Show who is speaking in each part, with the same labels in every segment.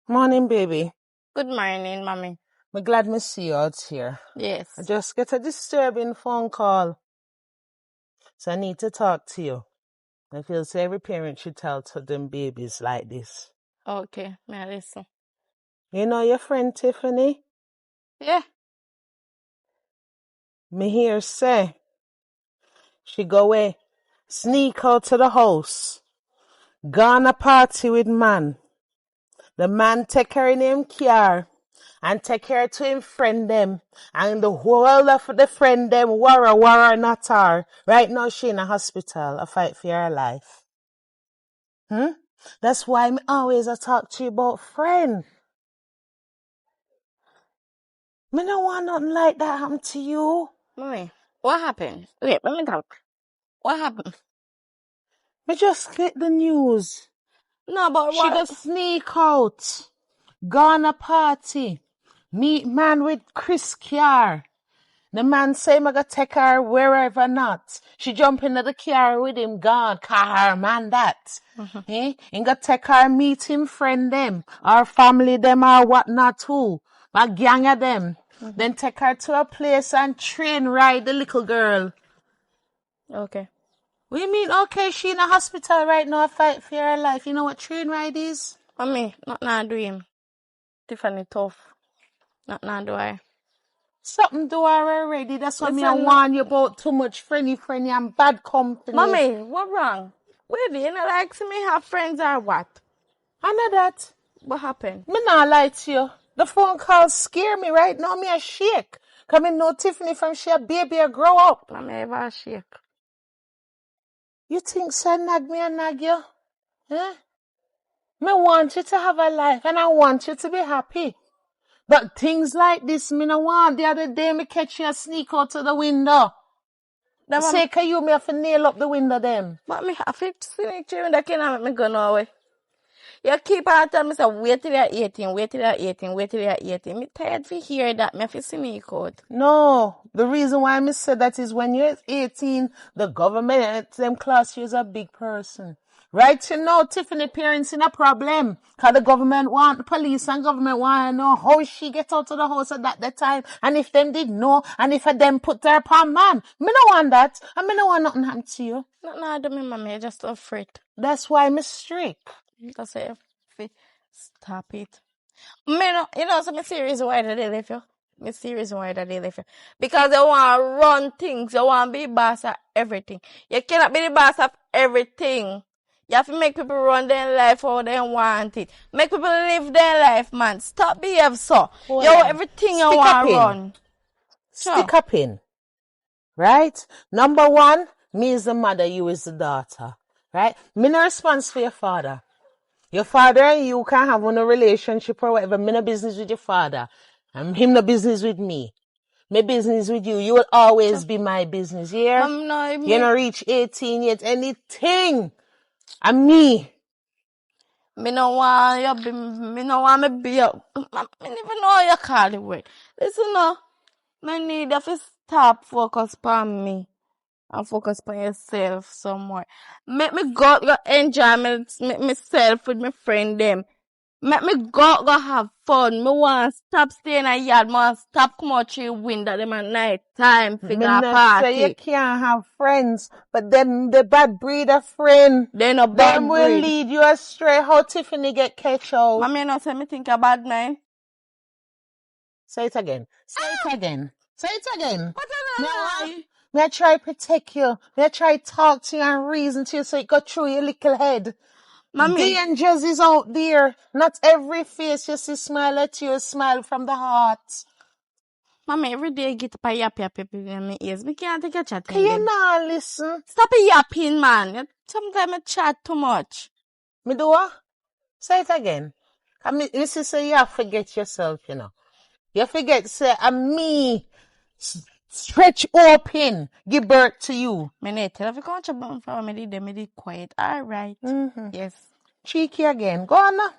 Speaker 1: Morning, baby.
Speaker 2: Good morning, mommy.
Speaker 1: I'm glad to see you out here.
Speaker 2: Yes.
Speaker 1: I just get a disturbing phone call. So I need to talk to you. I feel so every parent should tell to them babies like this.
Speaker 2: Okay, may I listen?
Speaker 1: You know your friend Tiffany?
Speaker 2: Yeah.
Speaker 1: Me hear say she go away, sneak out to the house, gone a party with man. The man take her in him car and take her to him friend them. And the whole of the friend them wara not her. Right now she in a hospital, a fight for her life. That's why me always I talk to you about friend. Me no want nothing like that happen to you.
Speaker 2: Mommy, what happened? Wait, let me talk. What happened?
Speaker 1: Me just get the news.
Speaker 2: No, but
Speaker 1: She
Speaker 2: what?
Speaker 1: go sneak out, gone a party, meet man with Chris car. The man say me go take her wherever not. She jump into the car with him, gone, car her man that. He go take her meet him friend them, or family them or whatnot too. A gang of them. Then take her to a place and train ride the little girl.
Speaker 2: Okay.
Speaker 1: What do you mean, okay, she in a hospital right now, fight for her life. You know what train ride is?
Speaker 2: Mommy, not now do him. Tiffany tough. Not now do I.
Speaker 1: Something do her already. That's what me I
Speaker 2: Listen,
Speaker 1: warn you about too much friendly and bad company.
Speaker 2: Mommy, what wrong? Wait, you not like see me have friends or what?
Speaker 1: I know that.
Speaker 2: What happened?
Speaker 1: Me not lie to you. The phone calls scare me right now. Me a shake. Cause me know Tiffany from she a baby a grow up.
Speaker 2: Mommy ever shake.
Speaker 1: You think so nag me and nag you? Huh? Me want you to have a life and I want you to be happy. But things like this me no want. The other day me catch you a sneak out to the window.
Speaker 2: That
Speaker 1: Say can you me have to nail up the window them.
Speaker 2: but me have to see you that can make me go nowhere. You keep on telling me, say, wait till you're 18, wait till you're 18, wait till you're 18. Me tired to hear that. Me have to sneak out.
Speaker 1: No, the reason why I said that is when you're 18, the government, them class you as a big person. Right you know, Tiffany parents in a problem. Cause the government want, the police and government want to know how she get out of the house at that time. And if them did know, and if them put her upon man. Me no want that. And me no want nothing happen to you.
Speaker 2: No, do me, mommy. I'm just afraid.
Speaker 1: That's why I'm strict.
Speaker 2: That's it. Stop it. Me no, you know, so me serious why that they left you. Me serious why that they left you. Because they want to run things. They want to be boss of everything. You cannot be the boss of everything. You have to make people run their life how they want it. Make people live their life, man. Stop behave so.
Speaker 1: Hold
Speaker 2: You
Speaker 1: on.
Speaker 2: everything you
Speaker 1: Stick
Speaker 2: want
Speaker 1: up
Speaker 2: to
Speaker 1: in.
Speaker 2: run.
Speaker 1: Stick up in. Right? Number one, me is the mother, you is the daughter. Right? Me no response for your father. Your father and you can have a relationship or whatever. Me no business with your father. And him no business with me. My business with you. You will always be my business. Yeah?
Speaker 2: Mom, no,
Speaker 1: You no reach 18 yet. Anything. And me.
Speaker 2: Me no want you be, me no want me be up. Me never know how you call it word. Listen now, me need you to stop focus on me and focus on yourself somewhere. Make me go enjoy myself with my friend them. Make me go have fun. Me want stop staying at yard. Me want stop come out through window them at night time.
Speaker 1: Me
Speaker 2: Figure
Speaker 1: not
Speaker 2: party.
Speaker 1: say you can't have friends, but them the bad breed of friend.
Speaker 2: They no bad
Speaker 1: Them will
Speaker 2: breed.
Speaker 1: lead you astray. How Tiffany get catch out?
Speaker 2: Mommy, you know, say me think about man.
Speaker 1: Say it again. Say it again. Say it again.
Speaker 2: What I lie?
Speaker 1: May I try protect you? May I try talk to you and reason to you so it go through your little head?
Speaker 2: Mommy.
Speaker 1: Dangers is out there. Not every face you see smile at you, smile from the heart.
Speaker 2: Mommy, every day I get up a yap in my ears. Me can't take a chat
Speaker 1: Can
Speaker 2: in
Speaker 1: you
Speaker 2: them.
Speaker 1: not listen?
Speaker 2: Stop yapping, man. Sometimes I chat too much.
Speaker 1: Me do what? Say it again. This is say you forget yourself, you know. You forget, say, me stretch open, give birth to you.
Speaker 2: Me need tell if you can't chat from me, me did quiet. All right. Yes.
Speaker 1: Cheeky again. Go on now.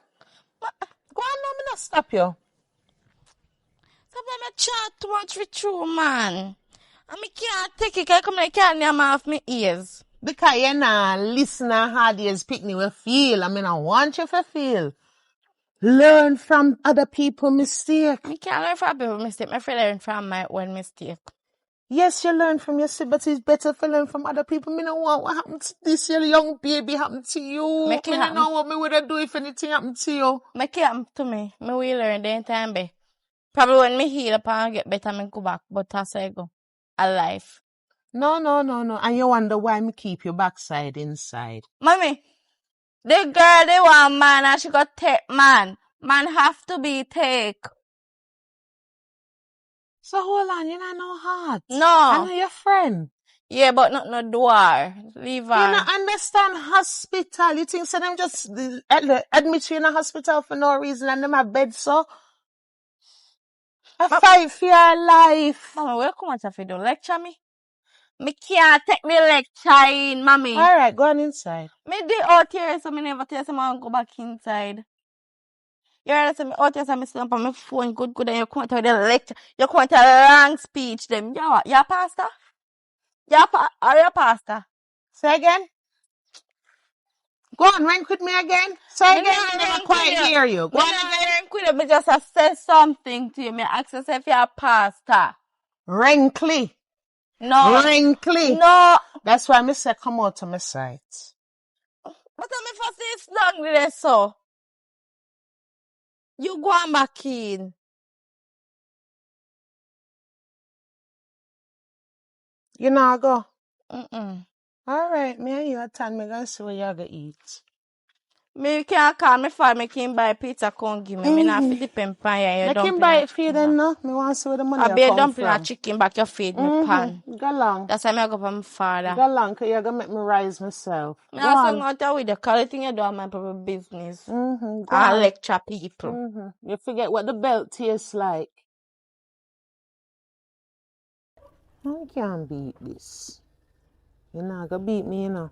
Speaker 1: Go on now, me not stop you.
Speaker 2: Sometimes I chat too much with you, man. And me can't take it. I come like can't name off my ears.
Speaker 1: Because you're not listening hard as pick me will feel. I mean, I want you to feel. Learn from other people's mistake.
Speaker 2: Me can't learn from people's mistake. Me feel learn from my own mistake.
Speaker 1: Yes, you learn from yourself, but it's better to learn from other people. Me don't want what happened to this your young baby happen to you.
Speaker 2: Make it
Speaker 1: Me don't
Speaker 2: happen.
Speaker 1: know what me would do if anything happened to you.
Speaker 2: Make it happen to me. Me will learn the time be. Probably when me heal up and get better, me go back. But that's how I go. Alive.
Speaker 1: No. And you wonder why me keep your backside inside.
Speaker 2: Mommy, the girl they want man and she got take man. Man have to be take.
Speaker 1: So hold on, you not no heart.
Speaker 2: No.
Speaker 1: I know your friend.
Speaker 2: Yeah, but not no door. Leave her.
Speaker 1: You don't understand hospital. You think so them just admit you in a hospital for no reason and them have bed so? I fight for your life.
Speaker 2: Mama, where come out if you do lecture me? Me can't take me lecturing, mommy.
Speaker 1: Alright, go on inside.
Speaker 2: Me dey out here so me never tell someone go back inside. You heard me out here so me sit up on my phone good and you come out with a lecture. You come out with a long speech them. You a pastor? Are you a pastor?
Speaker 1: Say again. Go on, rank with me again. Say again, I never quite hear you. Go on again.
Speaker 2: Me just say something to you. Me ask you if you're a pastor.
Speaker 1: Rankly.
Speaker 2: No.
Speaker 1: Rankly.
Speaker 2: No.
Speaker 1: That's why me say come out to my site.
Speaker 2: But I'm first it's long there so. You go on back in.
Speaker 1: You know go.
Speaker 2: Alright,
Speaker 1: me and you a time me gonna see what you gonna eat.
Speaker 2: Me can't call me for me can buy pizza come give me. Me not fit depend on you.
Speaker 1: I can buy it for you then no. Me want to see where the money
Speaker 2: I be
Speaker 1: come
Speaker 2: dumpling
Speaker 1: from.
Speaker 2: a chicken back your feed me pan.
Speaker 1: Go long.
Speaker 2: That's why I go for my father.
Speaker 1: Go long, cause you're gonna make me rise myself.
Speaker 2: Me also not tell with the quality thing you do on my proper business.
Speaker 1: Go
Speaker 2: I
Speaker 1: on.
Speaker 2: lecture people.
Speaker 1: You forget what the belt tastes like. I can't beat this. You're not gonna beat me, you know.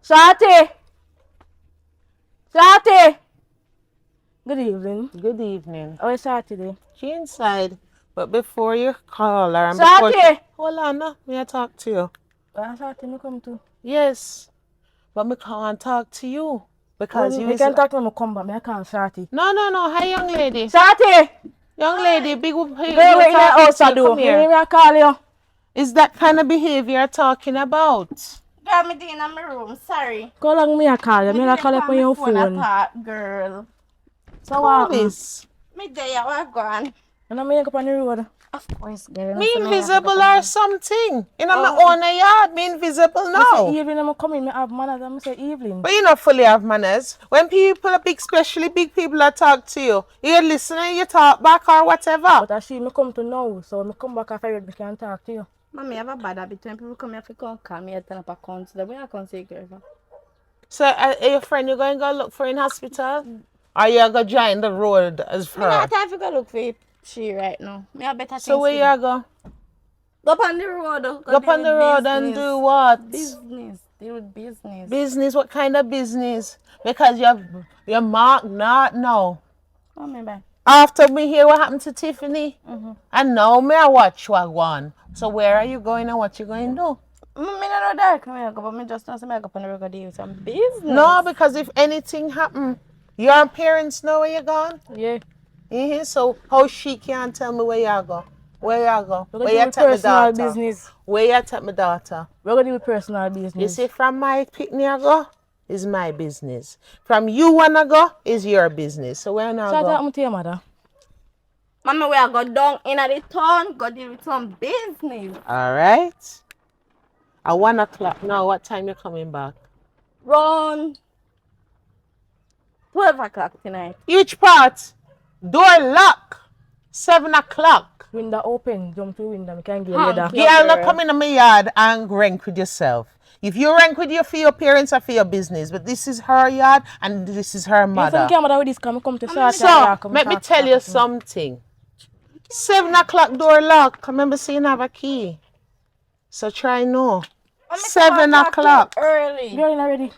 Speaker 2: Shorty! Shorty! Good evening.
Speaker 1: Good evening.
Speaker 2: How is Shorty today?
Speaker 1: She inside. But before you call her and
Speaker 2: Shorty!
Speaker 1: hold on now, may I talk to you?
Speaker 2: Shorty, me come too.
Speaker 1: Yes. But me can't talk to you. Because you
Speaker 2: can talk to me come back, I can't Shorty.
Speaker 1: No. Hi young lady.
Speaker 2: Shorty!
Speaker 1: Young lady, big
Speaker 2: Girl, wait in the house I do. Me call you.
Speaker 1: Is that kind of behavior you're talking about?
Speaker 2: Girl, me in my room, sorry.
Speaker 3: How long me a call you? Me a call you on your phone.
Speaker 2: Girl.
Speaker 3: So what?
Speaker 2: Me there, what gone?
Speaker 3: You know me up on the road.
Speaker 2: Of course, girl.
Speaker 1: Me invisible or something. You know my own yard, me invisible now.
Speaker 3: I say Evelyn, I'm coming, me have manners, I say Evelyn.
Speaker 1: But you not fully have manners. When people are big, especially big people that talk to you, you listen and you talk back or whatever.
Speaker 3: But I see me come to know, so me come back after me can talk to you.
Speaker 2: Mommy, I have a bad habit when people come here to call me, I turn up a count. The way I can say, girl.
Speaker 1: So, your friend, you going to go look for in hospital? Or you going to join the road as for her?
Speaker 2: I don't have time to go look for she right now. Me have better things
Speaker 1: so where you go?
Speaker 2: Go up on the road.
Speaker 1: Go up on the road and do what?
Speaker 2: Business. Deal with business.
Speaker 1: Business? What kind of business? Because you're marked not now.
Speaker 2: Oh, me bye.
Speaker 1: After me hear what happened to Tiffany, and now me I watch what one. So where are you going and what you going to do?
Speaker 2: Me don't know that. But me just know say I go up on the road deal with some business.
Speaker 1: No, because if anything happen, your parents know where you're gone.
Speaker 3: Yeah.
Speaker 1: So how she can't tell me where you go? Where you go?
Speaker 3: Where you take my daughter? Business.
Speaker 1: Where you take my daughter?
Speaker 3: We're going to do personal business.
Speaker 1: You see, from my picnic I go is my business. From you wanna go is your business. So where now go?
Speaker 3: So I'm to your mother.
Speaker 2: Mama, we are go down in the town, go deal with some business.
Speaker 1: All right. At 1 o'clock now. What time you coming back?
Speaker 2: Round 12 o'clock tonight.
Speaker 1: Which part? Door lock. 7 o'clock.
Speaker 3: Window open, jump through window, I can get
Speaker 2: Hank,
Speaker 3: leather.
Speaker 2: your
Speaker 1: Girl, not
Speaker 2: girl.
Speaker 1: come in my yard and rank with yourself. If you rank with your for your parents or for your business, but this is her yard and this is her
Speaker 3: You say,
Speaker 1: mother.
Speaker 3: come with this, come to start.
Speaker 1: So, let me tell you something. 7 o'clock door lock. I remember seeing I have a key. So try no. 7 o'clock.
Speaker 2: Early.
Speaker 3: You're in already.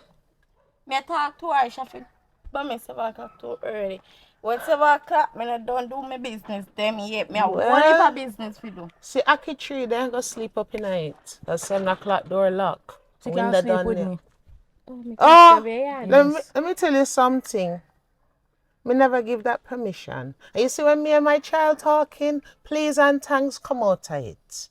Speaker 2: Me talk to her, she fit, but me 7 o'clock too early. When 7 o'clock, me don't do my business. Them yet, me have one
Speaker 1: Well,
Speaker 2: of business to do.
Speaker 1: see, Aki tree, they go sleep up in night. That's 7 o'clock door lock.
Speaker 3: She
Speaker 1: Window
Speaker 3: can sleep
Speaker 1: done
Speaker 3: with
Speaker 1: there.
Speaker 3: me.
Speaker 1: Oh,
Speaker 3: Yes.
Speaker 1: let me tell you something. Me never give that permission. And you see when me and my child talking, please and thanks come out of it.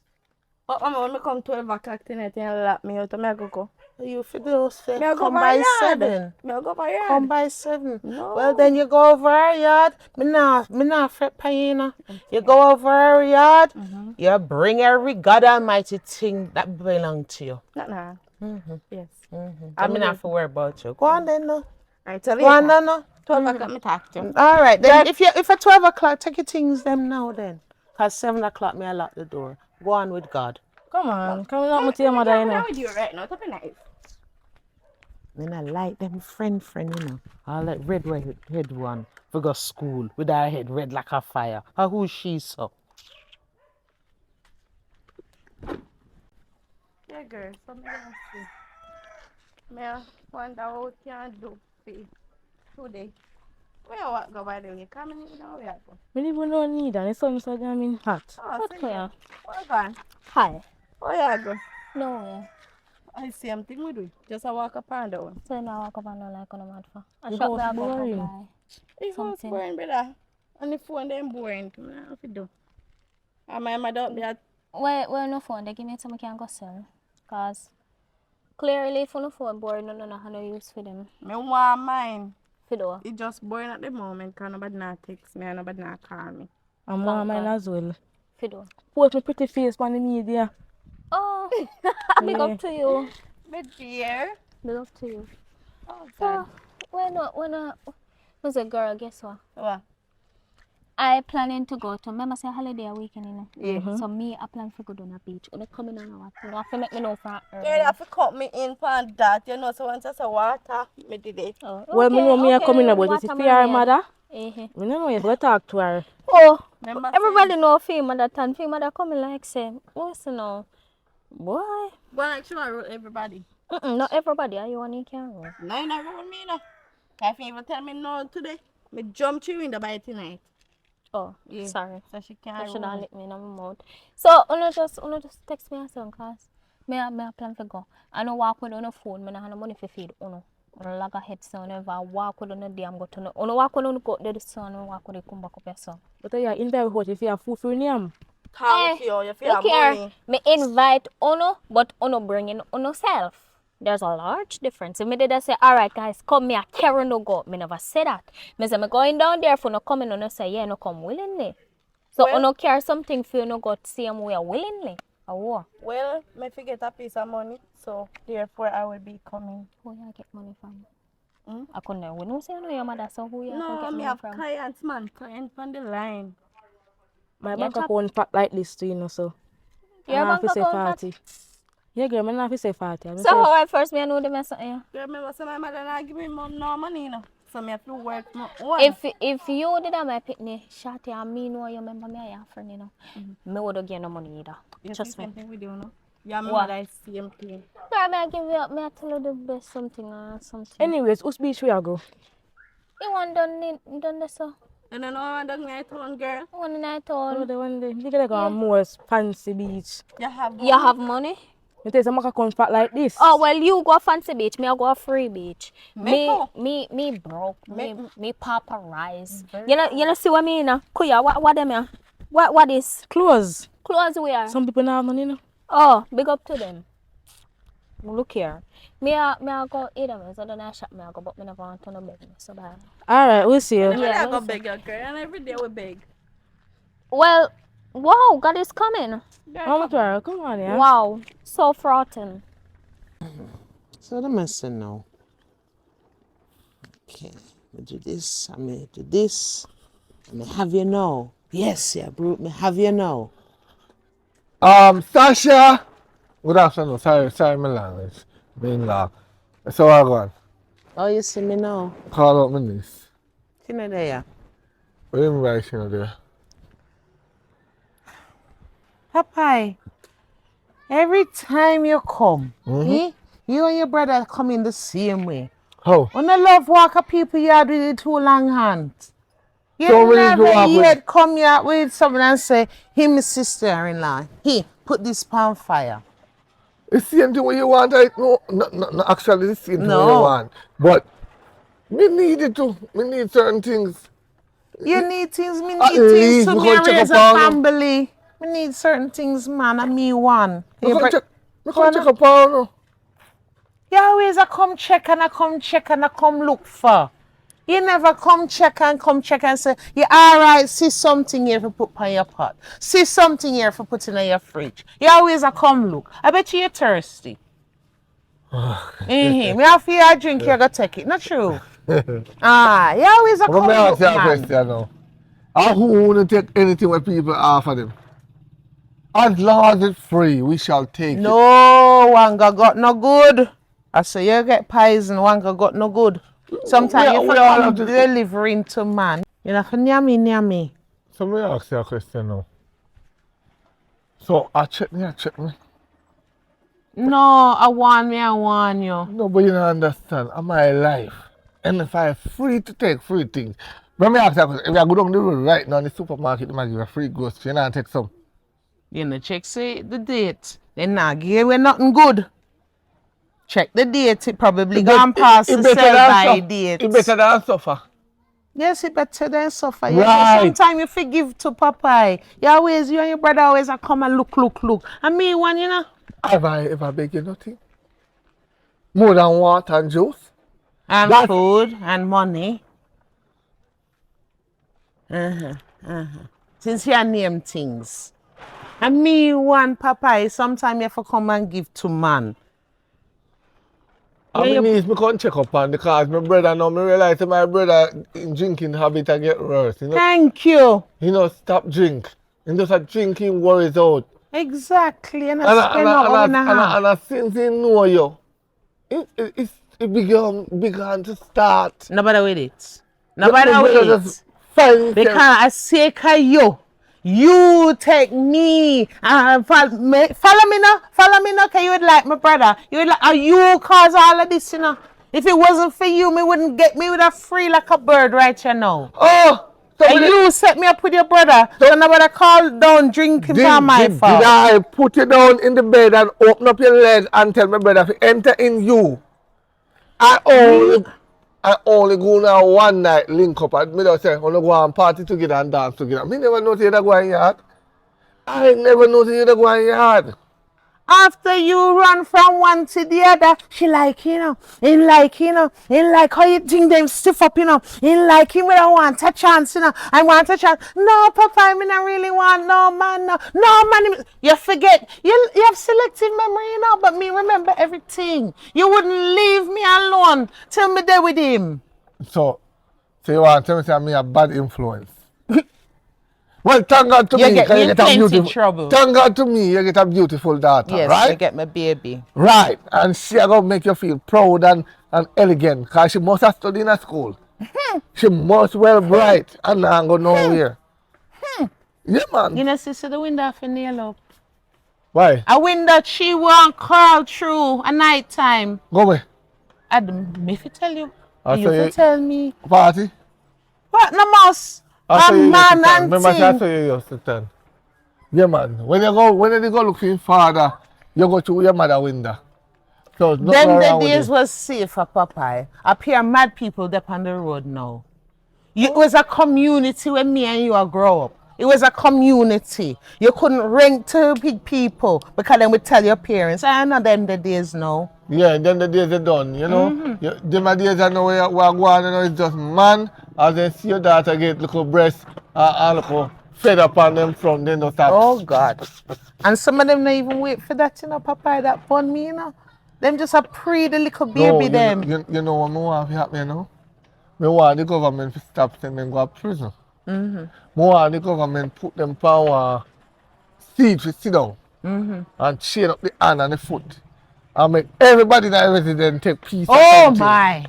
Speaker 2: But mama, when me come 12 o'clock tonight, you lock me out, me go.
Speaker 1: You for those
Speaker 2: Me I go
Speaker 1: come
Speaker 2: by
Speaker 1: by
Speaker 2: yard.
Speaker 1: 7.
Speaker 2: Me I go by yard.
Speaker 1: Come by 7.
Speaker 2: No.
Speaker 1: Well then you go over our yard. Me not fret paying. You go over our yard. You bring every God Almighty thing that belong to you.
Speaker 2: Nah. Yes.
Speaker 1: I'm not for worry about you. Go on then no.
Speaker 2: I tell
Speaker 1: Go on
Speaker 2: you.
Speaker 1: then no.
Speaker 2: 12 o'clock me talk to you.
Speaker 1: All right then. If at 12 o'clock, take your things them now then. Cause 7 o'clock me I lock the door. Go on with God.
Speaker 3: Come on, come on, to your mother, you know.
Speaker 2: with you right now, that'd be nice.
Speaker 1: Then I like them friend, you know. All that red one. We go school with our head red like a fire. Who she so?
Speaker 2: Yeah, girl, something else too. Me wonder what you can do for you today. Where what go by the way? Come in, you know where I go.
Speaker 3: We even don't need that. The sun so damn hot.
Speaker 2: Oh,
Speaker 4: What
Speaker 2: so
Speaker 4: for
Speaker 2: yeah.
Speaker 4: you?
Speaker 2: Where gone?
Speaker 4: Hi.
Speaker 2: Where you go?
Speaker 4: No.
Speaker 2: I same thing we do. Just a walk up and down.
Speaker 4: So now walk up and down like on a mad for. I
Speaker 3: The
Speaker 4: shop
Speaker 3: house
Speaker 4: me I go for
Speaker 3: boring.
Speaker 4: buy.
Speaker 2: It was
Speaker 4: Something.
Speaker 2: boring, brother. And the phone them boring. I don't know what to do. And my mother up there.
Speaker 4: Where no phone, they give me some I can go sell. Cause clearly if no phone boring, no use for them.
Speaker 2: Me want mine.
Speaker 4: Fido.
Speaker 2: It just boring at the moment because nobody not text me and nobody not call me.
Speaker 3: I'm one mine as well.
Speaker 4: Fido.
Speaker 3: Post my pretty face on the media.
Speaker 4: Oh, big up to you.
Speaker 2: My dear.
Speaker 4: Big up to you.
Speaker 2: Oh,
Speaker 4: So
Speaker 2: God.
Speaker 4: when was a girl, guess what?
Speaker 2: What?
Speaker 4: I planning to go to remember say holiday weekend, you know.
Speaker 2: Yeah.
Speaker 4: So me I plan to go down a beach. You coming on what? You have to make me know for
Speaker 2: Girl, you have to cut me in for that. You know, so once I say water, me did it.
Speaker 4: Oh,
Speaker 3: Well, me know me a coming about this. If you are mother,
Speaker 4: Eh.
Speaker 3: me no know you go talk to her.
Speaker 4: Oh,
Speaker 2: Remember
Speaker 4: everybody know fame mother tan. Fame mother coming like say, what's you know? Boy.
Speaker 2: Well, actually, I wrote everybody.
Speaker 4: Not everybody. Are you want you can roll.
Speaker 2: No, you not wrote me, no. If you even tell me no today, me jump through in the by tonight.
Speaker 4: Oh,
Speaker 2: Yeah.
Speaker 4: sorry.
Speaker 2: So she
Speaker 4: I
Speaker 2: can't
Speaker 4: should
Speaker 2: roll.
Speaker 4: have let me know my mouth. So, just text me a song, cause me a plan to go. I no walk with on the phone. Me no have no money for feed. Uno lag ahead so never walk with on the day I'm go to no. Uno walk with on go there the sun. Uno walk with it come back up your son.
Speaker 3: But you invite her if you have food for name.
Speaker 2: Thank you. You feel
Speaker 4: Look here,
Speaker 2: money.
Speaker 4: me invite Uno, but Uno bringing Uno self. There's a large difference. If me did I say, alright guys, come me a carry no go. Me never say that. Me say me going down there for no coming Uno say yeah no come willingly. So
Speaker 2: Well-
Speaker 4: Uno care something for you no go same way willingly. Or what?
Speaker 2: Well, me forget a piece of money, so therefore I will be coming.
Speaker 4: Who you get money from?
Speaker 2: Hmm?
Speaker 4: I couldn't we don't say no your mother, so who you
Speaker 2: No,
Speaker 4: get
Speaker 2: me
Speaker 4: money
Speaker 2: have
Speaker 4: from?
Speaker 2: clients, man. Client on the line.
Speaker 3: My
Speaker 4: Yeah,
Speaker 3: bank
Speaker 4: chop.
Speaker 3: account fat like this too, you know, so.
Speaker 4: Your
Speaker 3: I have
Speaker 4: bank
Speaker 3: to say
Speaker 4: account fat?
Speaker 3: 40. Yeah, girl, I have to say 40. I
Speaker 4: So
Speaker 3: say-
Speaker 4: how I first me I know them as something.
Speaker 2: You remember say my mother not give me no money, you know. So me have to work my own.
Speaker 4: If you did that my picnic, Shati and me know you remember me a friend, you know. Me would get no money either.
Speaker 2: You
Speaker 4: Trust
Speaker 2: see
Speaker 4: me.
Speaker 2: same thing with you, no? Yeah, my
Speaker 4: What?
Speaker 2: mother is same thing.
Speaker 4: Girl, may I give you may I tell you the best something or something.
Speaker 3: Anyways, whose beach we are go?
Speaker 4: You want done this so?
Speaker 2: And then I don't get on, girl.
Speaker 4: One night
Speaker 3: Oh,
Speaker 4: all.
Speaker 3: the one day. You gotta go on more fancy beach.
Speaker 2: You have
Speaker 4: You have money?
Speaker 3: You tell some account fat like this.
Speaker 4: Oh well you go fancy beach, me I go a free beach.
Speaker 2: Me too.
Speaker 4: Me broke.
Speaker 2: Me-
Speaker 4: Me papa rise.
Speaker 2: Very
Speaker 4: You know see what I mean? Kuya, what them ya? What is
Speaker 3: Clothes.
Speaker 4: clothes we are?
Speaker 3: Some people not have money, you know.
Speaker 4: Oh, big up to them. Look here. Me I go eat them, so then I shop me I go, but me never want to no beg me, so bye.
Speaker 3: Alright, we'll see you.
Speaker 2: Yeah,
Speaker 4: Yeah,
Speaker 2: I go
Speaker 4: listen.
Speaker 2: beg your girl, and every day we beg.
Speaker 4: Well, wow, God is coming.
Speaker 2: Girl,
Speaker 3: How much are you? Come on, yeah.
Speaker 4: Wow, so frothen.
Speaker 1: So the messing now. Okay, I do this, I may do this. I may have you know. Yes, yeah, brute me. Have you now?
Speaker 5: Sasha. Good afternoon. Sorry, my language. Being loud. So I go on.
Speaker 1: Oh, you see me now?
Speaker 5: Call out my niece.
Speaker 1: She not there.
Speaker 5: What do you mean by she not there?
Speaker 1: Popeye, every time you come,
Speaker 5: Mm-hmm.
Speaker 1: you and your brother come in the same way.
Speaker 5: How?
Speaker 1: When I love walk a people yard with the two long hands. You
Speaker 5: So we need to
Speaker 1: never
Speaker 5: walk with.
Speaker 1: yet come here with someone and say, him my sister-in-law. He put this pan fire.
Speaker 5: The same thing what you want, right? No, actually the same thing what you
Speaker 1: No.
Speaker 5: want. But me need it too. Me need certain things.
Speaker 1: You need things, me
Speaker 5: At
Speaker 1: need things
Speaker 5: least
Speaker 1: to
Speaker 5: we
Speaker 1: me
Speaker 5: can check
Speaker 1: raise a
Speaker 5: upon them.
Speaker 1: family. Me need certain things, man, and me one.
Speaker 5: We can check
Speaker 1: Corner.
Speaker 5: upon them.
Speaker 1: You always a come check and I come check and I come look for. You never come check and say, you alright, see something here for put on your pot. See something here for put in your fridge. You always a come look. I bet you're thirsty. Me have for you a drink, you go take it. Not true. You always a come
Speaker 5: Let me
Speaker 1: look,
Speaker 5: ask you a
Speaker 1: man.
Speaker 5: question now. And who wouldn't take anything when people offer them? As long as it's free, we shall take it.
Speaker 1: No, Wanga got no good. I say you get poison, Wanga got no good. Sometimes you
Speaker 5: We all
Speaker 1: come
Speaker 5: have to-
Speaker 1: delivering to man. You know, nyami.
Speaker 5: So let me ask you a question now. So I check me.
Speaker 1: No, I want you.
Speaker 5: No, but you don't understand. I'm my life. And if I'm free to take free things. Let me ask you a question. If I go down the road right now in the supermarket, they might give a free grocery. You know, take some.
Speaker 1: You know, check say the date. They not give you nothing good. Check the date. It probably gone past the sell by date.
Speaker 5: It better than suffer.
Speaker 1: Yes, it better than suffer.
Speaker 5: Right.
Speaker 1: Sometimes you forgive to Popeye. You and your brother always a come and look. And me one, you know.
Speaker 5: Have I ever beg you nothing? More than water and juice?
Speaker 1: And
Speaker 5: That's-
Speaker 1: food and money. Since you name things. And me one Popeye, sometimes you have to come and give to man.
Speaker 5: I mean, me can't check up on because my brother now, me realize that my brother drinking habit I get worse. You know,
Speaker 1: Thank you.
Speaker 5: stop drink. He just a drinking worries out.
Speaker 1: Exactly. And I
Speaker 5: since he know you, it began to start.
Speaker 1: nobody with it. Nobody
Speaker 5: My brother
Speaker 1: with
Speaker 5: just
Speaker 1: it.
Speaker 5: find
Speaker 1: Because
Speaker 5: himself.
Speaker 1: I say you take me and follow me now, cause you would like my brother. You would like, you cause all of this, you know. If it wasn't for you, me wouldn't get me with a free like a bird right here now.
Speaker 5: Oh!
Speaker 1: And you set me up with your brother, so nobody call down drinking for my fault.
Speaker 5: Did I put you down in the bed and open up your leg and tell my brother to enter in you? I only go now one night, link up, and me just say, wanna go and party together and dance together. Me never know you go in yard. I never know you go in yard.
Speaker 1: After you run from one to the other, she like, in like how you think them stiff up, in like him, we don't want a chance, I want a chance. No, Papa, I mean, I really want, no, man, you forget, you have selective memory, but me remember everything. You wouldn't leave me alone till me there with him.
Speaker 5: So you want to tell me say me a bad influence? Well, thank God to me,
Speaker 1: You get me
Speaker 5: you
Speaker 1: in
Speaker 5: get a
Speaker 1: plenty
Speaker 5: beautiful.
Speaker 1: trouble.
Speaker 5: Thank God to me, you get a beautiful daughter,
Speaker 1: Yes,
Speaker 5: right?
Speaker 1: you get my baby.
Speaker 5: Right, and she gonna make you feel proud and elegant, because she must have studied in a school. She must well bright and not go nowhere. Yeah, man.
Speaker 1: You know, sister, the window for nail up.
Speaker 5: Why?
Speaker 1: A window she won't crawl through at night time.
Speaker 5: Go away.
Speaker 1: Me fi tell you.
Speaker 5: I
Speaker 1: You
Speaker 5: say
Speaker 1: fi tell me.
Speaker 5: Party?
Speaker 1: What no mouse?
Speaker 5: I say
Speaker 1: A
Speaker 5: you used to
Speaker 1: man
Speaker 5: stand.
Speaker 1: and
Speaker 5: Remember I
Speaker 1: thing.
Speaker 5: say you used to stand. Yeah, man. When you go look for your father, you go through your mother window. So nothing
Speaker 1: Them the
Speaker 5: wrong with
Speaker 1: days
Speaker 5: it.
Speaker 1: was safe for Popeye. Up here mad people up on the road now. It was a community when me and you are grow up. It was a community. You couldn't rent to big people because then we tell your parents, I know them the days now.
Speaker 5: Yeah, then the days are done, you know. Them days are now where we are going, you know, it's just man, as they see your daughter get little breast and little fed up on them from, then they start.
Speaker 1: Oh God. And some of them not even wait for that, Popeye, that bun me, Them just a pre the little baby them.
Speaker 5: You know what I want to happen, you know? I want the government to stop sending them go to prison. More the government put them power seat to sit down and chain up the hand and the foot. And make everybody that resident take piece of
Speaker 1: Oh
Speaker 5: something.
Speaker 1: my.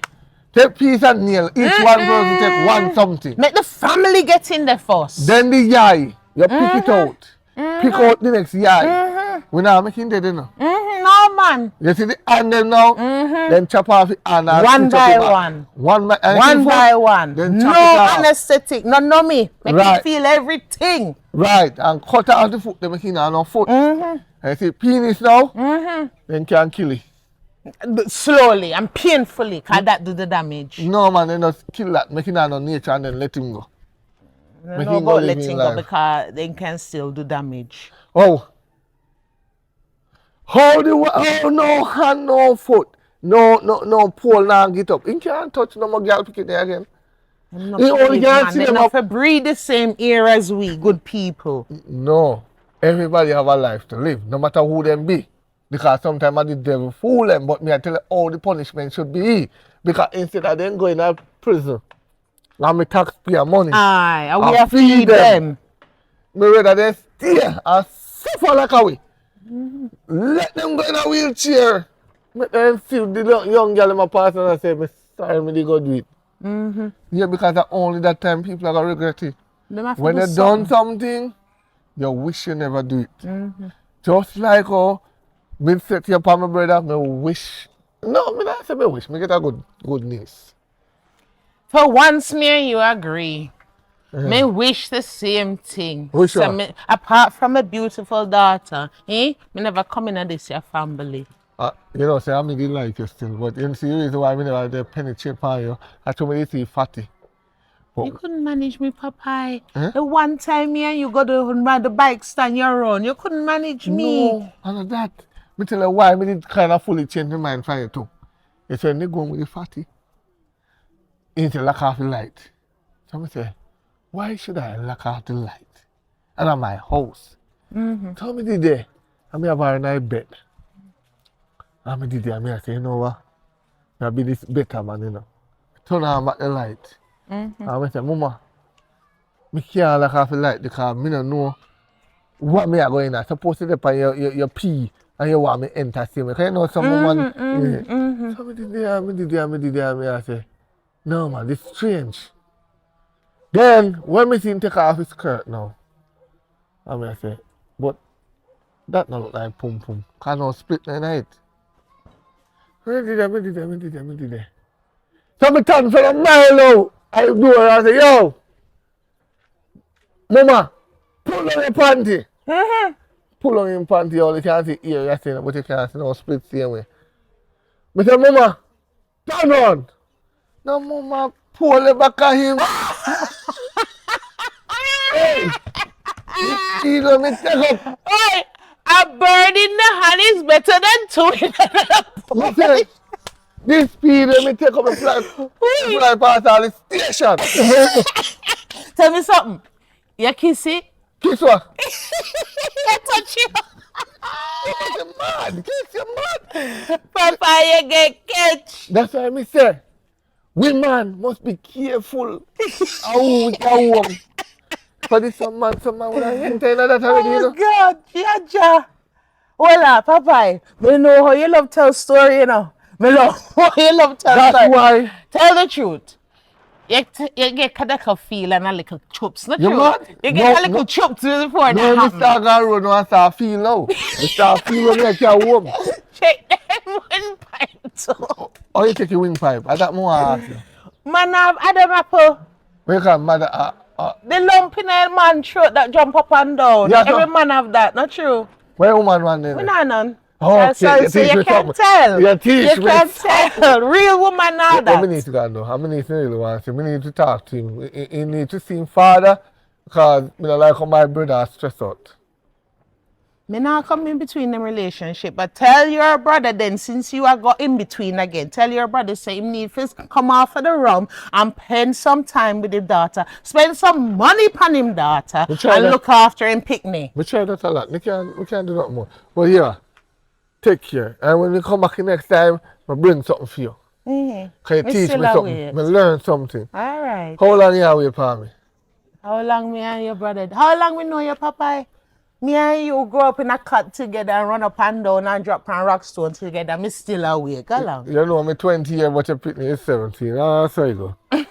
Speaker 5: Take piece and nail. Each one person take one something.
Speaker 1: Make the family get in there first.
Speaker 5: Then the yai, you pick it out. Pick out the next yai. We now making that, you know.
Speaker 1: No man.
Speaker 5: You see the hand them now? Then chop off the hand and
Speaker 1: One
Speaker 5: stitch up
Speaker 1: by
Speaker 5: the back.
Speaker 1: one.
Speaker 5: One
Speaker 1: One by one.
Speaker 5: Then
Speaker 1: No
Speaker 5: chop it off.
Speaker 1: anesthetic. No me. Make
Speaker 5: Right.
Speaker 1: it feel everything.
Speaker 5: Right, and cut out the foot, they making on no foot. And you see penis now, then can kill it.
Speaker 1: Slowly and painfully, cause that do the damage.
Speaker 5: No man, they not kill that, making on no nature and then let him go.
Speaker 1: No
Speaker 5: Make him go
Speaker 1: about
Speaker 5: live
Speaker 1: letting
Speaker 5: his
Speaker 1: go
Speaker 5: life.
Speaker 1: because they can still do damage.
Speaker 5: Oh. How no hand, no foot, no pole now get up. He can't touch no more girl picking there again.
Speaker 1: No,
Speaker 5: He only can see
Speaker 1: they
Speaker 5: them
Speaker 1: not
Speaker 5: up.
Speaker 1: breathe the same air as we, good people.
Speaker 5: No. Everybody have a life to live, no matter who them be. Because sometimes the devil fool them, but me I tell you all the punishment should be. Because instead of them going to prison, and me taxpayer money,
Speaker 1: Aye, and we
Speaker 5: I
Speaker 1: have to
Speaker 5: feed
Speaker 1: feed them.
Speaker 5: me rather they stay and suffer like a way. Let them go in a wheelchair. Make them feel the young girl in my past and I say, me sorry, me they go do it. Yeah, because only that time people are going to regret it.
Speaker 1: Them have to
Speaker 5: When
Speaker 1: do
Speaker 5: they done something, you wish you never do it. Just like how me set you upon my brother, me wish. No, me not say me wish, me get a good news.
Speaker 1: For once me and you agree. Me wish the same thing.
Speaker 5: Which
Speaker 1: So
Speaker 5: one?
Speaker 1: me, apart from a beautiful daughter, me never come in this your family.
Speaker 5: You know, say I me did like you still, but you see the reason why me never dey penetrate upon you, I told me you see fatty. But
Speaker 1: You couldn't manage me, Papa. The one time me and you got to ride the bike stand your own, you couldn't manage me.
Speaker 5: no, and of that, me tell you why me did kind of fully change my mind for you too. You say me going with the fatty, into lock off the light. So me say, why should I lock off the light? And at my house. So me did there, and me have a nice bed. And me did there, and me I say, you know what? Me be this better man, you know. Turn on back the light. And I say, Mama, me can't lock off the light because me don't know what me are going at. Suppose to depend your pee and you want me enter see me. Because you know some woman. So me did there, me I say, no man, this strange. Then when me see him take off his skirt now, and I say, but that not look like pum pum. Cause no split in the night. Me did there. So me turn from a mile out. I do it, I say, yo, Mama, pull on your panty. Pull on your panty, all you can see here, you see, but you can't see no split same way. Me say, Mama, turn on. No, Mama, pull the back of him. Hey, you know me take up.
Speaker 1: Hey, a bird in the hand is better than two in
Speaker 5: Me say, this speed, me take up the fly past all the station.
Speaker 1: Tell me something. You kiss it?
Speaker 5: Kiss what?
Speaker 1: You touch it?
Speaker 5: You're mad. Kiss your mad.
Speaker 1: Papa, you get catch.
Speaker 5: That's why me say, women must be careful how we go home. For this some man would have enter that already, you
Speaker 1: Oh
Speaker 5: know.
Speaker 1: God, yeah. Hola, Papa. Me know how you love tell story, you know. Me know how you love tell
Speaker 5: That's
Speaker 1: story.
Speaker 5: why.
Speaker 1: Tell the truth. You get a feel and a little chops, not
Speaker 5: You
Speaker 1: true?
Speaker 5: mad?
Speaker 1: You get a little chops before
Speaker 5: No,
Speaker 1: that
Speaker 5: me
Speaker 1: happen.
Speaker 5: start going road now and start feel now. Me start feel when I get home.
Speaker 1: Check them windpipe too.
Speaker 5: Or you take your windpipe. I got more ask you.
Speaker 1: Man have Adam apple.
Speaker 5: Where you can mother
Speaker 1: The lump in a man throat that jump up and down.
Speaker 5: Yeah,
Speaker 1: Every
Speaker 5: so-
Speaker 1: man have that, not true?
Speaker 5: where woman one there?
Speaker 1: We not none.
Speaker 5: Oh,
Speaker 1: So
Speaker 5: okay,
Speaker 1: so
Speaker 5: you
Speaker 1: you
Speaker 5: teach
Speaker 1: can
Speaker 5: me
Speaker 1: tell.
Speaker 5: You teach
Speaker 1: You
Speaker 5: me
Speaker 1: can tell. Real woman now
Speaker 5: What me need
Speaker 1: that.
Speaker 5: to go know? I need to really want to. We need to talk to him. He need to see him father because me don't like how my brother is stressed out.
Speaker 1: Me not come in between them relationship, but tell your brother then, since you are got in between again, tell your brother say him need first come off of the rum and spend some time with his daughter, spend some money upon him daughter,
Speaker 5: We try
Speaker 1: and
Speaker 5: that.
Speaker 1: look after him picnic.
Speaker 5: We try that a lot. We can't do nothing more. But yeah, take care. And when we come back next time, I bring something for you. Can you
Speaker 1: Me
Speaker 5: teach
Speaker 1: still
Speaker 5: me
Speaker 1: a
Speaker 5: something?
Speaker 1: wait.
Speaker 5: Me learn something.
Speaker 1: All right.
Speaker 5: How long you wait for me?
Speaker 1: How long me and your brother? How long we know your papa? Me and you grow up in a cut together and run up and down and drop on rockstone together. Me still awake. How long?
Speaker 5: You know, me 20 years, but your pitney is 17. Ah, so you go.
Speaker 1: Go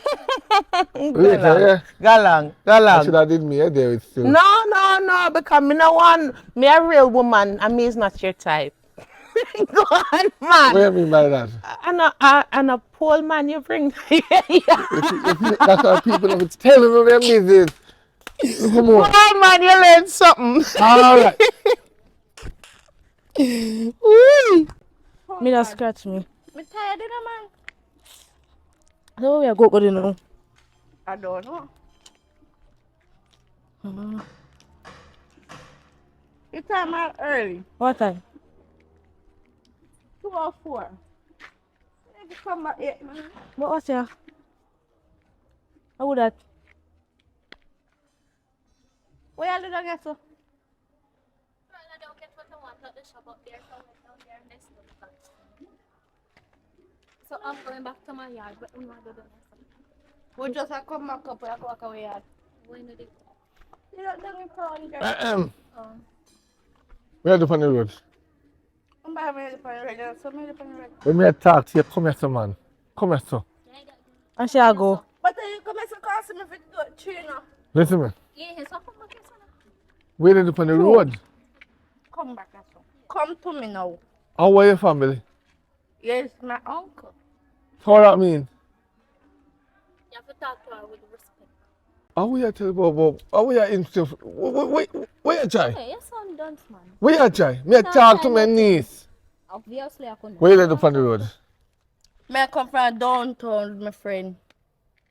Speaker 5: Yeah.
Speaker 1: long.
Speaker 5: I should have did me a day with still.
Speaker 1: No, because me no one. Me a real woman and me is not your type. Go on, man.
Speaker 5: What do you mean by that?
Speaker 1: And a pole man you bring.
Speaker 5: That's why people have tell me their business. Come on.
Speaker 1: Pole man, you learn something.
Speaker 5: All right.
Speaker 1: Ooh.
Speaker 3: Me not scratch me.
Speaker 2: Me tired, you know, man.
Speaker 3: So we are go you know.
Speaker 2: I don't know. You time out early.
Speaker 3: What time?
Speaker 2: 2:04. If you come back 8 minutes.
Speaker 3: What was ya? How would that?
Speaker 2: Where you live again, so?
Speaker 4: So I'm going back to my yard, but I'm not doing it.
Speaker 2: We just have come back up, we have to walk away.
Speaker 4: When did it?
Speaker 2: You don't think it's on there?
Speaker 5: Where do you on the road?
Speaker 2: I'm by me on the radio, so me on the radio.
Speaker 5: When me talk to you, come here, son, man. Come here, son.
Speaker 3: And she a go.
Speaker 2: But then you come and call me if it's good, tree now.
Speaker 5: Listen to me.
Speaker 4: Yeah, so come back here, son.
Speaker 5: Where did you on the road?
Speaker 2: Come back, so. Come to me now.
Speaker 5: How are your family?
Speaker 2: Yes, my uncle.
Speaker 5: So what that mean?
Speaker 4: You have to talk to her with respect.
Speaker 5: How we are tell about how we are in stuff? Where you try?
Speaker 4: Hey, your son done, man.
Speaker 5: Where you try? Me talk to my niece.
Speaker 4: Obviously, I couldn't.
Speaker 5: Where you live on the road?
Speaker 2: Me come from downtown with my friend.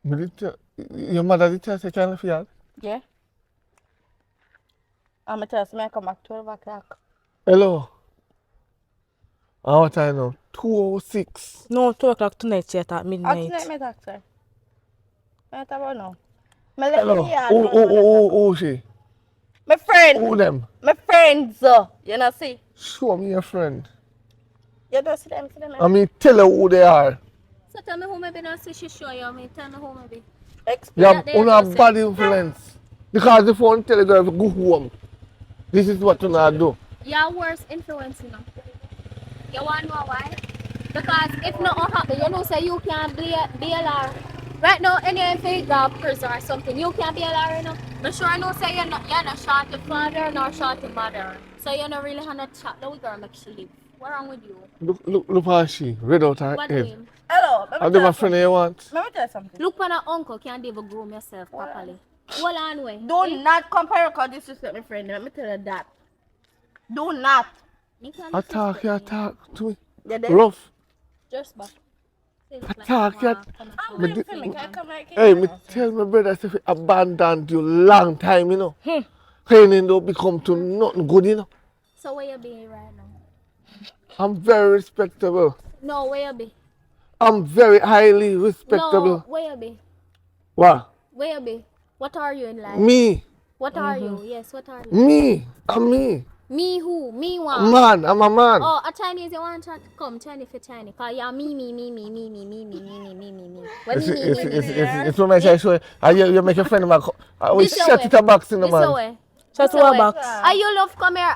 Speaker 5: Me did tell, your mother did tell you can't leave yard?
Speaker 2: Yeah? I'm tell you, me come back 12 o'clock.
Speaker 5: Hello. How what time now? 2:06.
Speaker 3: No, 2 o'clock tonight yet at
Speaker 2: I'll
Speaker 3: midnight.
Speaker 2: tonight, me doctor. Me talk about now. Me let
Speaker 5: Hello.
Speaker 2: me hear.
Speaker 5: Who she?
Speaker 2: My friend.
Speaker 5: Who them?
Speaker 2: My friends. You know, see?
Speaker 5: Show me your friend.
Speaker 2: You don't see them,
Speaker 5: I mean, tell her who they are.
Speaker 4: So tell me who maybe not see she show you. Me tell me who maybe.
Speaker 5: You have a bad influence. Because if you want to tell a girl to go home, this is what you not do.
Speaker 4: Your worst influence, you know. You want to know why? Because if nothing happen, you know, say you can't bail her. Right now, any if you go prison or something, you can't bail her, you know. But sure, I know say you're not short the father nor short the mother. So you're not really gonna chat with her make she live. What's wrong with you?
Speaker 5: Look how she read out her
Speaker 4: What do you
Speaker 5: head.
Speaker 4: mean?
Speaker 2: Hello.
Speaker 5: Are they my friend you want?
Speaker 2: Let me tell you something.
Speaker 4: Look when an uncle can't even groom yourself properly. Hold on, way.
Speaker 2: Do not compare your cause disrespect my friend. Let me tell you that. Do not.
Speaker 4: You can't
Speaker 5: Attack, you
Speaker 4: disrespect me.
Speaker 5: attack to me.
Speaker 2: You there?
Speaker 5: Rough.
Speaker 4: Just back. Seems
Speaker 5: Attack,
Speaker 4: you
Speaker 5: you
Speaker 4: wanna come and
Speaker 2: I'm
Speaker 4: come.
Speaker 2: waiting for me. Can I come like
Speaker 5: Hey, me tell my brother if he abandoned you long time, you know. Training don't become to nothing good, you know.
Speaker 4: So where you be right now?
Speaker 5: I'm very respectable.
Speaker 4: No, where you be?
Speaker 5: I'm very highly respectable.
Speaker 4: No, where you be?
Speaker 5: What?
Speaker 4: Where you be? What are you in life?
Speaker 5: Me.
Speaker 4: What are you? Yes, what are you?
Speaker 5: Me. I'm me.
Speaker 4: Me who? Me
Speaker 5: A
Speaker 4: one.
Speaker 5: man. I'm a man.
Speaker 4: Oh, a Chinese, you want to come Chinese for Chinese. Cause you're me. What
Speaker 5: It's what I say. So, you make a friend of mine. We
Speaker 4: This your
Speaker 5: shut
Speaker 4: way.
Speaker 5: it a box in the
Speaker 4: This your
Speaker 5: man.
Speaker 4: way.
Speaker 3: Shut
Speaker 4: This your
Speaker 3: your
Speaker 4: way.
Speaker 3: box.
Speaker 4: Ah, you love come here.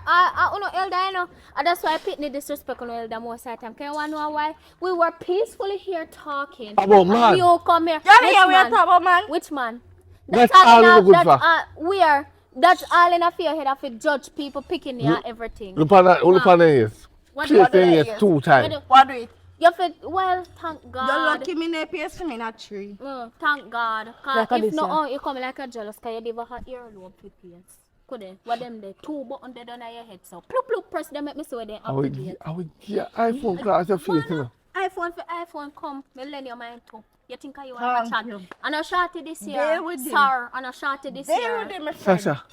Speaker 4: Uno elder, you know. And that's why I pick the disrespect on elder most of the time. Can you want to know why? We were peacefully here talking.
Speaker 5: About man.
Speaker 4: And you come here.
Speaker 2: You don't
Speaker 4: Which
Speaker 2: hear what
Speaker 4: man?
Speaker 2: you talk about, man?
Speaker 4: Which man?
Speaker 5: That's all you
Speaker 4: in
Speaker 5: good
Speaker 4: a,
Speaker 5: for.
Speaker 4: where? That's all in a fear head of it judge people picking you and everything.
Speaker 5: Look on that. Look on the ears.
Speaker 4: What
Speaker 5: Pierce
Speaker 4: do
Speaker 5: the
Speaker 4: you
Speaker 5: ears 2 times.
Speaker 2: What do it?
Speaker 4: You feel, well, thank
Speaker 2: You're
Speaker 4: God.
Speaker 2: lucky me in pierce me not tree.
Speaker 4: Thank God. Cause
Speaker 3: Like a
Speaker 4: if
Speaker 3: this,
Speaker 4: not,
Speaker 3: yeah.
Speaker 4: you come like a jealous because you never had earlobe for pierce. Couldn't. What them there? 2 buttons dead on your head. So, plup, press them make me see where they
Speaker 5: I
Speaker 4: up
Speaker 5: will
Speaker 4: to
Speaker 5: get
Speaker 4: date.
Speaker 5: iPhone class your face, you know.
Speaker 4: iPhone for iPhone come. Me lend your mind too. You think you want
Speaker 2: Thank
Speaker 4: to chat?
Speaker 2: you.
Speaker 4: And I shot it this year.
Speaker 2: There with him.
Speaker 4: Sir, and I shot it this
Speaker 2: There
Speaker 4: year.
Speaker 2: with them, my friend.
Speaker 5: Sasha.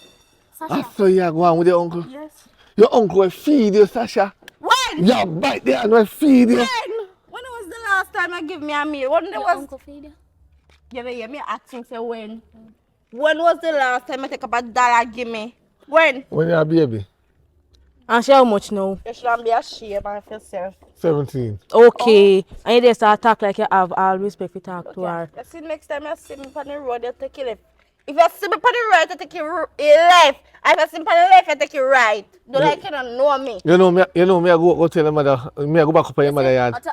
Speaker 4: Sasha.
Speaker 5: After you go on with your uncle.
Speaker 2: Yes.
Speaker 5: Your uncle will feed you, Sasha.
Speaker 2: When?
Speaker 5: You bite there and will feed you.
Speaker 2: When was the last time you give me a meal? When there
Speaker 4: Your
Speaker 2: was...
Speaker 4: uncle feed you?
Speaker 2: You know, hear me asking, say when? When was the last time I take up $1 give me? When?
Speaker 5: When you're a baby.
Speaker 3: And she how much now?
Speaker 2: You shouldn't be ashamed of yourself.
Speaker 5: 17.
Speaker 3: Okay. And you just start talk like you have all respect to talk to her.
Speaker 2: You see, next time you see me on the road, you take it left. If you see me on the right, I take you left. If you see me on the left, I take you right. Don't like you don't know me.
Speaker 5: You know me, I go tell your mother, me I go back up on your mother yard.
Speaker 4: At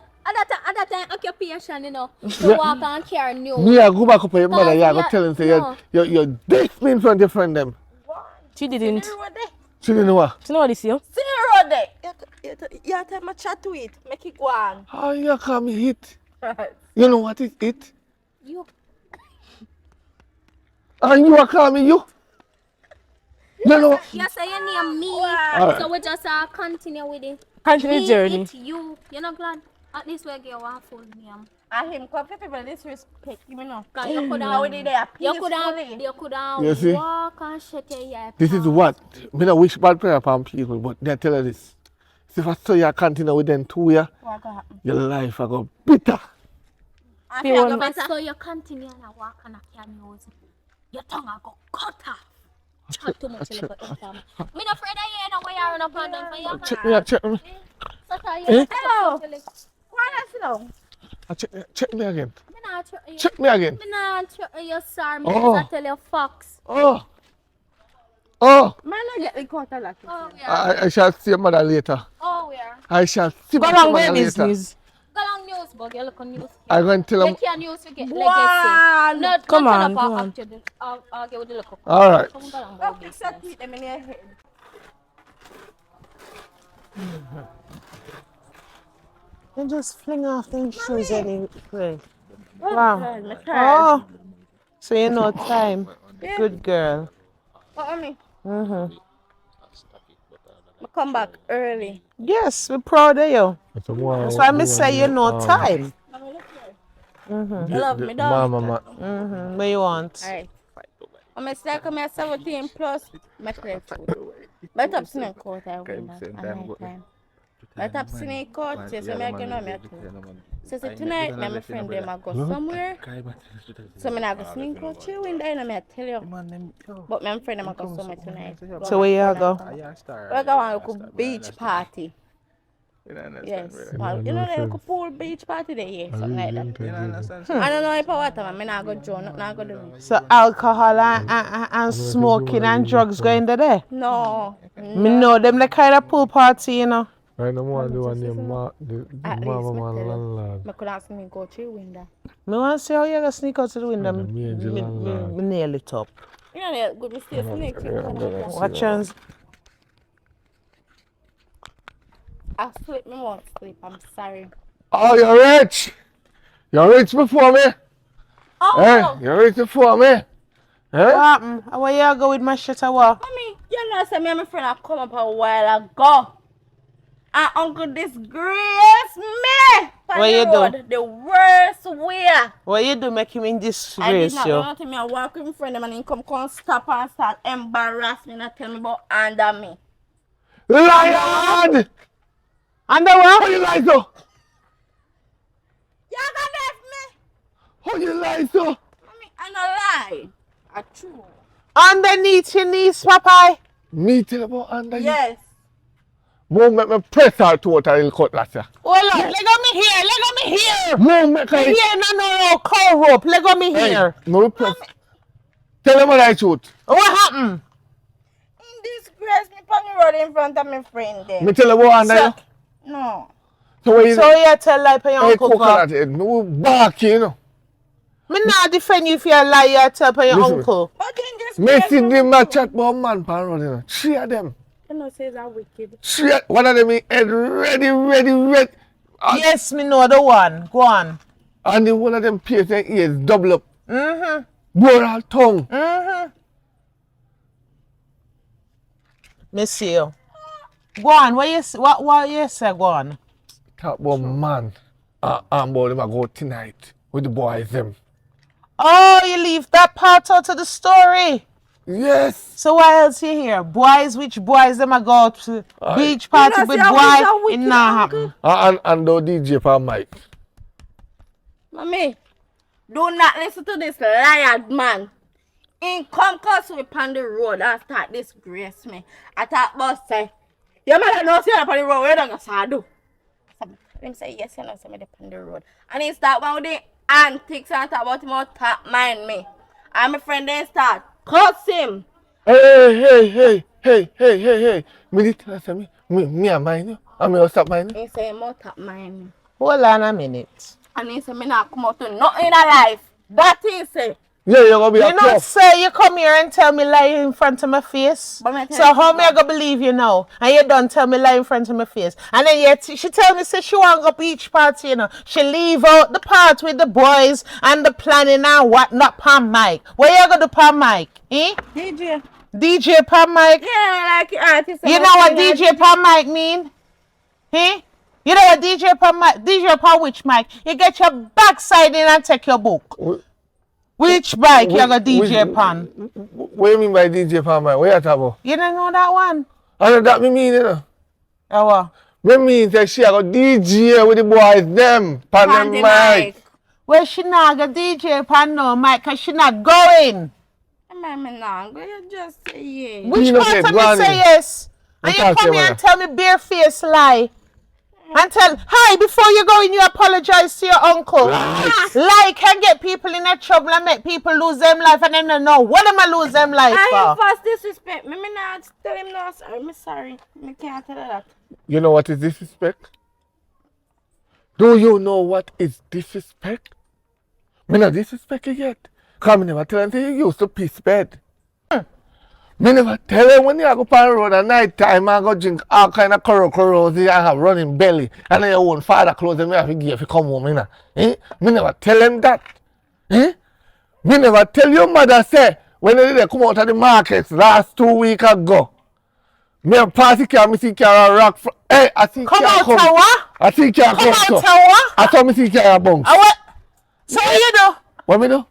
Speaker 4: that time, occupation, you know, to
Speaker 5: Yeah.
Speaker 4: walk and carry news.
Speaker 5: Me I go back up on your mother yard, go
Speaker 4: yeah,
Speaker 5: tell him, say,
Speaker 4: no.
Speaker 5: you're deaf me in front of your friend them.
Speaker 3: She didn't.
Speaker 2: See the road there?
Speaker 5: She didn't know what?
Speaker 3: She know what this you?
Speaker 2: See the road there? You have to chat to it. Make it go on.
Speaker 5: How you call me hit? You know what is it?
Speaker 4: You.
Speaker 5: And you are calling me you? You know.
Speaker 4: You say your name me.
Speaker 5: Alright.
Speaker 4: So we just continue with it.
Speaker 3: Continue
Speaker 4: Me,
Speaker 3: journey.
Speaker 4: it, you. You're not glad? At least we get one full name.
Speaker 2: And him come for people disrespect you know.
Speaker 4: Cause you could
Speaker 2: How
Speaker 4: have,
Speaker 2: they there
Speaker 4: you
Speaker 2: peacefully.
Speaker 4: could
Speaker 5: You see?
Speaker 4: walk and shut your ear.
Speaker 5: This is what? Me not wish bad prayer upon people, but they tell you this. See, if I saw you continue with them 2 years,
Speaker 2: What go happen?
Speaker 5: your life will go bitter.
Speaker 2: And
Speaker 3: Feel
Speaker 2: you
Speaker 3: one-
Speaker 2: go
Speaker 4: But
Speaker 2: better.
Speaker 4: so you continue and walk and carry news. Your tongue will go cut off. Chat too much little infam. Me not afraid of you know where you run up and down for you.
Speaker 5: Check me out, check me.
Speaker 4: So you
Speaker 2: Hello. Why not sit down?
Speaker 5: Check me again.
Speaker 4: Me not try you.
Speaker 5: Check me again.
Speaker 4: Me not try you, sir. Me
Speaker 5: Oh.
Speaker 4: just tell you facts.
Speaker 5: Oh,
Speaker 2: Man, I get the cut a lot.
Speaker 4: Oh, we are.
Speaker 5: I shall see your mother later.
Speaker 4: Oh, we are.
Speaker 5: I shall see
Speaker 3: Go
Speaker 5: my
Speaker 3: along
Speaker 5: mother
Speaker 3: with
Speaker 5: later.
Speaker 3: business.
Speaker 4: Go on news, but you look on news.
Speaker 5: I'm going to tell
Speaker 4: You
Speaker 5: them.
Speaker 4: can't news to get
Speaker 2: One.
Speaker 4: legacy. Not
Speaker 3: Come
Speaker 4: not
Speaker 3: on,
Speaker 4: tell
Speaker 3: come
Speaker 4: about
Speaker 3: on.
Speaker 4: after the argue with the local.
Speaker 5: All right.
Speaker 4: Come go along
Speaker 2: Go
Speaker 4: with
Speaker 2: fix your
Speaker 4: business.
Speaker 2: teeth them in your head.
Speaker 1: You just fling off them shoes anyway.
Speaker 2: Oh,
Speaker 1: Wow.
Speaker 2: God, my child.
Speaker 1: Oh, so you know time. Good girl.
Speaker 2: What on me?
Speaker 1: Mm-hmm.
Speaker 2: I come back early.
Speaker 1: Yes, we're proud of you. That's why I say you know time.
Speaker 2: You love me, dog.
Speaker 5: Mama.
Speaker 1: Mm-hmm. What you want?
Speaker 2: Alright. I'm still come here 17 plus. My play food. My top snake coat I win at night time. My top snake coat says I'm going to so tonight, my friend them I go somewhere. So I'm going to sneak out to window and I tell you. But my friend them I go somewhere tonight.
Speaker 1: So where you go?
Speaker 2: We're going to a beach party. Yes. Well, you know like a pool beach party there, yeah, something like that. I don't know if I want to, man. I go join, not go do.
Speaker 1: So alcohol and smoking and drugs going there?
Speaker 2: No.
Speaker 1: Me know them the kind of pool party, you know.
Speaker 5: I don't want to do one name, the
Speaker 2: At
Speaker 5: mama
Speaker 2: least,
Speaker 5: man
Speaker 2: me tell you.
Speaker 5: landlord.
Speaker 2: I could ask me go through window.
Speaker 1: Me want to see how you gonna sneak out to the window.
Speaker 5: Yeah, me and the landlord.
Speaker 1: Me nail it up.
Speaker 2: You know, they're good mistake.
Speaker 1: What chance?
Speaker 2: I sleep, me won't sleep. I'm sorry.
Speaker 5: Oh, you're rich. You're rich before me.
Speaker 2: Oh,
Speaker 5: Hey, you're rich before me.
Speaker 1: What
Speaker 5: Eh?
Speaker 1: happened? Where you go with my shit or what?
Speaker 2: mommy, you know, say me and my friend have come up a while ago. And uncle disgrace me. On
Speaker 1: What
Speaker 2: the
Speaker 1: you do?
Speaker 2: road, the worst way.
Speaker 1: What you do make him in
Speaker 2: I did
Speaker 1: disgrace,
Speaker 2: not do
Speaker 1: yo?
Speaker 2: nothing. I walk with my friend them and he come stop and start embarrass me and tell me about under me.
Speaker 5: Lion!
Speaker 1: Under
Speaker 5: How
Speaker 1: what?
Speaker 5: you lie so?
Speaker 2: You gonna left me?
Speaker 5: How you lie so?
Speaker 2: Mommy, I no lie. I true.
Speaker 1: Underneath your knees, Popeye.
Speaker 5: Me tell about under you.
Speaker 2: Yes.
Speaker 5: Mom make me press her to a little cutlass.
Speaker 1: Hold on, let go me here, let go me here.
Speaker 5: Mom make her.
Speaker 1: Here, no, cow rope, let go me
Speaker 5: Hey,
Speaker 1: here.
Speaker 5: no press. Tell them what I shoot.
Speaker 1: What happened?
Speaker 2: In disgrace me on the road in front of my friend
Speaker 5: Me
Speaker 2: there.
Speaker 5: tell them what under you.
Speaker 2: No.
Speaker 5: So what you
Speaker 1: So you tell lie for your
Speaker 5: hey,
Speaker 1: uncle
Speaker 5: coconut
Speaker 1: for?
Speaker 5: head. No bark, you know.
Speaker 1: Me not defend you if you lie, you tell for your
Speaker 5: Listen.
Speaker 1: uncle.
Speaker 2: But in disgrace.
Speaker 5: Me see them a chat about man pan road, you know. 3 of them.
Speaker 2: You know, says I'm wicked.
Speaker 5: 3. One of them in head ready.
Speaker 1: Yes, me know the one. Go on.
Speaker 5: And the one of them pierce their ears double up.
Speaker 1: Mm-hmm.
Speaker 5: Blow out tongue.
Speaker 1: Mm-hmm. Me see you. Go on, what you say, go on?
Speaker 5: Talk about man. And about them I go tonight with the boys them.
Speaker 1: Oh, you leave that part out of the story.
Speaker 5: Yes.
Speaker 1: So what else you hear? Boys, which boys them a go to beach party
Speaker 2: You know,
Speaker 1: with
Speaker 2: see how
Speaker 1: boy?
Speaker 2: we
Speaker 1: It
Speaker 2: wicked,
Speaker 1: not
Speaker 2: uncle?
Speaker 1: happen.
Speaker 5: And the DJ for Mike.
Speaker 2: Mommy, do not listen to this liar man. In come cause we on the road and start disgrace me. I thought boss say, your mother knows you're on the road, what you gonna do? Him say yes, you know, say me on the road. And he start one with the antics and talk about him out top mind me. And my friend then start Cuss him.
Speaker 5: Hey. Me did tell us me and mine you. I mean, stop mine you.
Speaker 2: He say, I'm out of mine.
Speaker 1: Hold on a minute.
Speaker 2: And he say, me not come out to nothing in a life. That he say.
Speaker 5: Yeah, you're gonna be a
Speaker 1: You not
Speaker 5: tough.
Speaker 1: say you come here and tell me lie in front of my face.
Speaker 2: But me tell
Speaker 1: So
Speaker 2: you
Speaker 1: how me I
Speaker 2: something.
Speaker 1: gonna believe you now? And you don't tell me lie in front of my face. And then she tell me say she want go beach party, you know. She leave out the part with the boys and the planning and whatnot pan mic. Where you gonna do pan mic? Eh?
Speaker 2: DJ.
Speaker 1: DJ pan mic?
Speaker 2: Yeah, like artist.
Speaker 1: You know what DJ pan mic mean? Eh? You know what DJ pan mic? DJ pan which mic? You get your backside in and take your book. Which mic you got DJ pan?
Speaker 5: What you mean by DJ pan mic? What you talking about?
Speaker 1: You don't know that one?
Speaker 5: I know that me mean, you know.
Speaker 1: Oh, what?
Speaker 5: Me mean that she a go DJ with the boys them pan them mic.
Speaker 1: Well, she not got DJ pan no mic because she not going.
Speaker 2: Me not go. You just say yes.
Speaker 1: Which
Speaker 5: You know,
Speaker 1: part
Speaker 5: say,
Speaker 1: of
Speaker 5: go
Speaker 1: me
Speaker 5: on
Speaker 1: say
Speaker 5: in.
Speaker 1: yes? And
Speaker 5: What
Speaker 1: you
Speaker 5: talk
Speaker 1: come
Speaker 5: to
Speaker 1: here
Speaker 5: you,
Speaker 1: and tell me bare-faced lie. And tell, hi, before you go in, you apologize to your uncle. Lie can get people in a trouble and make people lose them life and then they know what am I lose them life
Speaker 2: I
Speaker 1: for?
Speaker 2: first disrespect me. Me not tell him no sorry. Me sorry. Me can't tell her that.
Speaker 5: You know what is disrespect? Do you know what is disrespect? Me not disrespect you yet. Cause me never tell him say you used to piss bed. Me never tell him when you go on the road at night time and go drink all kind of corrosive and have running belly and then your own father clothes and me have to give if you come home, you know. Eh? Me never tell him that. Eh? Me never tell your mother say when they come out of the markets last 2 weeks ago. Me a party car, me see car rock. Hey, I see
Speaker 1: Come
Speaker 5: car
Speaker 1: out
Speaker 5: come.
Speaker 1: to what?
Speaker 5: I see car
Speaker 1: Come
Speaker 5: come.
Speaker 1: out
Speaker 5: So.
Speaker 1: to what?
Speaker 5: I saw me see car bounce.
Speaker 1: What? So what you do?
Speaker 5: What me do?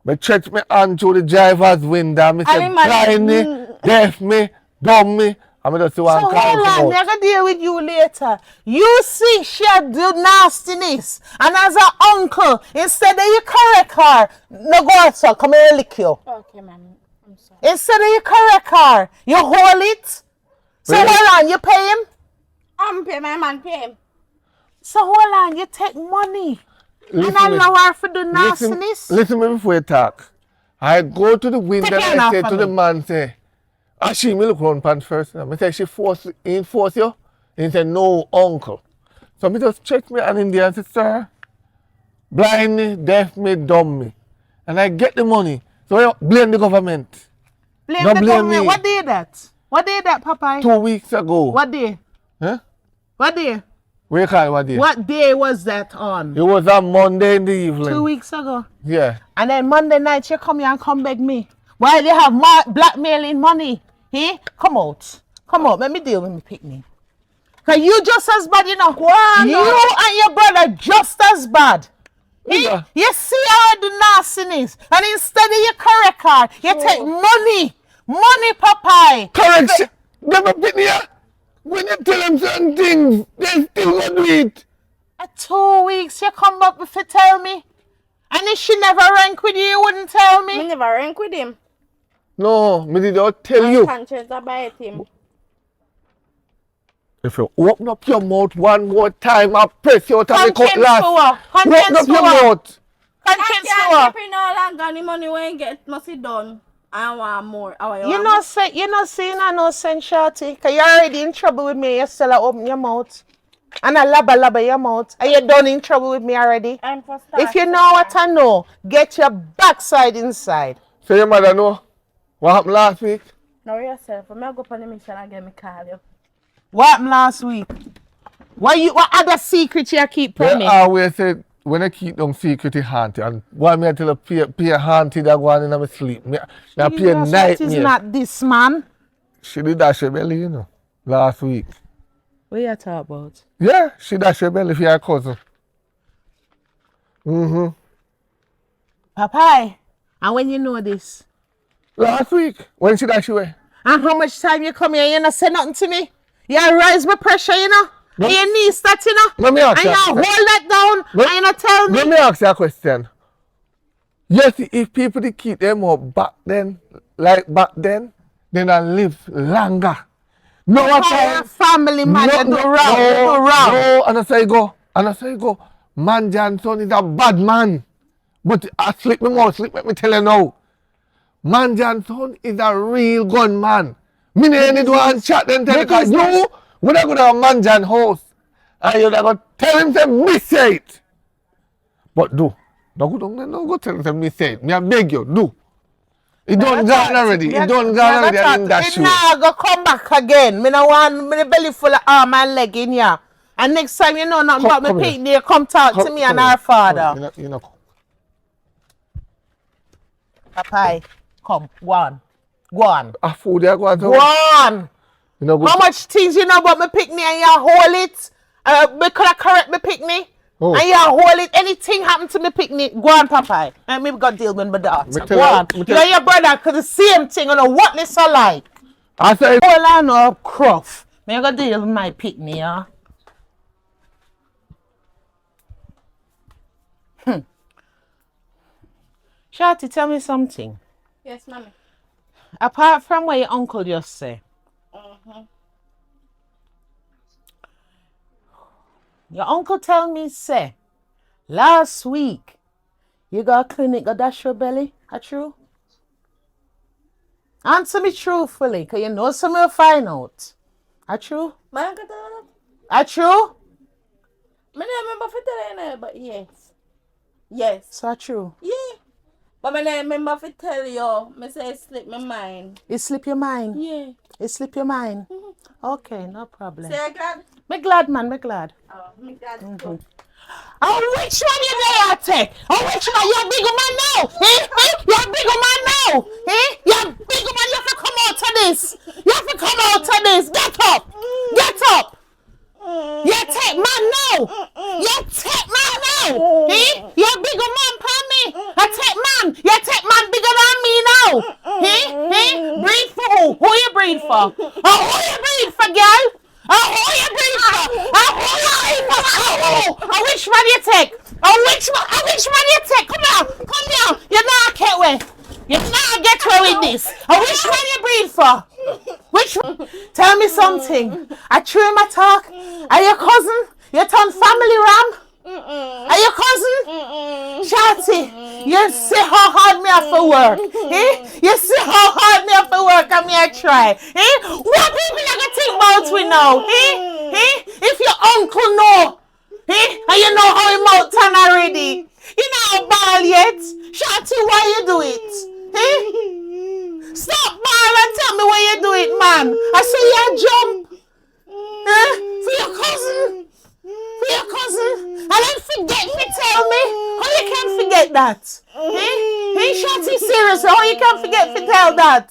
Speaker 5: Me stretch me hand through the driver's window. Me say
Speaker 2: And him man-
Speaker 5: blind me, deaf me, dumb me. I me just see one
Speaker 1: So
Speaker 5: car
Speaker 1: hold on,
Speaker 5: come
Speaker 1: I'm
Speaker 5: out.
Speaker 1: gonna deal with you later. You see she do nastiness. And as an uncle, instead of you correct her, no go outside, come here and lick you.
Speaker 2: Okay, man. I'm sorry.
Speaker 1: Instead of you correct her, you hold it. So
Speaker 5: Really?
Speaker 1: hold on, you pay him.
Speaker 2: I'm pay my man pay him.
Speaker 1: So hold on, you take money.
Speaker 5: Listen
Speaker 1: And
Speaker 5: me.
Speaker 1: allow her for the
Speaker 5: Listen,
Speaker 1: nastiness.
Speaker 5: listen me before you talk. I go to the window
Speaker 1: Take
Speaker 5: and
Speaker 1: care
Speaker 5: I say
Speaker 1: now
Speaker 5: to
Speaker 1: for
Speaker 5: the
Speaker 1: me.
Speaker 5: man, say, she me look round pants first. I say, she enforce you? He said, no, uncle. So me just check me and in there and say, sir, blind me, deaf me, dumb me. And I get the money. So you blame the government.
Speaker 1: Blame
Speaker 5: Don't
Speaker 1: the
Speaker 5: blame
Speaker 1: government.
Speaker 5: me.
Speaker 1: What day that? What day that, Popeye?
Speaker 5: 2 weeks ago.
Speaker 1: What day?
Speaker 5: Huh?
Speaker 1: What day?
Speaker 5: What you call it, what day?
Speaker 1: What day was that on?
Speaker 5: It was on Monday in the evening.
Speaker 1: 2 weeks ago.
Speaker 5: Yeah.
Speaker 1: And then Monday night you come here and come beg me. Why they have blackmailing money? Eh? Come out. Come out. Let me deal with me picnic. Cause you just as bad, you know. You and your brother just as bad.
Speaker 5: Yeah.
Speaker 1: You see how the nastiness. And instead of you correct her, you take money. Money, Popeye.
Speaker 5: Correction. Never pick me up. When you tell them certain things, they still gonna do it.
Speaker 1: 2 weeks you come back before tell me. And if she never rank with you, you wouldn't tell
Speaker 2: Me
Speaker 1: me.
Speaker 2: never rank with him.
Speaker 5: No, me did not tell you.
Speaker 2: Conscience about him.
Speaker 5: If you open up your mouth one more time, I'll press you out of the
Speaker 1: Conscience
Speaker 5: cutlass.
Speaker 1: for what?
Speaker 5: Open
Speaker 1: Conscience
Speaker 5: up
Speaker 1: for
Speaker 5: your
Speaker 1: what?
Speaker 5: mouth.
Speaker 1: Conscience
Speaker 2: I
Speaker 1: for
Speaker 2: can't
Speaker 1: what?
Speaker 2: keep it no longer. And the money when you get must be done. I want more.
Speaker 1: You know, say you know, saying I no sense, shorty. Cause you're already in trouble with me. You still open your mouth, and I labba your mouth, and you're done in trouble with me already.
Speaker 2: I'm for
Speaker 1: If you know what I know, get your backside inside.
Speaker 5: So your mother know what happened last week?
Speaker 2: Know yourself. When I go on the mission again, me call you.
Speaker 1: What happened last week? What other secret you keep from
Speaker 5: They
Speaker 1: me?
Speaker 5: always say when I keep them secret haunted, and why me I tell a pay haunted that go on in my sleep. Me I pay
Speaker 1: Jesus,
Speaker 5: nightmare.
Speaker 1: it is not this man.
Speaker 5: She did dash her belly, you know, last week.
Speaker 1: What you talk about?
Speaker 5: Yeah, she dash her belly for your cousin.
Speaker 1: Popeye, and when you know this?
Speaker 5: Last week, when she dash away.
Speaker 1: And how much time you come here, you not say nothing to me? You raise my pressure, you know?
Speaker 5: No.
Speaker 1: And you niece that, you know?
Speaker 5: Let me ask
Speaker 1: And
Speaker 5: you
Speaker 1: you
Speaker 5: a
Speaker 1: hold
Speaker 5: question.
Speaker 1: that down, and you not tell me?
Speaker 5: Let me ask you a question. Yes, if people they keep them up back then, like back then I live longer. No one
Speaker 1: Your family man, you do wrong, you do wrong.
Speaker 5: No, and I say go. Man Johnson is a bad man. But I slip me more, slip, let me tell you now. Manjan son is a real gunman. Me need one chat then tell
Speaker 1: Because
Speaker 5: you, when I go to a Manjan house, and you're going to tell him to miss it. But do. Don't go tell him to miss it. Me I beg you, do. It done gone already. It done gone already and in that shoe.
Speaker 1: It now go come back again. Me no want me the belly full of arm and leg in here. And next time you know nothing about me picnic, you come talk to me and our father.
Speaker 5: You know.
Speaker 1: Papai, come, go on. Go on.
Speaker 5: A food there go on.
Speaker 1: Go on.
Speaker 5: You know,
Speaker 1: how much things you know about me picnic and you hold it? Me could have correct me picnic. Oh. And you hold it. Anything happen to me picnic, go on, Papai. And me got deal with my daughter. Go on. You and your brother could the same thing. You know what this are like.
Speaker 5: I say,
Speaker 1: hold on up, Cruff. Me got deal with my picnic, yeah. Shawty, tell me something.
Speaker 2: Yes, mommy.
Speaker 1: Apart from what your uncle just said. Your uncle tell me, say, last week, you got a clinic, got dash your belly. Are true? Answer me truthfully, because you know some will find out. Are true? Are true?
Speaker 2: I don't remember for telling you, but yes. Yes.
Speaker 1: So are true?
Speaker 2: Yeah. But I don't remember for tell you, I say it slip my mind.
Speaker 1: It slip your mind?
Speaker 2: Yeah.
Speaker 1: It slip your mind? Okay, no problem.
Speaker 2: Say glad?
Speaker 1: Me glad, man, me glad.
Speaker 2: Oh, me glad.
Speaker 1: Oh, which one you there take? Oh, which one? You're a big man now. You're a big man now. You're a big man. You have to come out of this. You have to come out of this. Get up. Get up. You take man now. You take man now. You're a bigger man for me. I take man. You take man bigger than me now. Breathe for who? Who you breathe for? Oh, who you breathe for, girl? Oh, who you breathe for? Oh, who you breathe for? Oh, which one you take? Oh, which one you take? Come here. Come here. You not get away. You not get away with this. Oh, which one you breathe for? Which one? Tell me something. I true my talk. Are your cousin? You turn family ram? Are your cousin? Shawty, you see how hard me have to work. You see how hard me have to work and me I try. What people are gonna think about we now? If your uncle know, and you know how he mouth turn already. You know ball yet. Shawty, why you do it? Stop ball and tell me why you do it, man. I say you jump. For your cousin. For your cousin. And then forget me, tell me. How you can forget that? Shawty, seriously, how you can forget to tell that?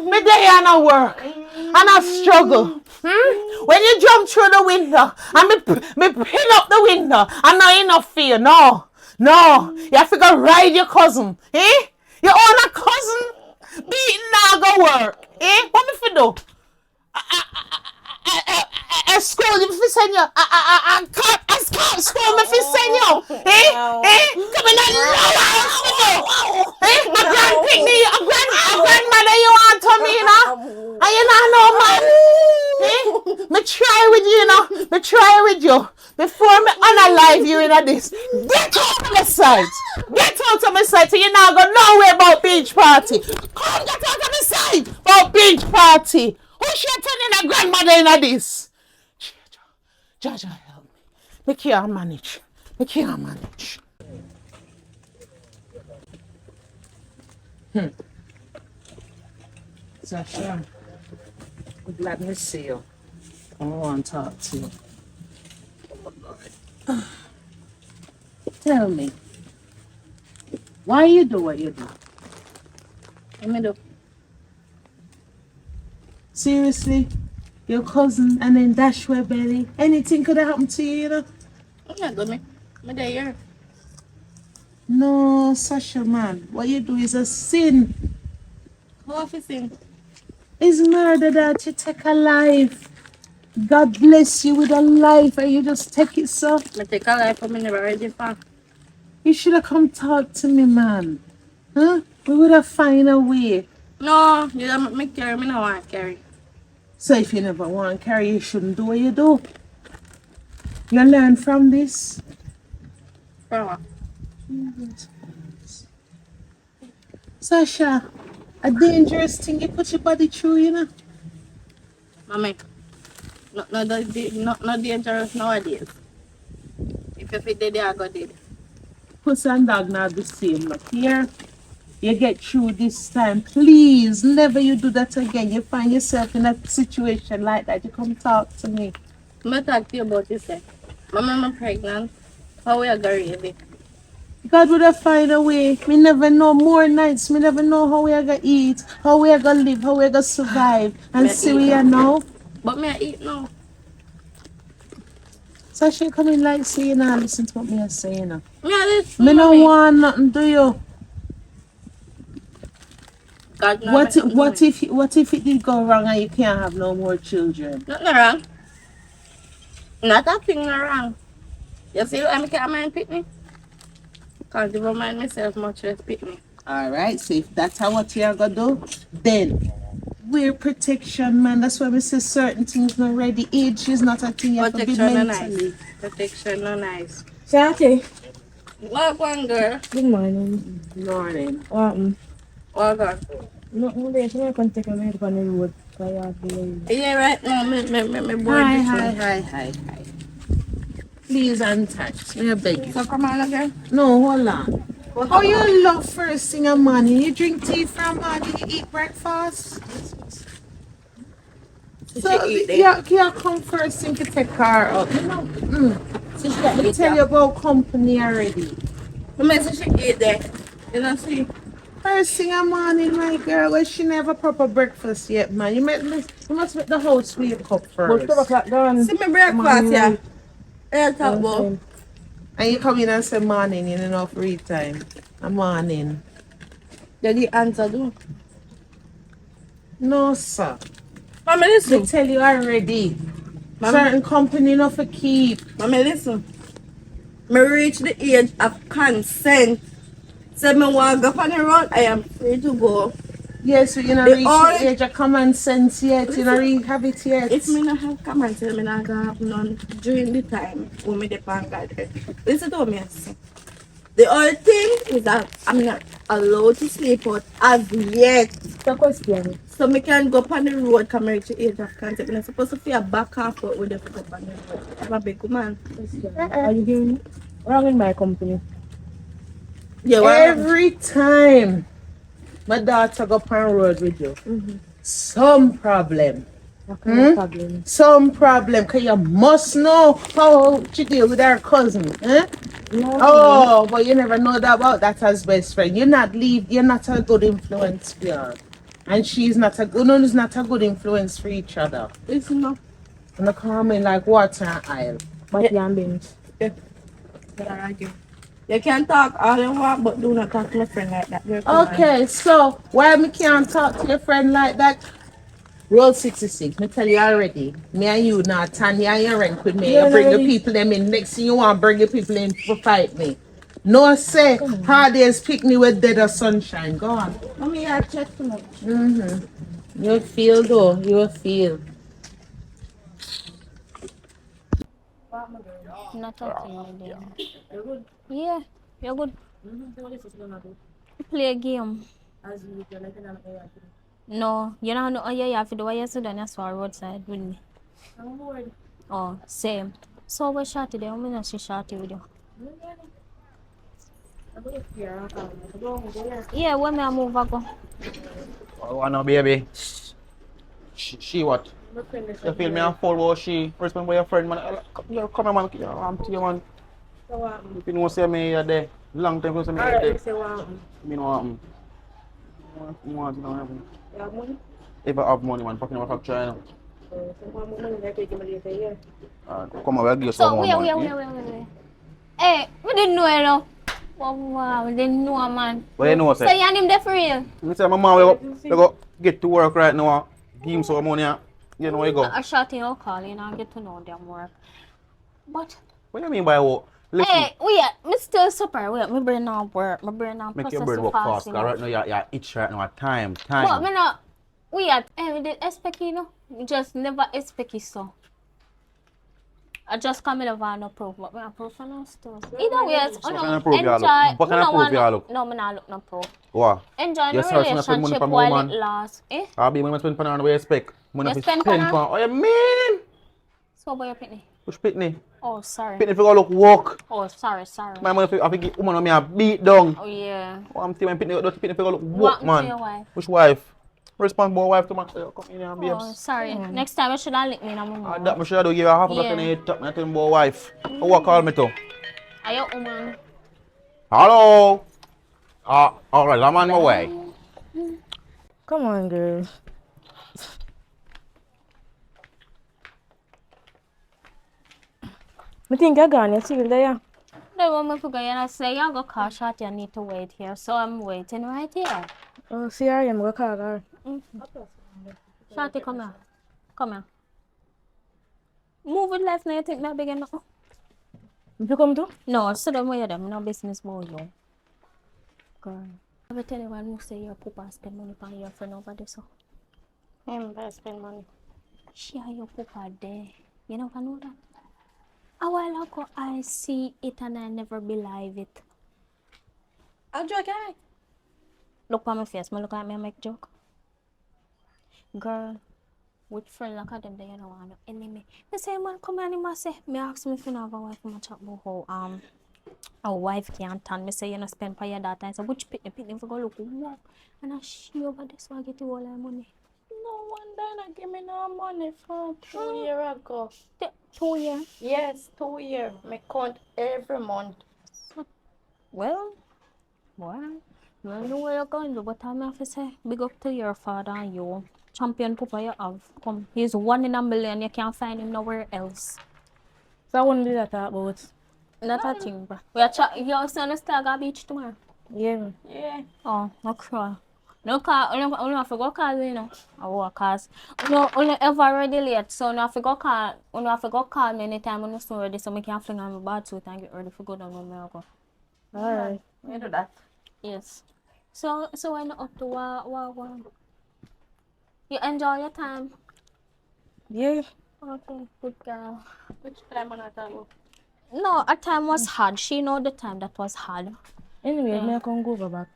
Speaker 1: Me there and I work. And I struggle. When you jump through the window and me pin up the window, I know enough fear. No. You have to go ride your cousin. You own a cousin? Beating now go work. What me fi do? I school you fi send you. I can't school me fi send you. Come in and my grand pick me, a grandmother you want to me, you know? And you know man. Me try with you, you know. Me try with you. Before me unalive you in this. Get out of my sight. Get out of my sight. So you now go nowhere about beach party. Come get out of my sight about beach party. Who should turn in a grandmother in this? Jaja, help me. Me can't manage. Sasha, I'm glad to see you. I want to talk to you. Tell me, why you do what you do?
Speaker 2: What me do?
Speaker 1: Seriously? Your cousin and then dash your belly? Anything could have happened to you, you know?
Speaker 2: I'm not going me there here.
Speaker 1: No, Sasha, man. What you do is a sin.
Speaker 2: What is sin?
Speaker 1: It's murder that you take a life. God bless you with a life and you just take it, so.
Speaker 2: I take a life for me never ready for.
Speaker 1: You should have come talk to me, man. Huh? We would have find a way.
Speaker 2: No, you don't make me carry. Me no want to carry.
Speaker 1: So if you never want to carry, you shouldn't do what you do. You learn from this.
Speaker 2: From what?
Speaker 1: Sasha, a dangerous thing you put your body through, you know.
Speaker 2: Mommy, not dangerous nowadays. If you fit dead, I go dead.
Speaker 1: Pussy and dog not the same. Look here. You get through this time. Please, never you do that again. You find yourself in a situation like that. You come talk to me.
Speaker 2: I'm going to talk to you about this. Mommy, I'm pregnant. How we are going to raise it?
Speaker 1: God would have find a way. Me never know more nights. Me never know how we are gonna eat, how we are gonna live, how we are gonna survive. And
Speaker 2: Me
Speaker 1: see
Speaker 2: eat
Speaker 1: we are
Speaker 2: now.
Speaker 1: now.
Speaker 2: But me I eat now.
Speaker 1: Sasha come in like saying and listen to what me are saying.
Speaker 2: Me I listen,
Speaker 1: Me no
Speaker 2: mommy.
Speaker 1: want nothing to you.
Speaker 2: God no make nothing to me.
Speaker 1: What if it did go wrong and you can't have no more children?
Speaker 2: Nothing wrong. Not a thing no wrong. You see what I can't mind pick me? Can't even mind myself much less pick me.
Speaker 1: Alright, so if that's how what you are gonna do, then wear protection, man. That's why we say certain things not ready. Age is not a thing you have to be
Speaker 2: Protection no nice.
Speaker 1: mentally.
Speaker 2: Protection no nice.
Speaker 3: Shawty,
Speaker 2: What one girl?
Speaker 3: good morning.
Speaker 1: Morning.
Speaker 2: What on?
Speaker 3: No, they can take a minute on the road. So you have to
Speaker 2: Yeah, right now, me board
Speaker 1: Hi,
Speaker 2: this
Speaker 1: hi,
Speaker 2: one.
Speaker 1: hi, hi, hi. Please untouch. May I beg you?
Speaker 2: So come on again.
Speaker 1: No, hold on. How you love first thing in morning? You drink tea from morning, you eat breakfast? So
Speaker 2: She eat
Speaker 1: you come first thing to take her out. You know,
Speaker 2: So she
Speaker 1: let me
Speaker 2: eat
Speaker 1: tell you
Speaker 2: that.
Speaker 1: about company already.
Speaker 2: Me say she eat that. You know see?
Speaker 1: First thing in morning, my girl, well, she never proper breakfast yet, man. You must make the house wake up
Speaker 3: But 12
Speaker 1: first.
Speaker 3: o'clock done.
Speaker 2: See me breakfast, yeah. Yeah, talk about.
Speaker 3: Time.
Speaker 1: And you come in and say morning, you know, free time. A morning.
Speaker 2: Yeah, the answer do.
Speaker 1: No, sir.
Speaker 2: Mommy
Speaker 1: They
Speaker 2: listen.
Speaker 1: tell you already.
Speaker 2: Mom,
Speaker 1: Certain company not for keep.
Speaker 2: mommy listen. Me reach the age of consent. Say me want go on the road, I am free to go.
Speaker 1: Yes, so you not
Speaker 2: The
Speaker 1: reach the
Speaker 2: only
Speaker 1: age of common sense yet. You not
Speaker 2: listen,
Speaker 1: really have it yet.
Speaker 2: if me not have come and tell me not gonna have none during the time when me depend God. Listen to me I say. The only thing is that I'm not allowed to sleep out as yet.
Speaker 3: The question.
Speaker 2: So me can go on the road come reach the age of consent. I'm not supposed to feel back and forth with the go on the road. I'm a big woman.
Speaker 3: Are you hearing me? Wrong in my company.
Speaker 2: Yeah, well,
Speaker 1: Every time my daughter go on road with you, some problem.
Speaker 3: What kind of problem?
Speaker 1: Some problem. Cause you must know how she deal with her cousin.
Speaker 3: No,
Speaker 1: Oh, but you never know that about that as best friend. You're not a good influence for her. And she's not a good one is not a good influence for each other.
Speaker 2: listen up.
Speaker 1: And they come in like water and oil.
Speaker 3: but you ambient.
Speaker 2: Yeah. You can talk all you want, but do not talk to my friend like that. You're cool, man.
Speaker 1: Okay, so why me can't talk to your friend like that? Roll 66. Me tell you already. Me and you not Tanya and your rank with me.
Speaker 3: Yeah,
Speaker 1: You bring your
Speaker 3: already.
Speaker 1: people them in. Next thing you want bring your people in to fight me. No say hard days pick me with dead or sunshine. Go on.
Speaker 2: Mommy, I check too much.
Speaker 1: You feel though. You feel.
Speaker 4: Not talking with them. Yeah, you're good. Play a game. No, you know, no, oh, yeah, you have to do what you do on your roadside with me. Oh, same. So we're shorty there. I'm gonna see shorty with you. Yeah, when me I move, I go.
Speaker 6: Oh, no, baby. She what? You feel me? I'm full about she. Respond by your friend, man. Come here, man. I'm to you, man. If you know, say me, you're there. Long time, you say me, you're there. Me know what happen. You want to know what happen. If I have money, man, fucking my factory, you know. Come on, we'll give you some
Speaker 4: So,
Speaker 6: more money.
Speaker 4: wait. Hey, we didn't know, you know. Wow, we didn't know, man.
Speaker 6: What you know,
Speaker 4: So,
Speaker 6: say?
Speaker 4: you and him there for real?
Speaker 6: Me say, my mom, we go get to work right now. Give him some money, you know where you go.
Speaker 4: A shorty, I'll call you and I'll get to know them work. But,
Speaker 6: What do you mean by what? Listen,
Speaker 4: hey, wait, me still super. Wait, my brain not work. My brain not
Speaker 6: make
Speaker 4: process
Speaker 6: your brain
Speaker 4: too
Speaker 6: work
Speaker 4: fast,
Speaker 6: fast,
Speaker 4: you
Speaker 6: because
Speaker 4: know.
Speaker 6: right now you're itch right now, time.
Speaker 4: But me not, wait, we did expect you know. We just never expect you so. I just come in over no proof, but I proof for no stuff. Either way,
Speaker 6: What kind of proof you look? What kind of proof you look?
Speaker 4: No, me not look no proof.
Speaker 6: What?
Speaker 4: Enjoy
Speaker 6: You
Speaker 4: the
Speaker 6: search and spend money
Speaker 4: relationship
Speaker 6: for
Speaker 4: while
Speaker 6: woman.
Speaker 4: it lasts. Eh?
Speaker 6: I'll be when I spend on the way you spec. Money
Speaker 4: You
Speaker 6: for
Speaker 4: spend
Speaker 6: spend
Speaker 4: pan
Speaker 6: for. Oh, you mean?
Speaker 4: So boy, pitney.
Speaker 6: Which pitney?
Speaker 4: Oh, sorry.
Speaker 6: Pitney for go look work.
Speaker 4: Oh, sorry.
Speaker 6: My money for I think woman on me a beat down.
Speaker 4: Oh yeah.
Speaker 6: Oh, I'm telling you, pitney for go look
Speaker 4: What
Speaker 6: work, man.
Speaker 4: to your wife?
Speaker 6: Which wife? Responsible wife to my come in here, babes.
Speaker 4: Oh, sorry. Next time you should have linked me in a moment.
Speaker 6: That much I do give her half a
Speaker 4: Yeah.
Speaker 6: in the head top, me tell him about wife. Who call me to?
Speaker 4: Are you woman?
Speaker 6: Hello. Alright, I'm on my way.
Speaker 3: Come on, girl. I think you're gone. You're still there.
Speaker 4: The woman forgot and I say you go car shot, you need to wait here. So I'm waiting right here.
Speaker 3: Oh, see her, I'm going to call her.
Speaker 4: Shotty, come here. Come here. Move it left now, you think me big enough?
Speaker 3: You come too?
Speaker 4: No, sit down where you them. No business boy, you. Girl. I will tell you one who say your papa spend money on your friend over there, so.
Speaker 2: Him spend money.
Speaker 4: Share your papa there. You never know that? A while ago, I see it and I never believe it.
Speaker 2: A joke, eh?
Speaker 4: Look at my face, me look at me and make joke. Girl, with friend like them, they don't want no enemy. Me say, man, come here, and say, me ask me if you have a wife, me chat about how a wife can't turn. Me say, you know, spend for your daughter. I say, which pitney if you go look work. And I she over this, so I get you all the money.
Speaker 2: No one done give me no money from 2 years ago.
Speaker 4: 2 years?
Speaker 2: Yes, 2 years. Me count every month.
Speaker 4: Well, you know where you're going to, but I'm have to say, big up to your father and you. Champion papa you have. Come, he's 1 in a million. You can't find him nowhere else.
Speaker 3: So I wouldn't do that about.
Speaker 4: Not a thing, bro. We are you also on the Stagger Beach tomorrow?
Speaker 3: Yeah.
Speaker 2: Yeah.
Speaker 4: Oh, okay. No call, only have to go call you know. Oh, cause only ever ready late, so no have to go call me anytime when I'm ready, so I can fling on my bad suit and get ready for go down when I go.
Speaker 3: Alright.
Speaker 2: You do that.
Speaker 4: Yes. So when up to what? You enjoy your time.
Speaker 3: Yeah.
Speaker 4: Okay, good girl.
Speaker 2: Which time on that go?
Speaker 4: No, a time was hard. She know the time that was hard.
Speaker 3: Anyway,
Speaker 4: Yeah.
Speaker 3: I can go over back.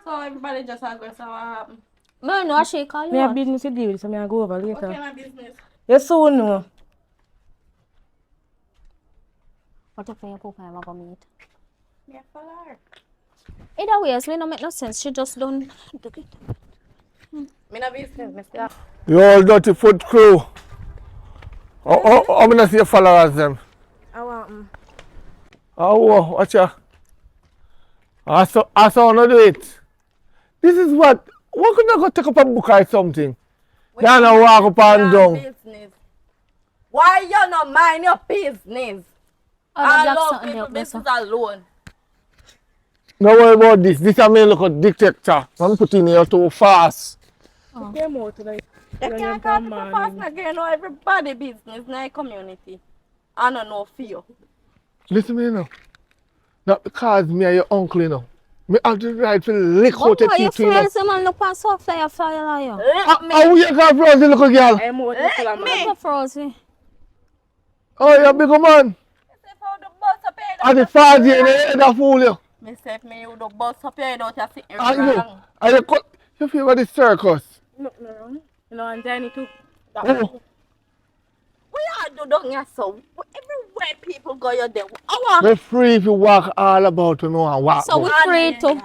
Speaker 2: So everybody just go, so what happened?
Speaker 4: Me know she call
Speaker 3: I
Speaker 4: you.
Speaker 3: have business to deal with, so I go over
Speaker 2: What
Speaker 3: later.
Speaker 2: kind of business?
Speaker 3: You soon know.
Speaker 4: What if your papa ever go meet?
Speaker 2: Me follow her.
Speaker 4: Either way, it don't make no sense. She just don't do it.
Speaker 2: Me no business, me still.
Speaker 5: You all dirty foot crew. I'm gonna see your followers them.
Speaker 3: I want
Speaker 5: Oh, watch ya. I saw no do it. This is what could I go take up a book or something? Then I walk up and down.
Speaker 2: Business. Why you not mind your business?
Speaker 4: Oh, the
Speaker 2: I
Speaker 4: black
Speaker 2: love
Speaker 4: something
Speaker 2: people
Speaker 4: help me,
Speaker 2: business
Speaker 4: so.
Speaker 2: alone.
Speaker 5: No worry about this. This is me look at detector. I'm putting here too fast.
Speaker 3: came out tonight.
Speaker 2: You can't call people fast again. Know everybody business in the community. I don't know fear.
Speaker 5: Listen to me now. Not because me and your uncle, you know. Me have the right to lick out your
Speaker 4: What you
Speaker 5: teeth, you know.
Speaker 4: friends, man, look past so fire, you.
Speaker 2: Let me.
Speaker 5: How you got bros, you little girl?
Speaker 3: I'm out with the
Speaker 2: Me.
Speaker 4: Look frozen.
Speaker 5: Oh, you big man. At the far here, they head fool you.
Speaker 2: Me say if me you do bust up your head out, you sitting
Speaker 5: And you,
Speaker 2: wrong.
Speaker 5: and you cut, you feel about the circus.
Speaker 3: No. You know, and Danny too.
Speaker 5: Oh,
Speaker 2: We all do down here so everywhere people go you there. Our
Speaker 5: we're free if you walk all about, you know, and walk.
Speaker 4: So we
Speaker 5: out.
Speaker 4: free to.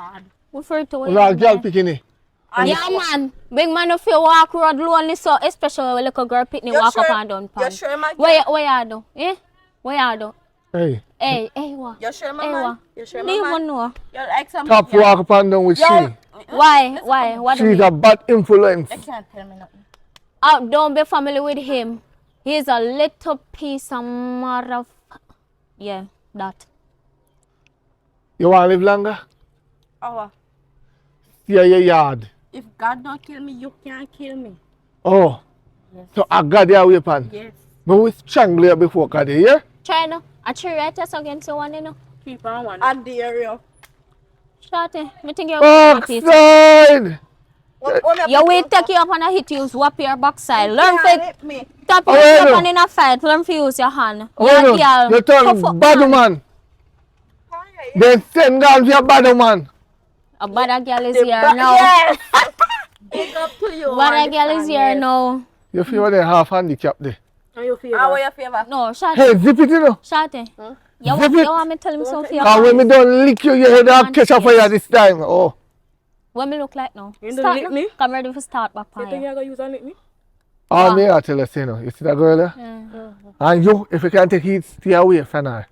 Speaker 4: We free to.
Speaker 5: You are girl picking.
Speaker 4: Yeah, man. Big man, if you walk road lonely, so especially when little girl pick me
Speaker 2: You
Speaker 4: walk
Speaker 2: sure-
Speaker 4: up and down
Speaker 2: You
Speaker 4: pan.
Speaker 2: sure my
Speaker 4: Where you do? Eh? Where you do?
Speaker 5: Hey,
Speaker 4: Hey, what?
Speaker 2: You sure my
Speaker 4: Hey,
Speaker 2: man?
Speaker 4: what?
Speaker 2: You sure
Speaker 4: Do
Speaker 2: my
Speaker 4: you
Speaker 2: man?
Speaker 4: even know?
Speaker 2: You like some
Speaker 5: top walk up and down with
Speaker 2: Yo.
Speaker 5: she.
Speaker 4: Why? What do you
Speaker 5: She's
Speaker 4: mean?
Speaker 5: a bad influence.
Speaker 2: You can't tell me nothing.
Speaker 4: Oh, don't be family with him. He's a little piece of mother. Yeah, that.
Speaker 5: You want to live longer?
Speaker 2: Our
Speaker 5: See your yard.
Speaker 2: if God don't kill me, you can't kill me.
Speaker 5: Oh, so I got your weapon.
Speaker 2: Yes.
Speaker 5: But we strangle you before, God, you hear?
Speaker 4: Try now. I try right us against you one, you know.
Speaker 3: Keep on one.
Speaker 2: I dare you.
Speaker 4: Shorty, me think you're a piece.
Speaker 5: Backside!
Speaker 4: You will take you up and I hit you, swap your backside. Learn to
Speaker 2: me.
Speaker 4: tap you
Speaker 5: Oh,
Speaker 4: up and in a fight. Learn to use your hand.
Speaker 5: Oh,
Speaker 4: Yeah,
Speaker 5: no.
Speaker 4: girl.
Speaker 5: You turn
Speaker 4: Tough up
Speaker 5: bad
Speaker 4: man.
Speaker 5: man. Then send down to your bad man.
Speaker 4: A bad girl is here now.
Speaker 2: Yes. Big up to you.
Speaker 4: Bad girl is here now.
Speaker 5: You feel they half handicap there.
Speaker 3: And you feel
Speaker 2: How are your favor?
Speaker 4: No, Shotty.
Speaker 5: Hey, zip it, you know.
Speaker 4: Shotty. You
Speaker 5: Zip it.
Speaker 4: want me to tell him something?
Speaker 5: And when me don't lick you, your head will catch up for you this time. Oh.
Speaker 4: What me look like now?
Speaker 3: You
Speaker 4: Start
Speaker 3: don't lick
Speaker 4: now.
Speaker 3: me?
Speaker 4: Come ready for start back
Speaker 3: You
Speaker 4: on
Speaker 3: think
Speaker 4: you.
Speaker 3: you're going to use and lick me?
Speaker 5: All me I tell you, say no. You see that girl there? And you, if you can't take it, stay away from her.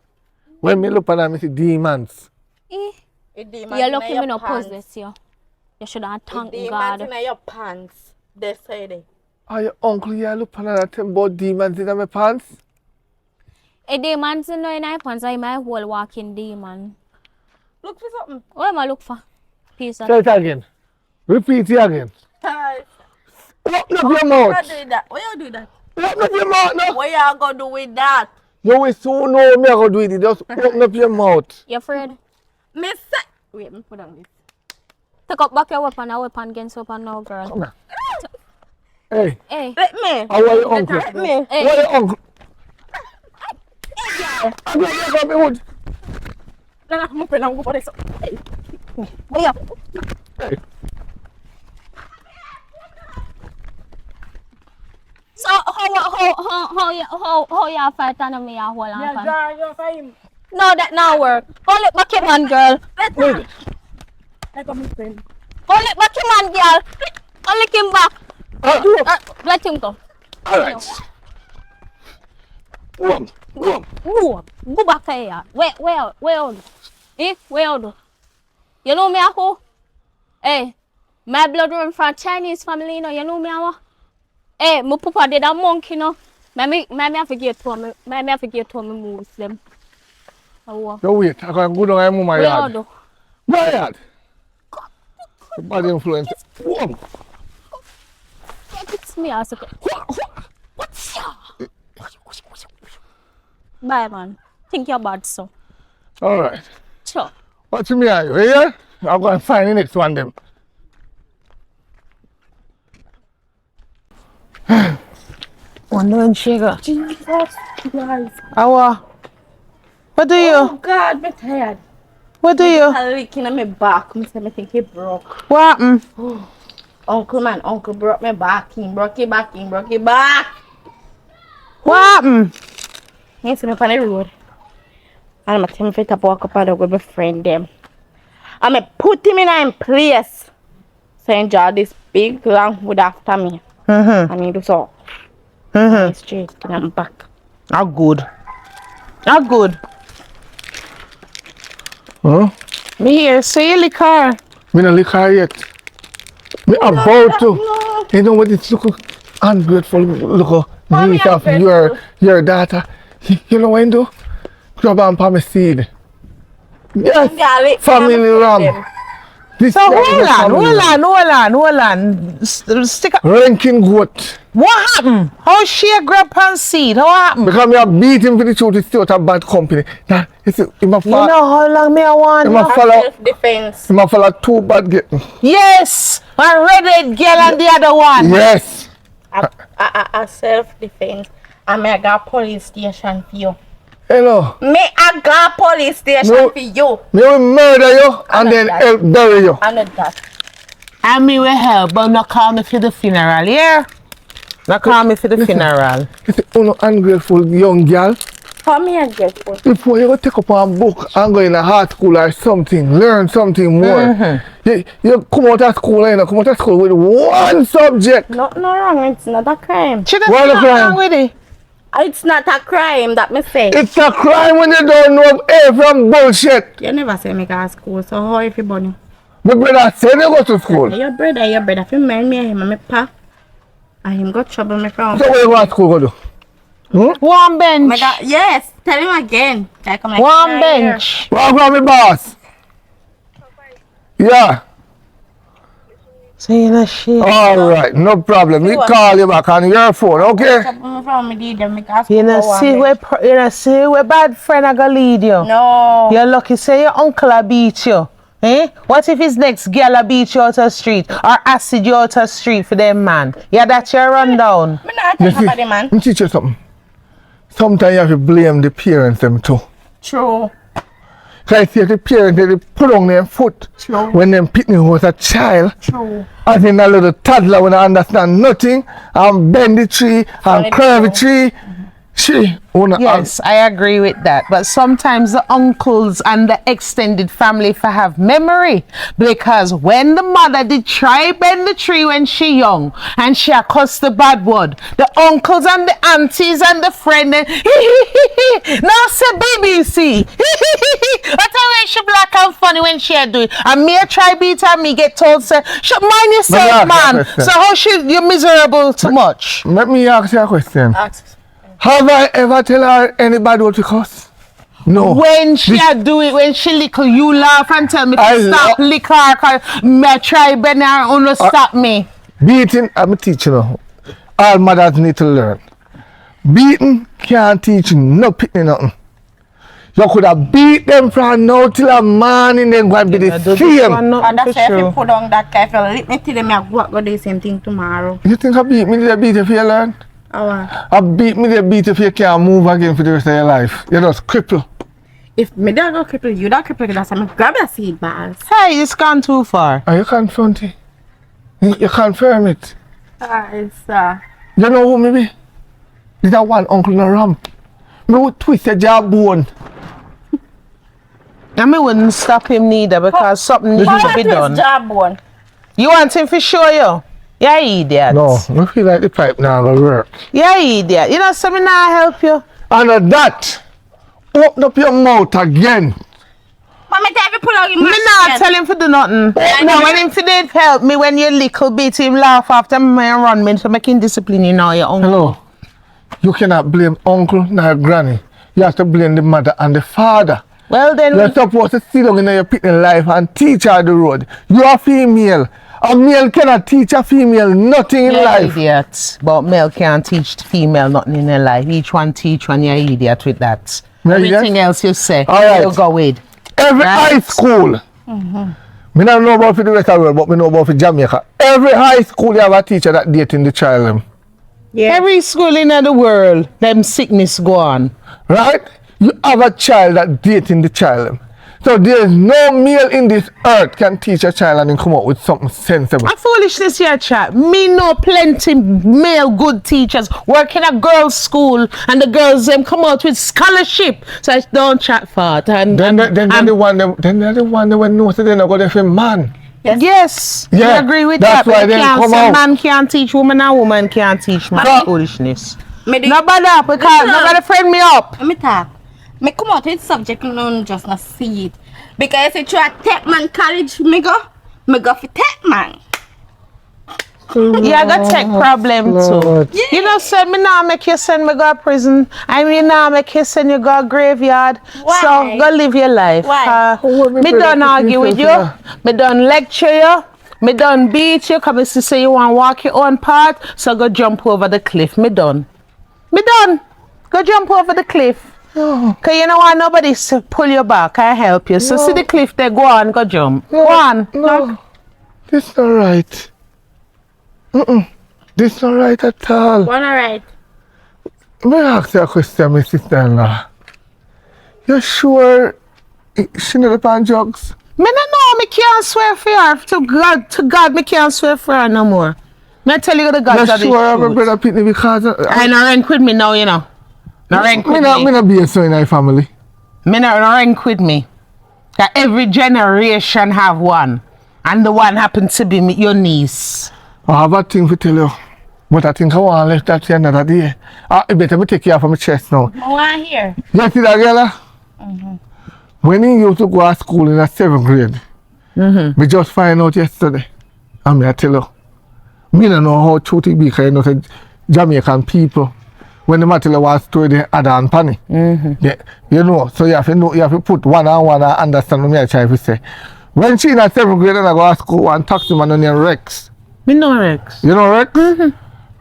Speaker 5: When me look at her, I see demons.
Speaker 4: Eh.
Speaker 2: Demons
Speaker 4: You're
Speaker 2: in
Speaker 4: lucky
Speaker 2: your
Speaker 4: me no
Speaker 2: pants.
Speaker 4: possess you. You should have thanked
Speaker 2: Demons
Speaker 4: God.
Speaker 2: in your pants. They say they.
Speaker 5: Oh, your uncle, you look at her and tell me about demons in my pants?
Speaker 4: A demon in my pants, I my whole walking demon.
Speaker 2: Look for something.
Speaker 4: What am I look for? Piece of
Speaker 5: Say it again. Repeat it again. Open up your mouth.
Speaker 2: Why do that? Why you do that?
Speaker 5: Open up your mouth now.
Speaker 2: What you gonna do with that?
Speaker 5: You will soon know me I go do it. Just open up your mouth.
Speaker 4: You afraid?
Speaker 2: Me say. Wait, me put on this.
Speaker 4: Take up back your weapon, a weapon against weapon now, girl.
Speaker 5: Come here. Hey,
Speaker 4: Hey,
Speaker 2: Let me.
Speaker 5: how are your uncle?
Speaker 2: Let me.
Speaker 5: How are
Speaker 4: hey,
Speaker 5: your uncle? I'm going to go me wood.
Speaker 3: Nah, I'm going to go for this.
Speaker 4: wait up.
Speaker 5: Hey.
Speaker 4: So how you fight and me a hold on?
Speaker 3: Yeah,
Speaker 4: pan?
Speaker 3: draw your fame.
Speaker 4: No, that not work. Hold it back your man, girl.
Speaker 5: Wait.
Speaker 3: Like a friend.
Speaker 4: Hold it back your man, girl. Hold him back. Let him go.
Speaker 5: All right.
Speaker 4: Go back here. Where? Eh? Where? You know me a who? Hey, my blood run from Chinese family, you know. You know me a what? Hey, my papa did a monkey, you know. Me I forget to me. Me I forget to me Muslim. Oh,
Speaker 5: No, wait. I'm going to go down and move my
Speaker 4: where
Speaker 5: yard.
Speaker 4: do?
Speaker 5: My yard. Bad influence. Whoa.
Speaker 4: It's me as a bye, man. Think you're bad, so.
Speaker 5: All right.
Speaker 4: Sure.
Speaker 5: What's me are you here? I'm going to find the next one them.
Speaker 1: One sugar.
Speaker 3: Jesus Christ.
Speaker 1: Awa. What do you?
Speaker 2: Oh God, me tired.
Speaker 1: What do you?
Speaker 2: I'm licking on my back. Me say me think he broke.
Speaker 1: What happened?
Speaker 2: Uncle broke my back. He broke your back.
Speaker 1: What happened?
Speaker 2: He see me on the road. And I'm telling him to walk up and down with my friend them. And I put him in a place. So he draw this big long wood after me. And he do so. He's straight and I'm back.
Speaker 1: How good. How good.
Speaker 5: Huh?
Speaker 1: Me here, say you liquor.
Speaker 5: Me no lick her yet. Me about to. You know what? It's look ungrateful. Look, niece of your daughter. You know what I do? Grab and palm me seed. Yes. Family ram. This
Speaker 1: So
Speaker 5: guy is a family ram.
Speaker 1: hold on. Stick up.
Speaker 5: Ranking goat.
Speaker 1: What happened? How she grab and seed? How happened?
Speaker 5: Because me have beat him for the truth. It's still a bad company. Now, you see, him a
Speaker 1: You
Speaker 5: follow.
Speaker 1: know how long me I want
Speaker 5: Him a
Speaker 1: you?
Speaker 5: follow.
Speaker 2: Self-defense.
Speaker 5: Him a follow two bad get.
Speaker 1: Yes! One red girl and the other one.
Speaker 5: Yes.
Speaker 2: A self-defense. And me I got police station for you.
Speaker 5: Hello.
Speaker 2: Me I got police station
Speaker 5: No.
Speaker 2: for you.
Speaker 5: Me will murder you and then
Speaker 2: that.
Speaker 5: help bury you.
Speaker 2: I know that.
Speaker 1: And me will help, but not call me for the funeral, yeah? Not call me for the funeral.
Speaker 5: You see, you know, ungrateful young girl.
Speaker 2: Come here, get one.
Speaker 5: Before you go take up a book and go in a art school or something, learn something more. You come out of school, you know, come out of school with one subject.
Speaker 2: No wrong. It's not a crime.
Speaker 1: She
Speaker 5: What a
Speaker 1: doesn't
Speaker 5: crime.
Speaker 1: wrong with it.
Speaker 2: It's not a crime that me say.
Speaker 5: It's a crime when you don't know A from bullshit.
Speaker 2: You never say me go to school, so how if you bunny?
Speaker 5: My brother said you go to school.
Speaker 2: Your brother, if you marry me and him and me pa, and him got trouble me from.
Speaker 5: So where you go to school go do?
Speaker 1: One bench.
Speaker 2: Yes, tell him again. Like, I'm like,
Speaker 1: One
Speaker 2: "Nah,
Speaker 1: bench.
Speaker 5: Walk around me boss. Yeah.
Speaker 1: So you know shit.
Speaker 5: Alright, no problem. We call you back on your phone, okay?
Speaker 2: Trouble me from me did them because
Speaker 1: You know see where bad friend I gonna lead you.
Speaker 2: No.
Speaker 1: You're lucky say your uncle a beat you. Eh? What if his next girl a beat you out of street or acid you out of street for them man? Yeah, that's your rundown.
Speaker 2: Me not take nobody, man.
Speaker 5: Let me teach you something. Sometimes you have to blame the parents them too.
Speaker 2: True.
Speaker 5: Because if the parents they put on their foot when them pitney was a child.
Speaker 2: True.
Speaker 5: As in a little toddler when I understand nothing and bend the tree and curve the tree.
Speaker 1: Yes, I agree with that. But sometimes the uncles and the extended family for have memory, because when the mother did try bend the tree when she young and she cussed the bad word, the uncles and the aunties and the friend then now say baby see that's how she black and funny when she do it. And me a try beat her, me get told say mind yourself man. So how you miserable too much?
Speaker 5: Let me ask you a question. Have I ever tell her anybody what to cuss? No.
Speaker 1: When she do it, when she lickle, you laugh and tell me to stop lick her, cause me try bend her and stop me.
Speaker 5: Beating, I'm a teacher now. All mothers need to learn. Beating can't teach you no picking nothing. You could have beat them from now till a morning, then go and be the same.
Speaker 2: And that's why if you put on that guy, if you lick me till them, I go do the same thing tomorrow.
Speaker 5: You think I beat me, they beat if you learn? I beat me, they beat if you can't move again for the rest of your life. You just cripple.
Speaker 2: If me don't go cripple, you don't cripple, that's why I grab your seed balls.
Speaker 1: Hey, it's gone too far.
Speaker 5: Are you confront it? You confirm it.
Speaker 2: Sir.
Speaker 5: You know who me be? There's that one uncle in a ramp. Me would twist your jawbone.
Speaker 1: And me wouldn't stop him neither because something needs to be done.
Speaker 2: Jawbone?
Speaker 1: You want him to show you? Yeah, idiot.
Speaker 5: No, I feel like the pipe now gonna work.
Speaker 1: Yeah, idiot. You know, so me now help you.
Speaker 5: And at that, open up your mouth again.
Speaker 2: But me tell you put out your
Speaker 1: Me not tell him to do nothing. No, when him did help me when you little bit him laugh after me and run me to make him discipline you know your uncle.
Speaker 5: Hello. You cannot blame uncle nor granny. You have to blame the mother and the father.
Speaker 1: Well then.
Speaker 5: You're supposed to sit down in your picnic life and teach her the road. You are female. A male cannot teach a female nothing in life.
Speaker 1: Idiot. But male can't teach female nothing in their life. Each one teach one, you're idiot with that. Everything else you say, you go with.
Speaker 5: Every high school. Me don't know about the rest of the world, but me know about the Jamaica. Every high school you have a teacher that dating the child.
Speaker 1: Yeah. Every school in the world, them sickness go on.
Speaker 5: Right? You have a child that dating the child. So there is no male in this earth can teach a child and then come up with something sensible.
Speaker 1: A foolishness here, chat. Me know plenty male good teachers work in a girls' school and the girls them come out with scholarship. So I don't chat fart. And
Speaker 5: then they're the one that when no so they're not going to man.
Speaker 1: Yes.
Speaker 5: Yeah,
Speaker 1: I agree with
Speaker 5: that's
Speaker 1: that.
Speaker 5: Why they come out.
Speaker 1: Man can't teach woman and woman can't teach man. Foolishness.
Speaker 2: Nobody
Speaker 1: up because nobody friend me up.
Speaker 2: Let me talk. Me come out with subject and just not see it. Because if you try Tech Man College, me go for Tech Man.
Speaker 1: Yeah, I got tech problem too. Yeah. You know, say me now make you send me go to prison. I mean now make you send you go to graveyard.
Speaker 2: Why?
Speaker 1: So go live your life.
Speaker 2: Why?
Speaker 1: Me done argue with you. Me done lecture you. Me done beat you. Come to say you want to walk your own path. So go jump over the cliff. Me done. Me done. Go jump over the cliff. Cause you know why nobody pull you back. I help you. So see the cliff there. Go on. Go jump. Go on.
Speaker 5: No. This not right. This not right at all.
Speaker 2: One alright.
Speaker 5: May I ask you a question, my sister-in-law? You sure she not upon drugs?
Speaker 1: Me no know. Me can't swear for her. To God, me can't swear for her no more. Me tell you the gods are the truth.
Speaker 5: You sure my brother Pitney because
Speaker 1: I no rank with me now, you know. No rank with me.
Speaker 5: Me not be a son in our family.
Speaker 1: Me no rank with me. That every generation have one. And the one happens to be your niece.
Speaker 5: I have a thing to tell you. But I think I want to let that here another day. I better me take care of my chest now.
Speaker 2: I want to hear.
Speaker 5: You see that girl? When he used to go to school in the 7th grade, we just find out yesterday. And I tell you, me don't know how true it be because you know the Jamaican people, when the matter was story they add on penny. You know, so you have to know, you have to put one on one and understand what I try to say. When she in the 7th grade and I go to school, one taxi man named Rex.
Speaker 1: Me know Rex.
Speaker 5: You know Rex?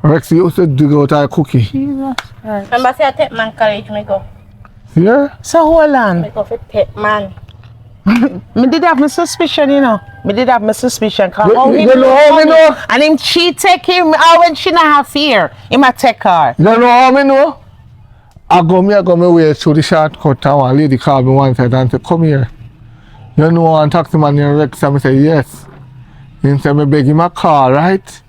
Speaker 5: Rex used to dig out a cookie.
Speaker 2: Jesus Christ. Remember say I take man college, me go.
Speaker 5: Yeah?
Speaker 1: So hold on.
Speaker 2: Me go for Tech Man.
Speaker 1: Me did have my suspicion, you know. Me did have my suspicion. Cause
Speaker 5: You know how me know?
Speaker 1: And him she take him out when she not have fear. Him a take her.
Speaker 5: You know how me know? I go my way through the shortcut and one lady called me one side and said, come here. You know one taxi man in Rex and I say yes. He said me beg him a call, right?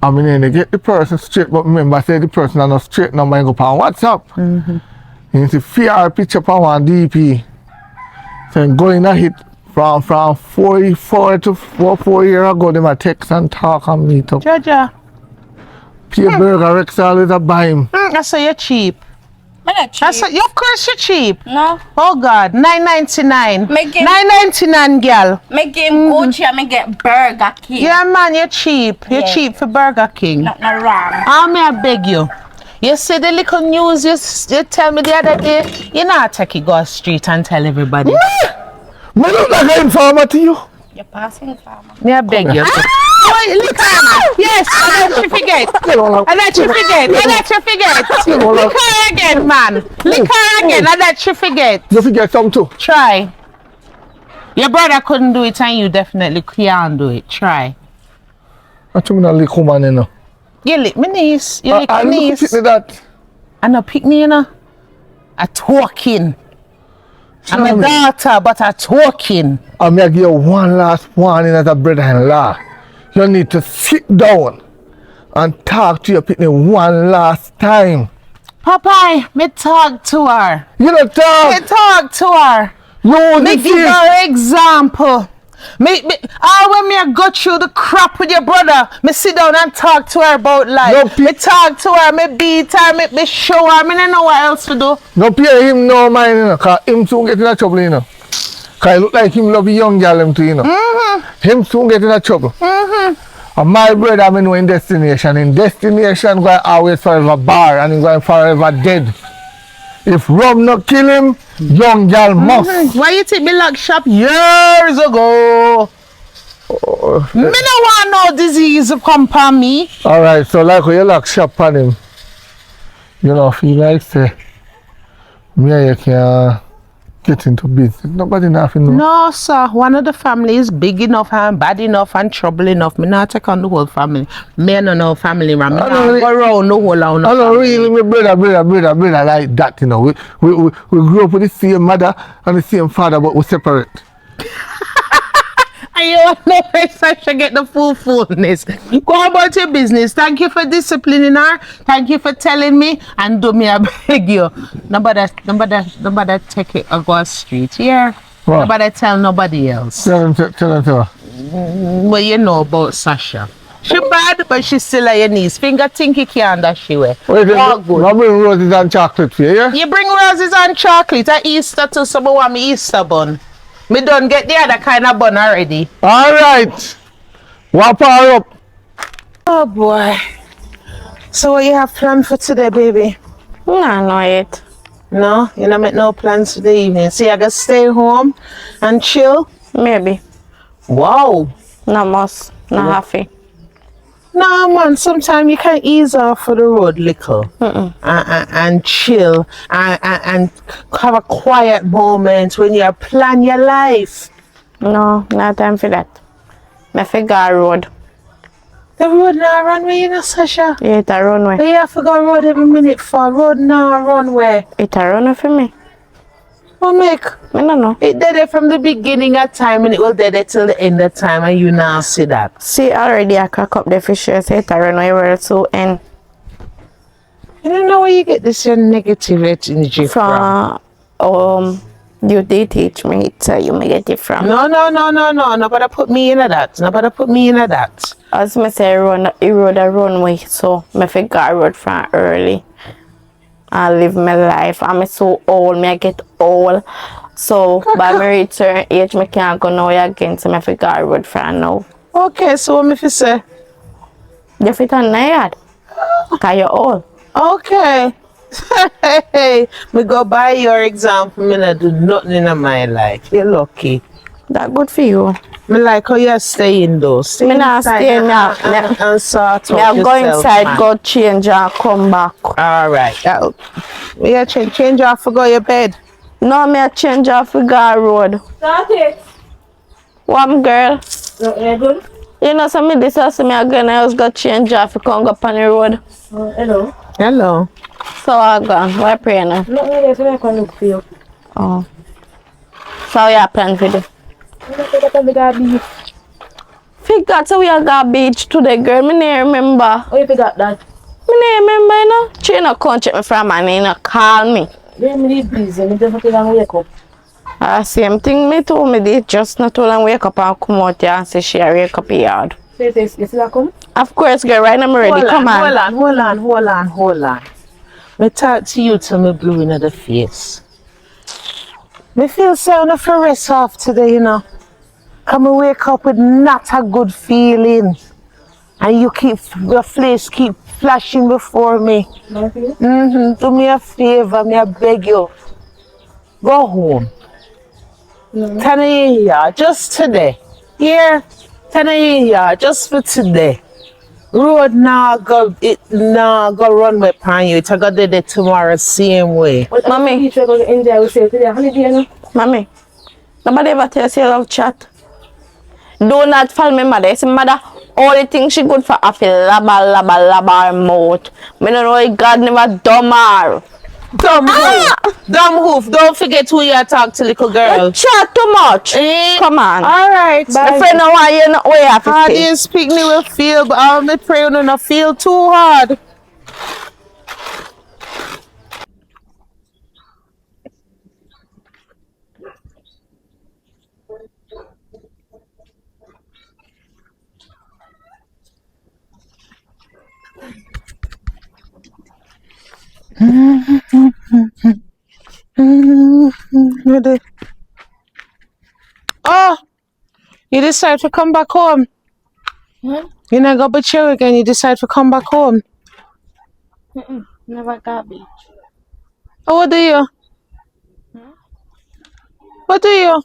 Speaker 5: I mean, they get the person straight, but remember I say the person are not straight number and go on WhatsApp. He said fear picture on one DP. So I'm going to hit from 4 years ago, they might text and talk and meet up.
Speaker 1: Jaja.
Speaker 5: Pay burger Rex always a buy him.
Speaker 1: I say you're cheap.
Speaker 2: Me not cheap.
Speaker 1: That's what, of course you're cheap.
Speaker 2: No.
Speaker 1: Oh God, $9.99.
Speaker 2: Make him-
Speaker 1: $9.99, girl.
Speaker 2: Me give Gucci and me get Burger King.
Speaker 1: Yeah, man, you're cheap. You're
Speaker 2: Yeah.
Speaker 1: cheap for Burger King.
Speaker 2: Not wrong.
Speaker 1: How may I beg you? You see the little news you tell me the other day? You not take it go street and tell everybody.
Speaker 5: Me look like an informer to you.
Speaker 2: You're passing farmer.
Speaker 1: May I beg you? Wait, look at yes, and then she forget. And then she forget. And then she forget. Lick her again, man. Lick her again, and then she forget.
Speaker 5: You forget some too.
Speaker 1: Try. Your brother couldn't do it and you definitely can't do it. Try.
Speaker 5: I told me not lick woman, you know.
Speaker 1: You lick my niece. You lick my
Speaker 5: I look
Speaker 1: niece.
Speaker 5: at that.
Speaker 1: I no pick me, you know. A talking. I'm a
Speaker 5: Tell me.
Speaker 1: daughter, but a talking.
Speaker 5: I'm going to give you one last warning as a brother-in-law. You need to sit down and talk to your pitney one last time.
Speaker 1: Popeye, me talk to her.
Speaker 5: You know,
Speaker 1: Me
Speaker 5: talk.
Speaker 1: talk to her.
Speaker 5: You
Speaker 1: Me
Speaker 5: the
Speaker 1: give
Speaker 5: face.
Speaker 1: her example. When me go through the crap with your brother, me sit down and talk to her about life.
Speaker 5: No,
Speaker 1: Me talk to her, me beat her, me show her. Me don't know what else to do.
Speaker 5: No pay him no mind, you know, because him soon get in a trouble, you know. Because it look like him love a young girl him too, you know. Him soon get in a trouble. And my brother, I know in destination. In destination, going always forever bar and he going forever dead. If rum not kill him, young girl must.
Speaker 1: Why you take me lock shop years ago? Me no want no disease come upon me.
Speaker 5: Alright, so like when you lock shop on him, you know, feel like say, me and you can get into business. Nobody nothing know.
Speaker 1: No, sir. One of the family is big enough and bad enough and trouble enough. Me not take on the whole family. Me no family around. Me
Speaker 5: I
Speaker 1: not
Speaker 5: don't
Speaker 1: go around the whole of
Speaker 5: I
Speaker 1: no
Speaker 5: don't
Speaker 1: family.
Speaker 5: really, my brother like that, you know. We grew up with the same mother and the same father, but we separate.
Speaker 1: And you want never such to get the fullness. Go about your business. Thank you for disciplining her. Thank you for telling me. And do me, I beg you. Nobody take it or go on street here.
Speaker 5: What?
Speaker 1: Nobody tell nobody else.
Speaker 5: Tell her.
Speaker 1: What you know about Sasha. She bad, but she still at your knees. Finger think you can that she wear.
Speaker 5: Wait,
Speaker 1: All good.
Speaker 5: I bring roses and chocolate for you, yeah?
Speaker 1: You bring roses and chocolate at Easter too, so I want me Easter bun. Me done get the other kind of bun already.
Speaker 5: Alright. Wrap her up.
Speaker 1: Oh boy. So what you have planned for today, baby?
Speaker 2: No, not yet.
Speaker 1: No? You don't make no plans for the evening. So you gotta stay home and chill?
Speaker 2: Maybe.
Speaker 1: Wow.
Speaker 2: No must. No happy.
Speaker 1: No man, sometimes you can ease off for the road little and chill and have a quiet moment when you plan your life.
Speaker 2: No, not time for that. Me figure road.
Speaker 1: The road now runway, you know, Sasha.
Speaker 2: Yeah, it a runway.
Speaker 1: You have to go road every minute for road now runway.
Speaker 2: It a runway for me.
Speaker 1: What make?
Speaker 2: Me no know.
Speaker 1: It did it from the beginning of time and it will dead it till the end of time and you now see that.
Speaker 2: See already I crack up the fish so it a runway where to end
Speaker 1: I don't know where you get this your negative energy from.
Speaker 2: you did teach me it so you may get it from.
Speaker 1: No. Nobody put me in that. Nobody put me in that.
Speaker 2: As me say road a runway so me figure road from early. I live my life. I'm so old, me I get old. So by my return age me can't go now again so me figure road from now.
Speaker 1: Okay, so what me fi say?
Speaker 2: You fit on my yard. Cause you're old.
Speaker 1: Okay. Hey, me go by your example. Me not do nothing in my life. You're lucky.
Speaker 2: That good for you.
Speaker 1: Me like how you stay indoors. Stay
Speaker 2: Me not
Speaker 1: inside
Speaker 2: stay
Speaker 1: and-
Speaker 2: now.
Speaker 1: and sort out
Speaker 2: Me I go
Speaker 1: yourself,
Speaker 2: inside,
Speaker 1: man.
Speaker 2: go change and come back.
Speaker 1: All right. Yeah, change off for go your bed.
Speaker 2: No, me a change off the guard road.
Speaker 3: Start it.
Speaker 2: One girl.
Speaker 3: No, you're good?
Speaker 2: You know, some of this house me again, I was got change off, you can't go up on the road.
Speaker 3: Hello.
Speaker 1: Hello.
Speaker 2: So I gone. Why pray now?
Speaker 3: No, you're so I can look for you.
Speaker 2: Oh. So you plan for this?
Speaker 3: I'm not going to the beach.
Speaker 2: Figure so we are got beach today, girl. Me not remember.
Speaker 3: Oh, you forgot that?
Speaker 2: Me not remember, you know. She no come check me from and you know, call me.
Speaker 3: Then me busy. Me just have to wake up.
Speaker 2: Same thing me too. Me did just not too long wake up and come out here and say she a wake up yard.
Speaker 3: So you still come?
Speaker 2: Of course, girl. Right now I'm ready. Come on.
Speaker 1: Hold on. Me talk to you till me blue in the face. Me feel so enough for rest off today, you know. Come and wake up with not a good feeling. And your face keep flashing before me. Do me a favor, me I beg you. Go home. Tanaya, just today. Here, Tanaya, just for today. Road now go run with pan you. It's a go do it tomorrow same way.
Speaker 2: Mommy.
Speaker 3: Beach we're going to enjoy ourselves today. Holiday, you know?
Speaker 2: Mommy. Nobody ever tell you love chat. Do not follow me, mother. It's mother. Only thing she good for I feel laba her mouth. Me don't know God never dumb her.
Speaker 1: Dumb hoof. Don't forget who you talk to, little girl.
Speaker 2: You chat too much. Come on.
Speaker 1: Alright.
Speaker 2: My friend know why you know where you have to
Speaker 1: How do
Speaker 2: stay.
Speaker 1: you speak me will feel, but all me pray you not feel too hard. Oh, you decide to come back home. You not go but you again, you decide to come back home.
Speaker 2: Never got beach.
Speaker 1: Oh, what do you? What do you?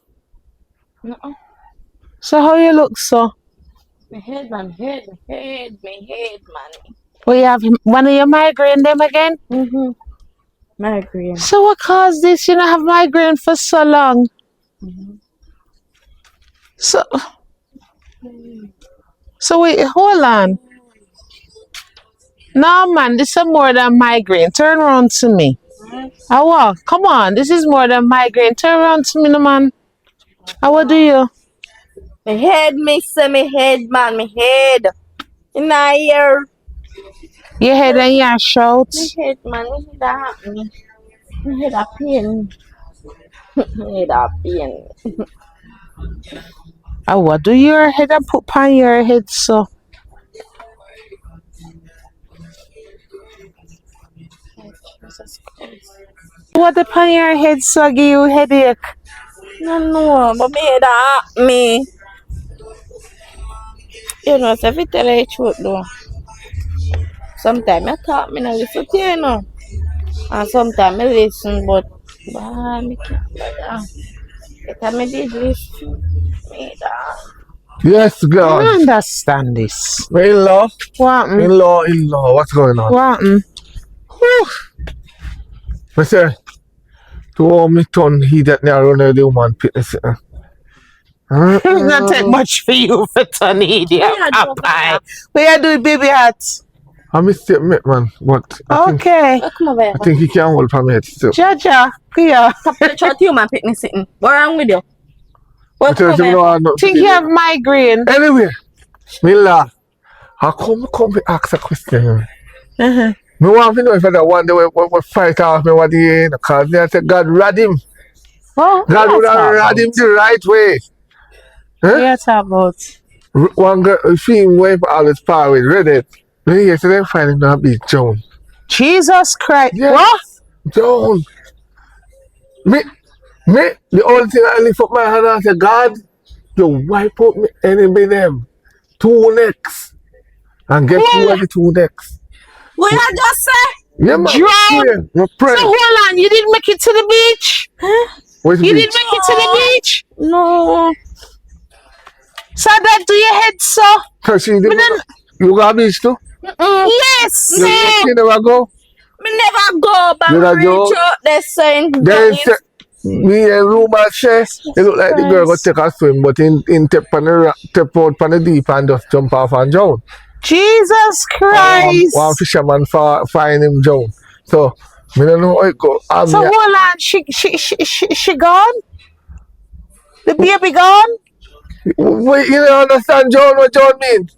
Speaker 2: No.
Speaker 1: So how you look so?
Speaker 2: My head, man.
Speaker 1: We have one of your migraine them again?
Speaker 2: Migraine.
Speaker 1: So what caused this? You not have migraine for so long. So wait, hold on. No man, this is more than migraine. Turn around to me. Oh, come on, this is more than migraine. Turn around to me, no man. What do you?
Speaker 2: My head, me say my head, man. My head. In my ear.
Speaker 1: Your head and your shout.
Speaker 2: My head, man. My head a happen. My head a pain. My head a pain.
Speaker 1: Oh, what do your head and put on your head so?
Speaker 2: Jesus Christ.
Speaker 1: What upon your head so give you headache?
Speaker 2: No, but my head a happen me. You know, so if you tell you the truth though. Sometimes I talk, me not listen to you know. And sometimes I listen, but me can't. If I did listen, me that.
Speaker 5: Yes,
Speaker 1: I
Speaker 5: God.
Speaker 1: don't understand this.
Speaker 5: My in-law.
Speaker 1: What?
Speaker 5: In-law. What's going on?
Speaker 1: What?
Speaker 5: I say, to all me ton, he that now run the woman fitness.
Speaker 1: It's not take much for you for Tony, idiot. Pie. Where you do baby hats?
Speaker 5: I mistake me, man. But
Speaker 1: Okay.
Speaker 5: I think he can hold from it still.
Speaker 1: Jaja, here.
Speaker 2: Stop the chat you man picnic sitting. What wrong with you? What
Speaker 5: Think
Speaker 1: you have migraine?
Speaker 5: Anyway, Mila, how come to ask a question? Me want to know if that one day we fight off me what the because they say God rad him.
Speaker 1: Oh,
Speaker 5: God would have rad him the right way.
Speaker 1: Yes, about.
Speaker 5: One girl, she went for all this power with Reddit. Then yesterday finding out be Joan.
Speaker 1: Jesus Christ.
Speaker 5: Yes.
Speaker 1: What?
Speaker 5: Joan. Me, the only thing I lift up my hand and say, God, you wipe out me enemy them. 2 necks. And get who are the 2 necks?
Speaker 2: What you just say?
Speaker 5: Yeah, man.
Speaker 1: Drown.
Speaker 5: Yeah, pray.
Speaker 1: So hold on, you didn't make it to the beach?
Speaker 5: Where's the
Speaker 1: You
Speaker 5: beach?
Speaker 1: didn't make it to the beach?
Speaker 2: No.
Speaker 1: So that do your head so?
Speaker 5: So she didn't. You got a beach too?
Speaker 1: Yes.
Speaker 5: You never go?
Speaker 2: Me never go, but
Speaker 5: You
Speaker 2: me
Speaker 5: not
Speaker 2: reach
Speaker 5: go?
Speaker 2: out there saying
Speaker 5: Then Me a rumor say it look like the girl got take a swim, but in tap out on the deep and just jump off and drown.
Speaker 1: Jesus Christ.
Speaker 5: One fisherman find him drown. So me don't know how it go.
Speaker 1: So hold on, she gone? The baby gone?
Speaker 5: Wait, you don't understand John what John mean?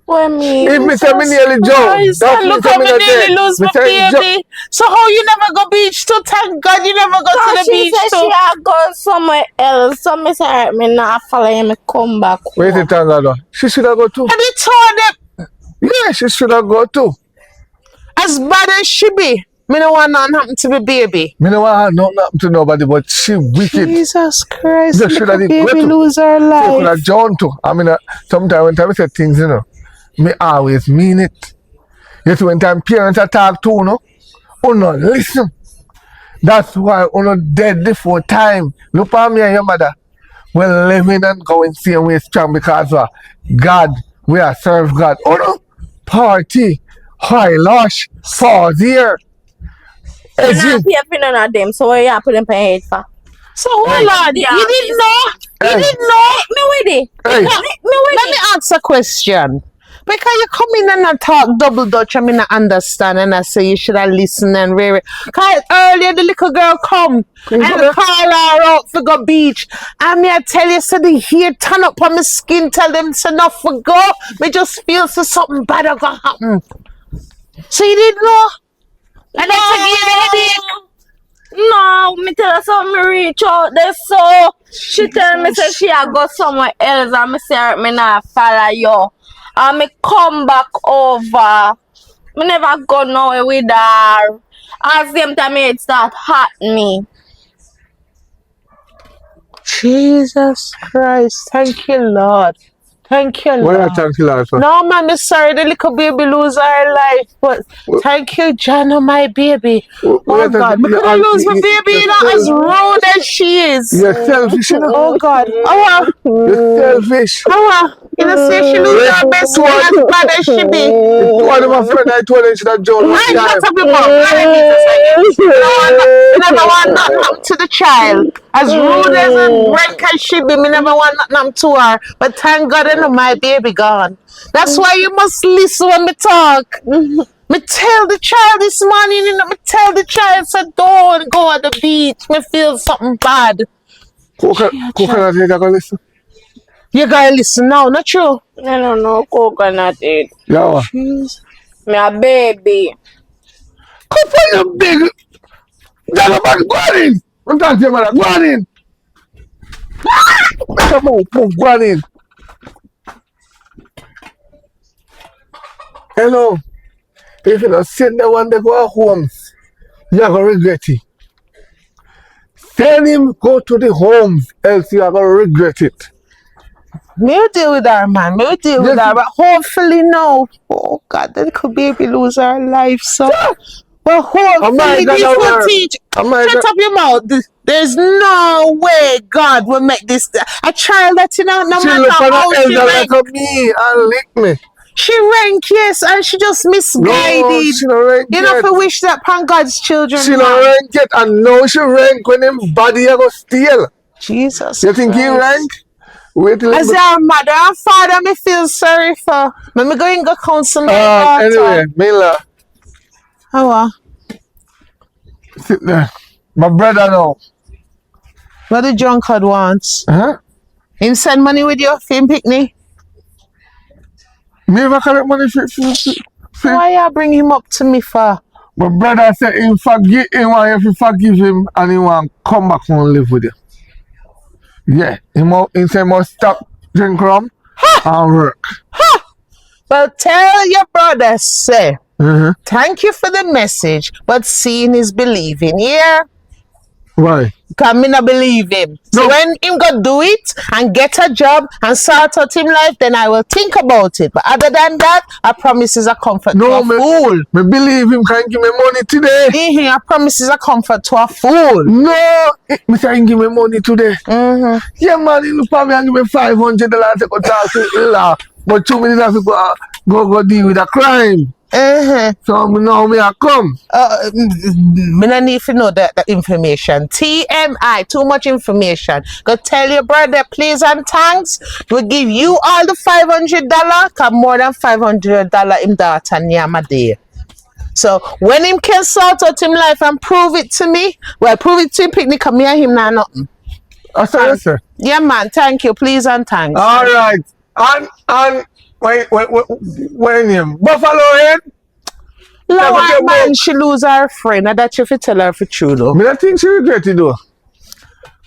Speaker 2: What me?
Speaker 5: If me say me nearly drown, that
Speaker 1: Look
Speaker 5: means
Speaker 1: how
Speaker 5: me
Speaker 1: me
Speaker 5: not
Speaker 1: nearly
Speaker 5: dead.
Speaker 1: lose
Speaker 5: Me
Speaker 1: my
Speaker 5: say
Speaker 1: baby. So how you never go beach too? Thank God you never go to the
Speaker 2: She
Speaker 1: beach
Speaker 2: said
Speaker 1: too.
Speaker 2: she had gone somewhere else. So me say me not follow me come back home.
Speaker 5: wait a tango. She should have go too.
Speaker 1: And they told them,
Speaker 5: Yeah, she should have go too.
Speaker 1: as bad as she be, me no want nothing happen to the baby.
Speaker 5: Me no want nothing happen to nobody, but she wicked.
Speaker 1: Jesus Christ,
Speaker 5: Just should have
Speaker 1: little
Speaker 5: go
Speaker 1: baby
Speaker 5: to.
Speaker 1: lose her
Speaker 5: She could
Speaker 1: life.
Speaker 5: have John too. I mean, sometimes when I say things, you know, me always mean it. Yes, when time parents talk to, you know, no listen. That's why you dead before time. Look at me and your mother. We're living and going same way strong because God, we are serve God. No, party, high lush, fall here.
Speaker 2: You not pay for none of them. So what you put them for head for?
Speaker 1: So hold on, you didn't know? You didn't know?
Speaker 2: Me with it.
Speaker 5: Hey.
Speaker 2: Me with
Speaker 1: Let me ask a question. Because you come in and I talk double Dutch, I mean I understand, and I say you should have listened and really. Because earlier the little girl come and call her out for go beach. And me I tell you, so the hair turn up on my skin, tell them it's enough for go. Me just feel so something bad gonna happen. So you didn't know? And that's again the headache.
Speaker 2: No, me tell her something, me reach out there, so she tell me say she a go somewhere else, and me say me not follow you. And me come back over. Me never go nowhere with her. At the same time it start hurt me.
Speaker 1: Jesus Christ, thank you, Lord. Thank you,
Speaker 5: Why
Speaker 1: Lord.
Speaker 5: not thank you, Lord, for?
Speaker 1: No, man, I'm sorry the little baby lose her life, but thank you, Jana, my baby. Oh, God, we couldn't lose my baby, you know, as rude as she is.
Speaker 5: You're selfish, you know?
Speaker 1: Oh, God.
Speaker 5: You're selfish.
Speaker 1: You know, say she lose her best friend as bad as she be.
Speaker 5: One of my friends, I told her she should join one
Speaker 1: Right,
Speaker 5: time.
Speaker 1: shut up your mouth. You never want nothing happen to the child. As rude as a break as she be, me never want nothing happen to her. But thank God I know my baby gone. That's why you must listen when me talk. Me tell the child this morning, you know, me tell the child, so don't go at the beach. Me feel something bad.
Speaker 5: Coconut head, I go listen.
Speaker 1: You gotta listen now, not true?
Speaker 2: I don't know coconut it.
Speaker 5: Yeah.
Speaker 2: Me a baby.
Speaker 5: Come for your big. That's about go in. I'm talking to your mother. Go in. Come on, go in. Hello. If you don't send the one to go home, you're going to regret it. Send him go to the homes, else you are going to regret it.
Speaker 1: Maybe deal with her, man. Maybe deal with her. But hopefully no. Oh, God, that could baby lose her life, so. Well, hopefully this will teach. Shut up your mouth. There's no way God will make this. A child that, you know, no matter how she rank.
Speaker 5: Like me and lick me.
Speaker 1: She rank, yes, and she just misguided.
Speaker 5: No, she don't rank
Speaker 1: you know, if we wish that upon God's children.
Speaker 5: She don't rank yet, and now she rank when him body a go steal.
Speaker 1: Jesus
Speaker 5: You think he rank? Wait till
Speaker 1: as our mother and father, me feel sorry for. Me going go counsel my daughter.
Speaker 5: Anyway, Mila.
Speaker 1: How
Speaker 5: sit there. My brother now.
Speaker 1: What the drunkard wants? Him send money with your film picnic?
Speaker 5: Me never collect money for.
Speaker 1: Why you bring him up to me for?
Speaker 5: My brother said he want you to forgive him and he want to come back and live with you. Yeah, he said he must stop drink rum and work.
Speaker 1: Well, tell your brother, say, thank you for the message, but seeing is believing, yeah?
Speaker 5: Why?
Speaker 1: Because me not believe him. So when him go do it and get a job and sort out him life, then I will think about it. But other than that, I promise is a comfort to a fool.
Speaker 5: Me believe him can give me money today.
Speaker 1: I promise is a comfort to a fool.
Speaker 5: No, me say he give me money today. Yeah, man, he look for me and give me $500 to go talk to him. But 2 minutes I have to go deal with a crime.
Speaker 1: Uh-huh.
Speaker 5: So now me a come.
Speaker 1: Me no need to know that information. TMI, too much information. Go tell your brother, please and thanks. We'll give you all the $500, cause more than $500 him daughter Nyama day. So when him can sort out him life and prove it to me, well, prove it to him, picnic, me and him now nothing.
Speaker 5: I say, yes, sir.
Speaker 1: Yeah, man. Thank you. Please and thanks.
Speaker 5: All right. And when him Buffalo Head.
Speaker 1: Lord,
Speaker 5: Never
Speaker 1: man, she lose her friend. And that you fi tell her for true though.
Speaker 5: Me not think she regret it though.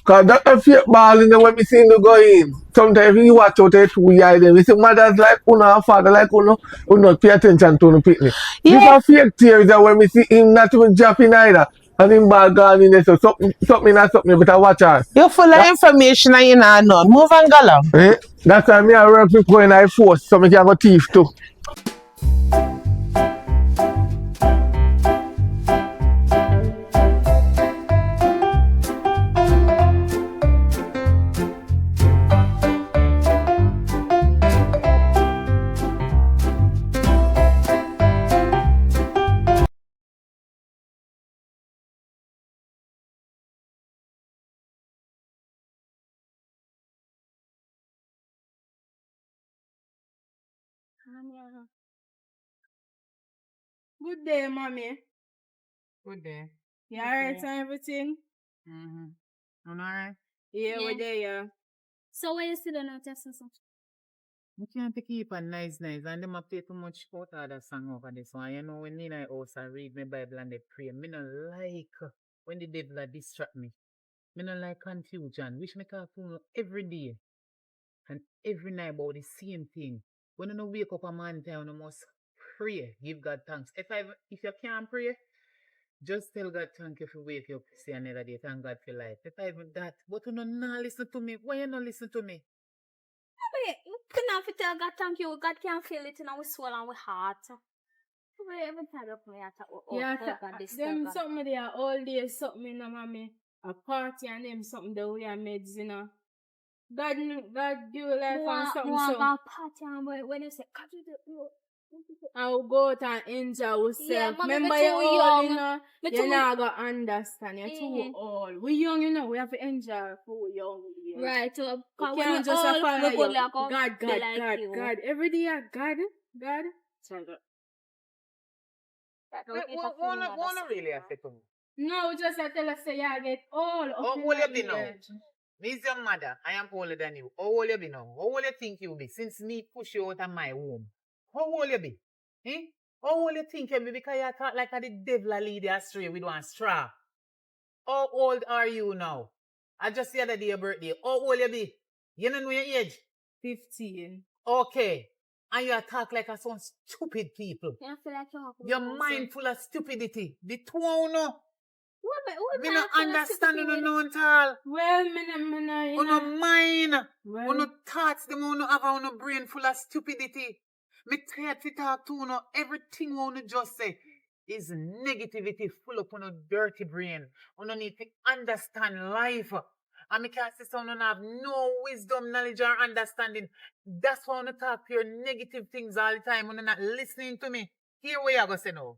Speaker 5: Cause that a fake ball in the when me see him go in. Sometimes you watch out it we eye them. You see mothers like uno and father like uno not pay attention to the picnic. This
Speaker 1: Yeah.
Speaker 5: a fake tears that when me see him not even dropping either. And him ball gone in there so something better watch her.
Speaker 1: You're full of information and you not know. Move and go along.
Speaker 5: Eh? That's why me I work people in I force so me can go thief too.
Speaker 3: Good day, mommy.
Speaker 7: Good day.
Speaker 3: You alright and everything?
Speaker 7: Mm-hmm. You alright?
Speaker 3: Yeah, we're there, yeah.
Speaker 4: So when you sit down and test something?
Speaker 7: You can't keep a nice, and them a play too much about other song over this one. You know, when in I house I read my Bible and they pray, me no like when the devil a distract me. Me no like confusion. Wish me talk to you every day and every night about the same thing. When you no wake up a man time, you must pray, give God thanks. If you can't pray, just tell God thank you for wake you up to see another day. Thank God for life. If I even that, but you no not listen to me. Why you not listen to me?
Speaker 4: Wait, you cannot tell God thank you. God can feel it in our soul and our heart. Wait, every time up me at
Speaker 3: Yeah,
Speaker 4: God, this
Speaker 3: them
Speaker 4: God.
Speaker 3: something there all day, something, mommy. A party and them something that we are meds, God give you life and something so.
Speaker 4: Go party and when you say, God, you do.
Speaker 3: I'll go out and enjoy ourselves.
Speaker 4: Yeah, mommy,
Speaker 3: Remember
Speaker 4: me
Speaker 3: you're
Speaker 4: too
Speaker 3: old,
Speaker 4: young.
Speaker 3: you're not going to understand. You're too old. We young, we have to enjoy for we young. Yeah.
Speaker 4: Right, so
Speaker 3: You
Speaker 4: when
Speaker 3: can't
Speaker 4: we
Speaker 3: just
Speaker 4: all,
Speaker 3: follow
Speaker 4: we
Speaker 3: you.
Speaker 4: go like
Speaker 3: God. Every day, God.
Speaker 7: What really affect me?
Speaker 3: No, just I tell us say you get old.
Speaker 7: How old you be now? Me is your mother. I am older than you. How old you be now? How old you think you be? Since me push you out of my womb. How old you be? Eh? How old you think you be? Because you talk like the devil a lead you astray with one straw. How old are you now? I just the other day your birthday. How old you be? You don't know your age?
Speaker 3: 15.
Speaker 7: Okay. And you talk like a some stupid people.
Speaker 4: You feel like
Speaker 7: Your mind full of stupidity. The two no. Me no understand you no at all.
Speaker 3: Well, me
Speaker 7: Uno mind,
Speaker 3: Well.
Speaker 7: uno thoughts, them uno have uno brain full of stupidity. Me tired to talk to uno. Everything uno just say is negativity full up uno dirty brain. Uno need to understand life. And me can't say so uno have no wisdom, knowledge or understanding. That's why uno talk pure negative things all the time. Uno not listening to me. Hear what you go say now.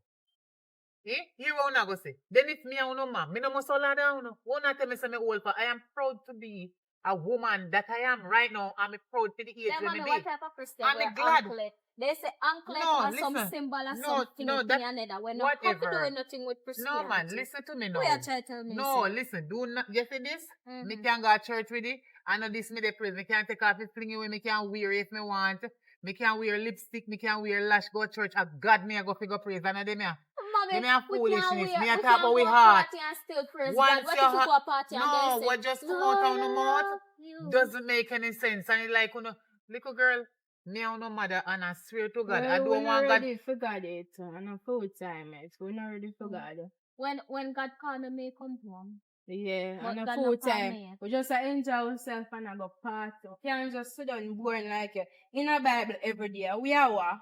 Speaker 7: Eh? Hear what I go say. Then if me and no man, me no must all down. Won't tell me say me old for I am proud to be a woman that I am right now. I'm proud to the age
Speaker 4: yeah,
Speaker 7: when
Speaker 4: mommy,
Speaker 7: me
Speaker 4: what
Speaker 7: be.
Speaker 4: type of Christian
Speaker 7: I'm
Speaker 4: wear
Speaker 7: glad.
Speaker 4: anklet? They say anklet
Speaker 7: No,
Speaker 4: or
Speaker 7: listen.
Speaker 4: some symbol or
Speaker 7: No,
Speaker 4: something
Speaker 7: no,
Speaker 4: in
Speaker 7: that-
Speaker 4: another. We're not have to
Speaker 7: whatever.
Speaker 4: do nothing with Christianity.
Speaker 7: No man, listen to me now.
Speaker 4: What you try to tell me?
Speaker 7: No,
Speaker 4: say?
Speaker 7: listen, do not you see this?
Speaker 4: Mhm.
Speaker 7: Me can go to church with it. I know this me the praise. Me can take off the fling away, me can wear it if me want. Me can wear lipstick, me can wear lash, go to church. I God me I go figure praise. I know them here.
Speaker 4: Mommy,
Speaker 7: Them here
Speaker 4: we
Speaker 7: foolishness.
Speaker 4: can
Speaker 7: Me
Speaker 4: wear,
Speaker 7: a
Speaker 4: we
Speaker 7: talk
Speaker 4: can
Speaker 7: about we
Speaker 4: go
Speaker 7: heart.
Speaker 4: party and still praise
Speaker 7: Once
Speaker 4: God. What
Speaker 7: your
Speaker 4: if we
Speaker 7: heart,
Speaker 4: go a party and
Speaker 7: no,
Speaker 4: they say,
Speaker 7: what just come
Speaker 4: Lord,
Speaker 7: out on the
Speaker 4: I
Speaker 7: mouth
Speaker 4: love you.
Speaker 7: doesn't make any sense. And it's like, little girl, me and no mother, and I swear to God, I
Speaker 3: Well,
Speaker 7: don't
Speaker 3: we're
Speaker 7: want
Speaker 3: not
Speaker 7: God.
Speaker 3: ready for God yet. And a full time yet. We're not ready for God.
Speaker 4: When God called me, may come home.
Speaker 3: Yeah,
Speaker 4: But
Speaker 3: and a
Speaker 4: God
Speaker 3: full
Speaker 4: not call
Speaker 3: time.
Speaker 4: me yet.
Speaker 3: We just enjoy ourselves and I go party. We can't just sit down boring like in a Bible every day. We are what?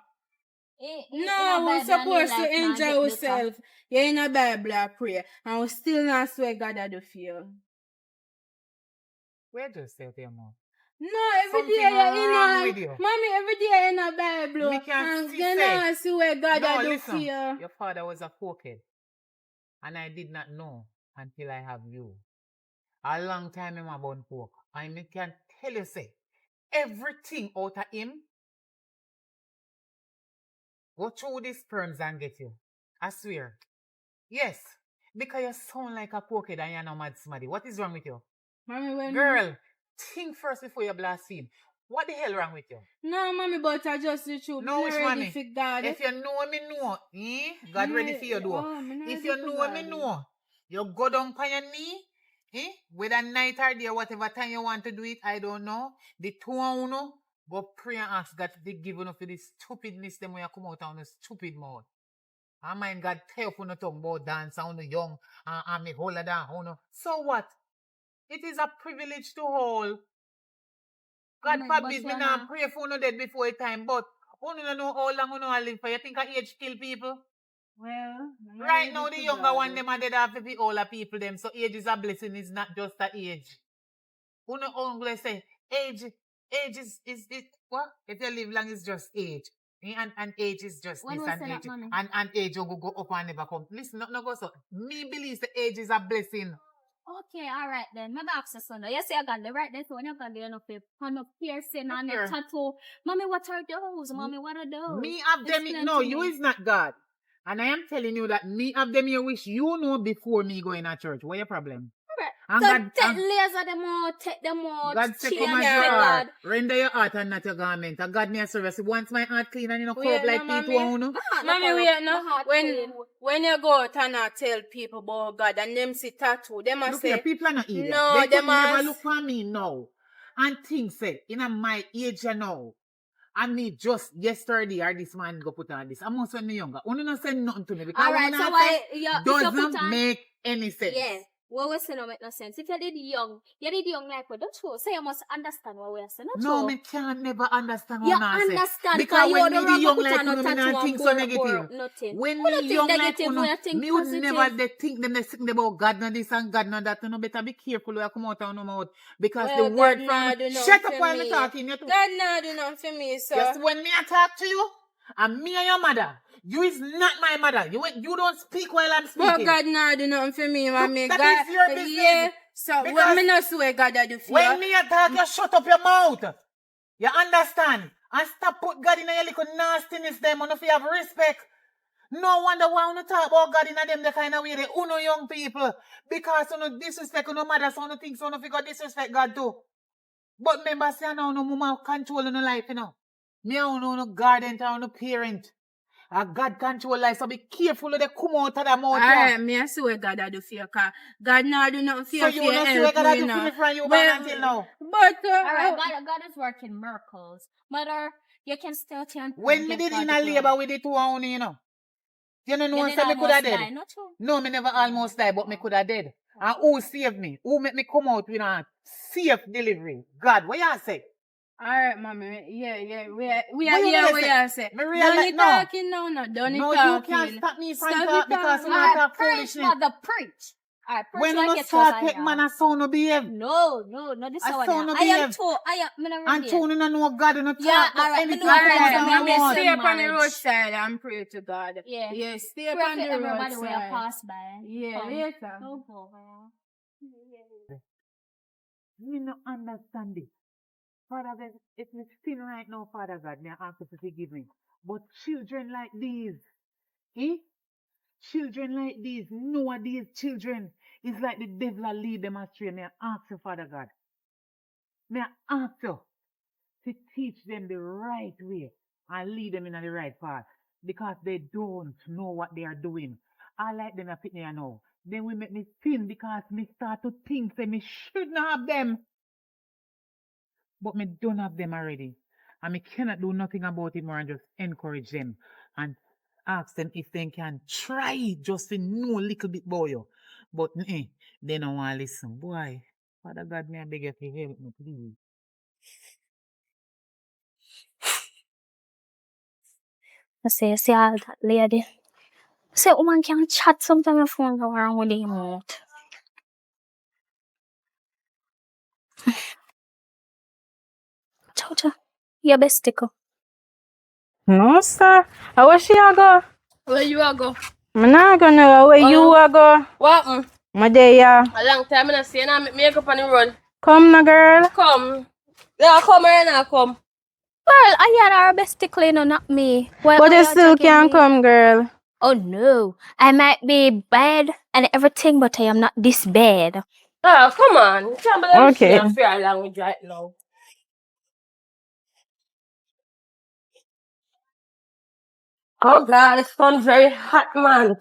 Speaker 3: No, we're supposed to enjoy ourselves. Yeah, in a Bible I pray. And we still not swear God at the feel.
Speaker 7: Where just say to your mom?
Speaker 3: No, every day
Speaker 7: Something
Speaker 3: you
Speaker 7: wrong with you.
Speaker 3: Mommy, every day in a Bible.
Speaker 7: Me can
Speaker 3: And
Speaker 7: see
Speaker 3: then
Speaker 7: say.
Speaker 3: I see where God
Speaker 7: No,
Speaker 3: I do
Speaker 7: listen.
Speaker 3: fear.
Speaker 7: Your father was a cokehead. And I did not know until I have you. A long time him about pork. And me can tell you say, everything out of him, go through these sperms and get you. I swear. Yes. Because you sound like a cokehead and you're not mad somebody. What is wrong with you?
Speaker 3: Mommy, when
Speaker 7: Girl, think first before you blaspheme. What the hell wrong with you?
Speaker 3: No, mommy, but I just the truth.
Speaker 7: No,
Speaker 3: Me
Speaker 7: which
Speaker 3: not ready
Speaker 7: mommy?
Speaker 3: for God.
Speaker 7: If you know me know, God
Speaker 3: Me
Speaker 7: ready
Speaker 3: not-
Speaker 7: for you do.
Speaker 3: oh, me not
Speaker 7: If
Speaker 3: ready
Speaker 7: you
Speaker 3: for
Speaker 7: know
Speaker 3: God.
Speaker 7: me know, you go down on your knee, whether night or day, whatever time you want to do it, I don't know. The two of you go pray and ask God to give you for this stupidness them when you come out on a stupid mouth. I mind God tell you no talk about dance on the young and me hold down. So what? It is a privilege to hold. God
Speaker 4: Mommy,
Speaker 7: forbid
Speaker 4: but
Speaker 7: me
Speaker 4: you're
Speaker 7: not
Speaker 4: not-
Speaker 7: pray for no dead before a time, but you don't know how long you know live for. You think a age kill people?
Speaker 3: Well, I'm not
Speaker 7: Right
Speaker 3: ready
Speaker 7: now, the
Speaker 3: for
Speaker 7: younger
Speaker 3: God.
Speaker 7: one, them are dead after the older people, them. So age is a blessing, it's not just a age. Who know only say, age is what? If you live long, it's just age. And age is just
Speaker 4: When
Speaker 7: this
Speaker 4: we
Speaker 7: and
Speaker 4: say that,
Speaker 7: age.
Speaker 4: mommy?
Speaker 7: And age will go up and never come. Listen, no go so. Me believe the age is a blessing.
Speaker 4: Okay, alright then. Maybe ask your son. You say you got the right then, so when you got the enough on the piercing and the
Speaker 7: Here.
Speaker 4: tattoo. Mommy, what are those? Mommy, what are those?
Speaker 7: Me have them,
Speaker 4: Explain
Speaker 7: no,
Speaker 4: to
Speaker 7: you
Speaker 4: me.
Speaker 7: is not God. And I am telling you that me have them you wish you know before me going to church. What your problem?
Speaker 4: Alright.
Speaker 7: And
Speaker 4: So
Speaker 7: God,
Speaker 4: take laser them out, take them out,
Speaker 7: God say,
Speaker 4: change
Speaker 7: come as
Speaker 4: them,
Speaker 7: you
Speaker 4: say
Speaker 7: are.
Speaker 4: God.
Speaker 7: Render your heart and not your garment. And God may service. Once my heart clean and you know,
Speaker 3: We
Speaker 7: corrupt
Speaker 3: are
Speaker 7: like
Speaker 3: no,
Speaker 7: people,
Speaker 3: mommy.
Speaker 7: you know.
Speaker 3: Mommy, we are no.
Speaker 4: My heart
Speaker 3: When
Speaker 4: clean.
Speaker 3: when you go out and not tell people about God and them see tattoo, them must
Speaker 7: Look here,
Speaker 3: say,
Speaker 7: people are not idiots.
Speaker 3: no,
Speaker 7: They
Speaker 3: them
Speaker 7: could never
Speaker 3: must.
Speaker 7: look for me now. And think, say, in my age you know. And me just yesterday or this man go put on this. I'm also when me younger. Only not say nothing to me because
Speaker 4: Alright,
Speaker 7: what
Speaker 4: so
Speaker 7: I
Speaker 4: why
Speaker 7: say
Speaker 4: if you put
Speaker 7: doesn't
Speaker 4: on
Speaker 7: make any sense.
Speaker 4: yeah. What we say no make no sense. If you did young like we don't true. So you must understand what we are saying. Not
Speaker 7: No,
Speaker 4: true.
Speaker 7: me can't never understand
Speaker 4: You
Speaker 7: what I say.
Speaker 4: understand
Speaker 7: Because
Speaker 4: you
Speaker 7: when
Speaker 4: don't
Speaker 7: me the
Speaker 4: run
Speaker 7: young
Speaker 4: put
Speaker 7: like
Speaker 4: on no
Speaker 7: uno, me
Speaker 4: tattoo
Speaker 7: not
Speaker 4: and
Speaker 7: think so
Speaker 4: bore
Speaker 7: negative.
Speaker 4: nothing.
Speaker 7: When
Speaker 4: We
Speaker 7: me
Speaker 4: don't think
Speaker 7: young like
Speaker 4: negative,
Speaker 7: uno,
Speaker 4: we think
Speaker 7: me would
Speaker 4: positive.
Speaker 7: never they think them they think about God no this and God no that. You know, better be careful when you come out of no mouth. Because
Speaker 3: Well,
Speaker 7: the word
Speaker 3: God
Speaker 7: from
Speaker 3: nah do nothing
Speaker 7: shut up
Speaker 3: for
Speaker 7: while me
Speaker 3: me.
Speaker 7: talking. You too.
Speaker 3: God nah do nothing for me, so.
Speaker 7: Just when me I talk to you, and me and your mother, you is not my mother. You don't speak while I'm
Speaker 3: But
Speaker 7: speaking.
Speaker 3: God nah do nothing for me, mommy.
Speaker 7: that
Speaker 3: God,
Speaker 7: is your business.
Speaker 3: Yeah, so
Speaker 7: Because
Speaker 3: when me not swear God I do for
Speaker 7: When
Speaker 3: you.
Speaker 7: me a talk, you shut up your mouth. You understand? And stop put God in your little nastiness them. And if you have respect. No wonder why you talk about God in them the kind of way they uno young people. Because you disrespect no matter so you think so you got disrespect God too. But remember say now no mama control in life, you know. Me no guardian or no parent. A God control life, so be careful when they come out of that mouth.
Speaker 3: Alright, me I swear God I do for you, cause God nah do nothing for you.
Speaker 7: So you know swear God do for me from you born until now.
Speaker 3: But
Speaker 4: Alright, God is working miracles. Mother, you can still turn.
Speaker 7: When me did in a labor with the two on you know. You know
Speaker 4: You did
Speaker 7: say me could have
Speaker 4: almost die,
Speaker 7: dead.
Speaker 4: not true.
Speaker 7: No, me never almost died, but me could have dead. And who saved me? Who make me come out with a safe delivery? God, what you say?
Speaker 3: alright, mommy. Yeah. We are
Speaker 7: What you
Speaker 3: here.
Speaker 7: gonna
Speaker 3: What
Speaker 7: say?
Speaker 3: you say?
Speaker 7: Me
Speaker 3: Don't
Speaker 7: realize
Speaker 3: you
Speaker 7: no.
Speaker 3: talking now? No, don't you
Speaker 7: No,
Speaker 3: talking.
Speaker 7: you can't stop me from
Speaker 3: Stop
Speaker 7: talk
Speaker 3: it
Speaker 7: because you
Speaker 3: talking.
Speaker 7: not talk
Speaker 4: Preach,
Speaker 7: foolishness.
Speaker 4: mother, preach. Alright, preach
Speaker 7: When
Speaker 4: like
Speaker 7: you
Speaker 4: it's
Speaker 7: start
Speaker 4: just
Speaker 7: take man a sound no behave.
Speaker 4: No, this
Speaker 7: A
Speaker 4: is what
Speaker 7: sound no
Speaker 4: I am
Speaker 7: behave.
Speaker 4: too. I am
Speaker 7: And two no know God and no talk
Speaker 4: Yeah,
Speaker 7: but
Speaker 4: alright, me
Speaker 7: anything
Speaker 4: know
Speaker 7: come
Speaker 4: God,
Speaker 7: out
Speaker 4: so
Speaker 7: of
Speaker 4: me
Speaker 7: my
Speaker 4: have
Speaker 7: mouth.
Speaker 3: Stay up on the
Speaker 4: knowledge.
Speaker 3: roadside and pray to God.
Speaker 4: Yeah.
Speaker 3: Yeah, stay up
Speaker 4: Pray
Speaker 3: on
Speaker 4: for
Speaker 3: the
Speaker 4: everybody where you
Speaker 3: roadside.
Speaker 4: pass by.
Speaker 3: Yeah,
Speaker 4: Come.
Speaker 3: later.
Speaker 4: Don't go,
Speaker 7: Me no understand it. Father God, if me sin right now, Father God, me I ask you to forgive me. But children like these, eh? Children like these, nowadays children, it's like the devil a lead them astray. Me I ask you, Father God. Me I ask you to teach them the right way and lead them in the right path. Because they don't know what they are doing. I like them a pick me now. Then we make me sin because me start to think say me should not have them. But me don't have them already. And me cannot do nothing about it more and just encourage them and ask them if they can try just to know a little bit about you. But they don't want to listen. Boy, Father God, me I beg you to help me, please.
Speaker 4: I see all that lady. Say, woman can chat sometimes your phone go around with the mouth. Your best tickle.
Speaker 3: No, sir. How was she a go?
Speaker 2: Where you a go?
Speaker 3: I'm not gonna where you a go.
Speaker 2: What?
Speaker 3: My day, yeah.
Speaker 2: A long time I see you now make makeup on the road.
Speaker 3: Come na girl.
Speaker 2: Come. Yeah, come here now, come.
Speaker 4: Well, I had our best tickle, you know, not me. Why
Speaker 3: But you
Speaker 4: you
Speaker 3: still
Speaker 4: attacking
Speaker 3: can't
Speaker 4: me?
Speaker 3: come, girl.
Speaker 4: Oh no, I might be bad and everything, but I am not this bad.
Speaker 2: Oh, come on. You can't believe
Speaker 3: Okay.
Speaker 2: she fair language right now. Oh God, the sun's very hot, man.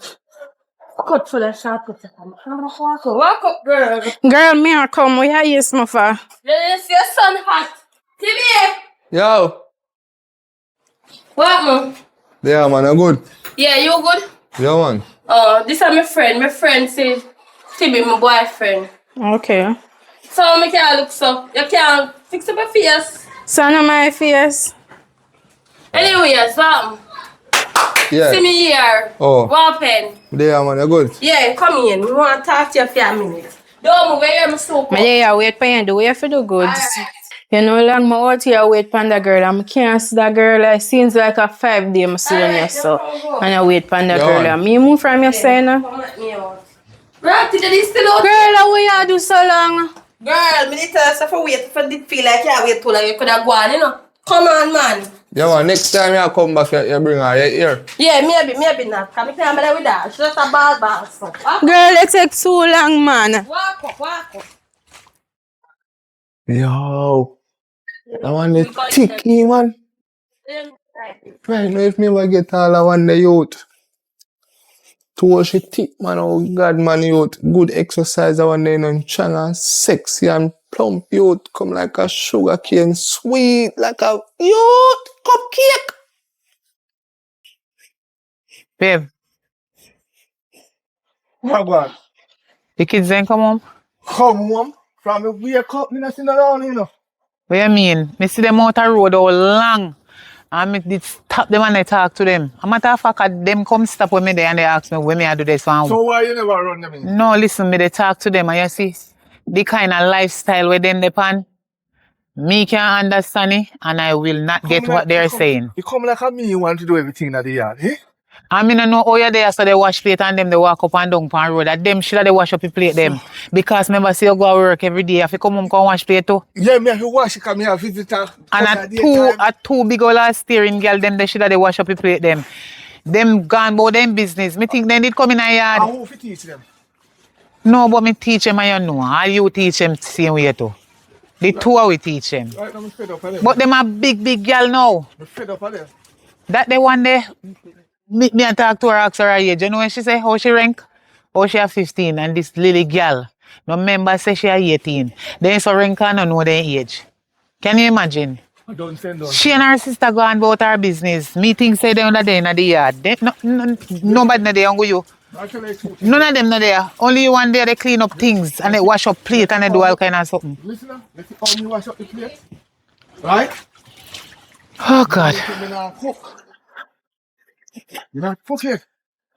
Speaker 2: Cut for the shot. Walk up, girl.
Speaker 3: Girl, me a come. Where are you, Smuffer?
Speaker 2: Yes, your sun hot. Timmy!
Speaker 5: Yo.
Speaker 2: What, man?
Speaker 5: Yeah, man, I'm good.
Speaker 2: Yeah, you good?
Speaker 5: Yeah, man.
Speaker 2: Oh, this is my friend. My friend says Timmy, my boyfriend.
Speaker 3: Okay.
Speaker 2: So, me can't look so. You can't fix up your face.
Speaker 3: Son of my face.
Speaker 2: Anyway, so,
Speaker 5: Yeah.
Speaker 2: see me here.
Speaker 5: Oh.
Speaker 2: Walpen.
Speaker 5: Yeah, man, I'm good.
Speaker 2: Yeah, come in. We want to talk to you for a minute. Don't move here, my soap.
Speaker 3: My day, I wait for you. Do you for the goods?
Speaker 2: Alright.
Speaker 3: You know, like my out here wait for the girl. I can't see that girl. It seems like a 5 day I see on you, so. And I wait for the
Speaker 5: Yeah,
Speaker 3: girl.
Speaker 5: man.
Speaker 3: And me move from your side now.
Speaker 2: Come let me out. Right, did you still out?
Speaker 3: Girl, how you do so long?
Speaker 2: Girl, me did tell you for wait for it feel like you wait too long. You could have gone, you know. Come on, man.
Speaker 5: Yeah, man, next time you come back, you bring her here.
Speaker 2: Yeah, maybe not. Because I can't bother with that. She's just a ball so. Walk
Speaker 3: Girl, it takes too long, man.
Speaker 2: up.
Speaker 5: Yo. That one is thicky, man. Right now, if me ever get all I want the youth. To she thick, man. Oh, God, man, youth. Good exercise, I want the, you know, strong and sexy and plump youth. Come like a sugar cane, sweet like a youth cupcake.
Speaker 1: Babe,
Speaker 5: My God.
Speaker 1: the kids ain't come home?
Speaker 5: Come home. From the wake up, me not sitting down, you know.
Speaker 1: What you mean? Me see them out the road all long. And me did stop them and I talk to them. A matter of fact, them come stop with me there and they ask me when me I do this one.
Speaker 5: So why you never run them in?
Speaker 1: No, listen, me they talk to them and you see the kind of lifestyle where them depend. Me can understand it and I will not get what they're saying.
Speaker 5: You come like a me, you want to do everything at the yard, eh?
Speaker 1: I mean, I know how you're there, so they wash plate and them they walk up and down pan road. That them should they wash up the plate them. Because remember, see you go to work every day. If you come home, come wash plate too.
Speaker 5: Yeah, me have to wash it because me have visitor.
Speaker 1: And a two big old steering girl, them they should they wash up the plate them. Them gone about them business. Me think they did come in a yard.
Speaker 5: And who fi teach them?
Speaker 1: No, but me teach them and you know. All you teach them same way too. The two we teach them.
Speaker 5: Right now, I'm fed up of them.
Speaker 1: But them a big girl now.
Speaker 5: I'm fed up of them.
Speaker 1: That the one day, me and talk to her, ask her age. You know when she say how she rank? How she have 15 and this little girl. No member say she are 18. Then so rank and no know their age. Can you imagine?
Speaker 5: I don't send on.
Speaker 1: She and her sister go on about her business. Meeting say they under there in the yard. They, nobody not there on you. None of them not there. Only you one there they clean up things and they wash up plate and they do all kind of something.
Speaker 5: Listen now, let's see how me wash up the plate. Right?
Speaker 1: Oh God.
Speaker 5: You not cook. You not cook it.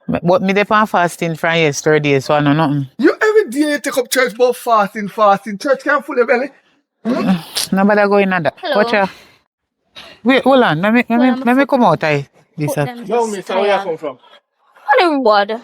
Speaker 1: But me dey on fasting from yesterday, so I know nothing.
Speaker 5: You every day you take up church about fasting. Church can't full your belly.
Speaker 1: Nobody go in that.
Speaker 4: Hello.
Speaker 1: Watch out. Wait, hold on. Let me come out. This
Speaker 4: Put them
Speaker 5: No,
Speaker 4: just
Speaker 5: miss, where you
Speaker 4: tired.
Speaker 5: come from?
Speaker 4: Hollywood.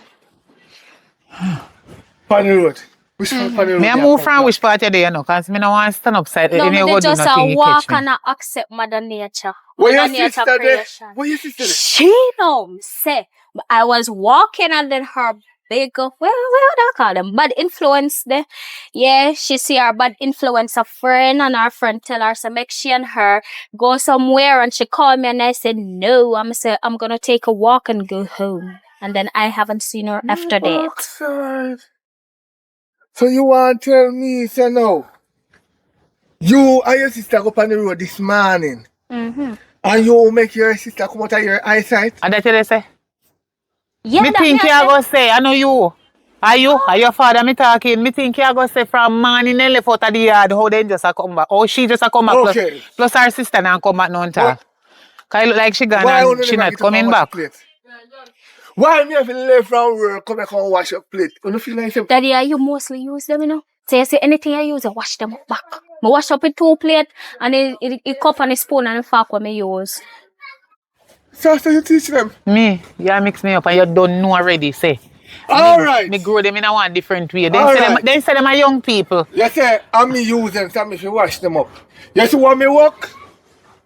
Speaker 5: Panny Road. Which Panny Road?
Speaker 1: Me I
Speaker 5: you
Speaker 1: move
Speaker 5: come
Speaker 1: from which part of there, you know, because me no want to stand upside.
Speaker 4: No,
Speaker 1: If you
Speaker 4: me
Speaker 1: go
Speaker 4: they
Speaker 1: do
Speaker 4: just
Speaker 1: nothing, you
Speaker 4: walk
Speaker 1: catch me.
Speaker 4: and accept Mother Nature.
Speaker 5: Where your
Speaker 4: Mother Nature
Speaker 5: sister there?
Speaker 4: creation.
Speaker 5: Where your sister there?
Speaker 4: She know, say, I was walking and then her big, what do I call them? Bad influence there. Yeah, she see her bad influence a friend and her friend tell her, so make she and her go somewhere and she called me and I said, no, I'm gonna take a walk and go home. And then I haven't seen her after that.
Speaker 5: Outside. So you want to tell me, say no? You and your sister go on the road this morning
Speaker 4: Mm-hmm.
Speaker 5: and you make your sister come out of your eyesight?
Speaker 1: And that's what they say.
Speaker 4: Yeah,
Speaker 1: Me
Speaker 4: that
Speaker 1: think
Speaker 4: me
Speaker 1: you
Speaker 4: I
Speaker 1: are going to say, I know you. Are you? Are your father me talking? Me think you are going to say from morning they left out of the yard, how they just a come back. How she just a come back.
Speaker 5: Okay.
Speaker 1: Plus her sister now come back none talk. Because it look like she gone
Speaker 5: Why
Speaker 1: and
Speaker 5: only
Speaker 1: she
Speaker 5: never
Speaker 1: not
Speaker 5: get up and
Speaker 1: coming
Speaker 5: wash
Speaker 1: back.
Speaker 5: the plate? Why me have to leave from work, come back and wash your plate? You don't feel like you
Speaker 4: Daddy, you mostly use them, you know. So you see anything I use, I wash them up back. I wash up with 2 plates and the cup and the spoon and the fork what I use.
Speaker 5: So you teach them?
Speaker 1: Me, you mix me up and you don't know already, say.
Speaker 5: Alright.
Speaker 1: Me grow them in a one different way.
Speaker 5: Alright.
Speaker 1: They say them are young people.
Speaker 5: You say, I'm me use them, so I'm if you wash them up. You see what me work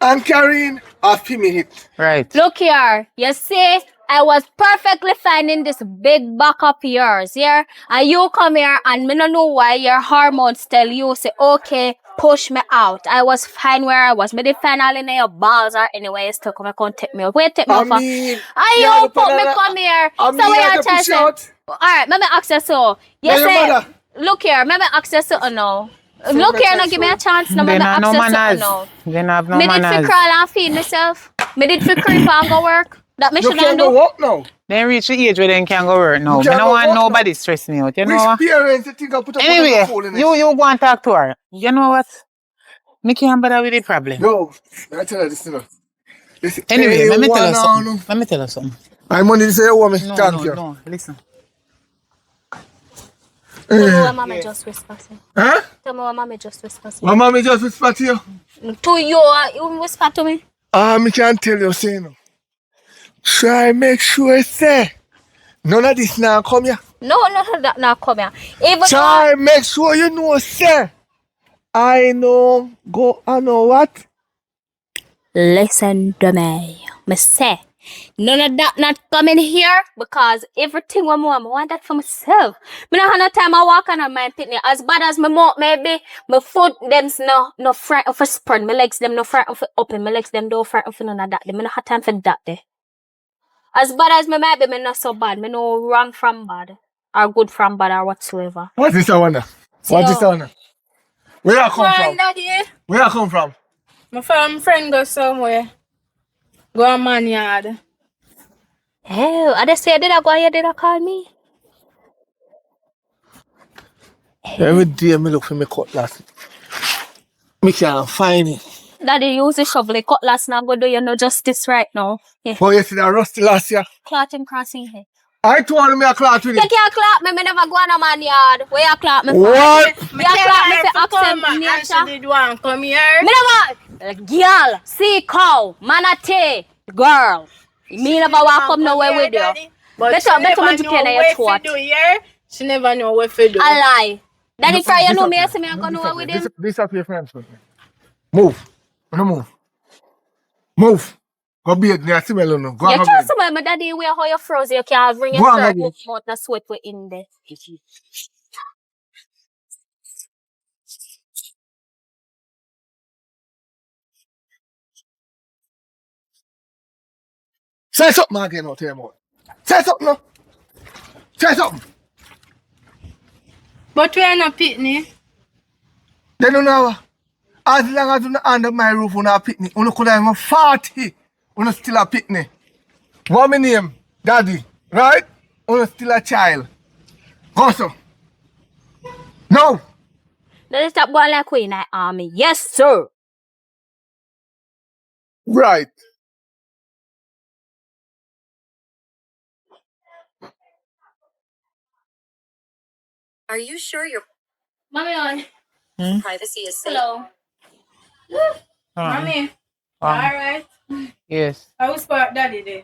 Speaker 5: and carrying, I feel me hit.
Speaker 1: Right.
Speaker 4: Look here, you see, I was perfectly fine in this big back of yours, yeah? And you come here and me don't know why your hormones tell you, say, okay, push me out. I was fine where I was. Me did fine all in your balls or anyway, you still come and take me out. Wait, take me
Speaker 5: I
Speaker 4: out for.
Speaker 5: mean,
Speaker 4: And
Speaker 5: yeah,
Speaker 4: you put me come here.
Speaker 5: I
Speaker 4: So
Speaker 5: mean,
Speaker 4: we
Speaker 5: you
Speaker 4: are
Speaker 5: have to
Speaker 4: trying
Speaker 5: push
Speaker 4: to
Speaker 5: out.
Speaker 4: alright, let me ask you so. You
Speaker 5: Now your
Speaker 4: say,
Speaker 5: mother.
Speaker 4: look here, let me ask you something now.
Speaker 5: So
Speaker 4: Look
Speaker 5: me
Speaker 4: here,
Speaker 5: try
Speaker 4: now give me a
Speaker 5: show.
Speaker 4: chance. Now
Speaker 1: They
Speaker 4: me
Speaker 1: not
Speaker 4: ask
Speaker 1: no
Speaker 4: you something
Speaker 1: manners.
Speaker 4: now.
Speaker 1: They not have no
Speaker 4: Me did for
Speaker 1: manners.
Speaker 4: crawl and feed myself. Me did for creep and go work. That me
Speaker 5: You
Speaker 4: shouldn't
Speaker 5: can't
Speaker 4: do.
Speaker 5: go walk now.
Speaker 1: They reach the age where they can go work now.
Speaker 5: You
Speaker 1: Me
Speaker 5: can't
Speaker 1: no
Speaker 5: go
Speaker 1: want
Speaker 5: walk
Speaker 1: nobody
Speaker 5: now.
Speaker 1: stress me out. You know
Speaker 5: Which
Speaker 1: what?
Speaker 5: parents you think I put up on the
Speaker 1: Anyway,
Speaker 5: phone in
Speaker 1: you go and talk to her. You know what? Me can't bother with the problem.
Speaker 5: Yo, I tell you this, you know. This
Speaker 1: Anyway, let me tell you something.
Speaker 5: A1
Speaker 1: Let me tell you something.
Speaker 5: I'm money to say you want me.
Speaker 1: No,
Speaker 5: Thank you.
Speaker 1: no. Listen.
Speaker 4: Tell me what mama just whisper to.
Speaker 5: Huh?
Speaker 4: Tell me what mama just whisper to.
Speaker 5: My mommy just whisper to you.
Speaker 4: To you, you whisper to me.
Speaker 5: Me can't tell you, say no. Try make sure say. None of this now come here.
Speaker 4: No, that not come here. Even
Speaker 5: Try make sure you know, say. I know what?
Speaker 4: listen to me. Me say, none of that not coming here because everything I want that for myself. Me not have no time I walk on my pitney. As bad as me mouth maybe, my foot them's no fright of a spread. My legs them no fright of open. My legs them don't fright of none of that. Me not have time for that there. As bad as me might be, me not so bad. Me no wrong from bad or good from bad or whatsoever.
Speaker 5: What is that one? What is that one? Where I come from?
Speaker 3: Daddy.
Speaker 5: Where I come from?
Speaker 3: My friend go somewhere. Go on man yard.
Speaker 4: Oh, I just say did I go here? Did I call me?
Speaker 5: Every day me look for me cutlass. Me can't find it.
Speaker 4: Daddy use the shovel, cutlass now go do you no justice right now. Yeah.
Speaker 5: Oh, you see that rusty last year?
Speaker 4: Clotting crossing here.
Speaker 5: I told me I clout with
Speaker 4: You
Speaker 5: it.
Speaker 4: can't clap me, me never go on a man yard. Where you clap me for?
Speaker 5: What?
Speaker 4: You clap me for accent
Speaker 3: and she
Speaker 4: nature.
Speaker 3: did one come here.
Speaker 4: Me never, girl, see cow, manatee, girl. Me never walk come nowhere with you.
Speaker 3: But
Speaker 4: Better
Speaker 3: she never
Speaker 4: me to
Speaker 3: know
Speaker 4: pay your
Speaker 3: what
Speaker 4: throat.
Speaker 3: to do here. She never know what to do.
Speaker 4: A lie. Daddy Fry, you know me, I
Speaker 5: Disappear.
Speaker 4: say me I go nowhere with him.
Speaker 5: Disappear, friends. Move. No move. Move. Go be it. I see me alone. Go
Speaker 4: You
Speaker 5: and go
Speaker 4: can't
Speaker 5: bed.
Speaker 4: say my daddy wear how you frozen. You can't bring
Speaker 5: Go
Speaker 4: your
Speaker 5: and
Speaker 4: shirt
Speaker 5: go
Speaker 4: out mouth and sweat we in there.
Speaker 5: Say something again out here, more. Say something, no. Say something.
Speaker 3: But we are not pitney.
Speaker 5: They don't know. As long as you under my roof, you not picnic. You could have 40. You still a picnic. What my name? Daddy. Right? You still a child. Go so. No.
Speaker 4: Daddy stop going like Queen Night Army. Yes, sir.
Speaker 5: Right.
Speaker 8: Are you sure your
Speaker 4: Mommy on.
Speaker 8: privacy is safe?
Speaker 4: Hello.
Speaker 3: Mommy, alright.
Speaker 1: Yes.
Speaker 3: I will spot daddy there.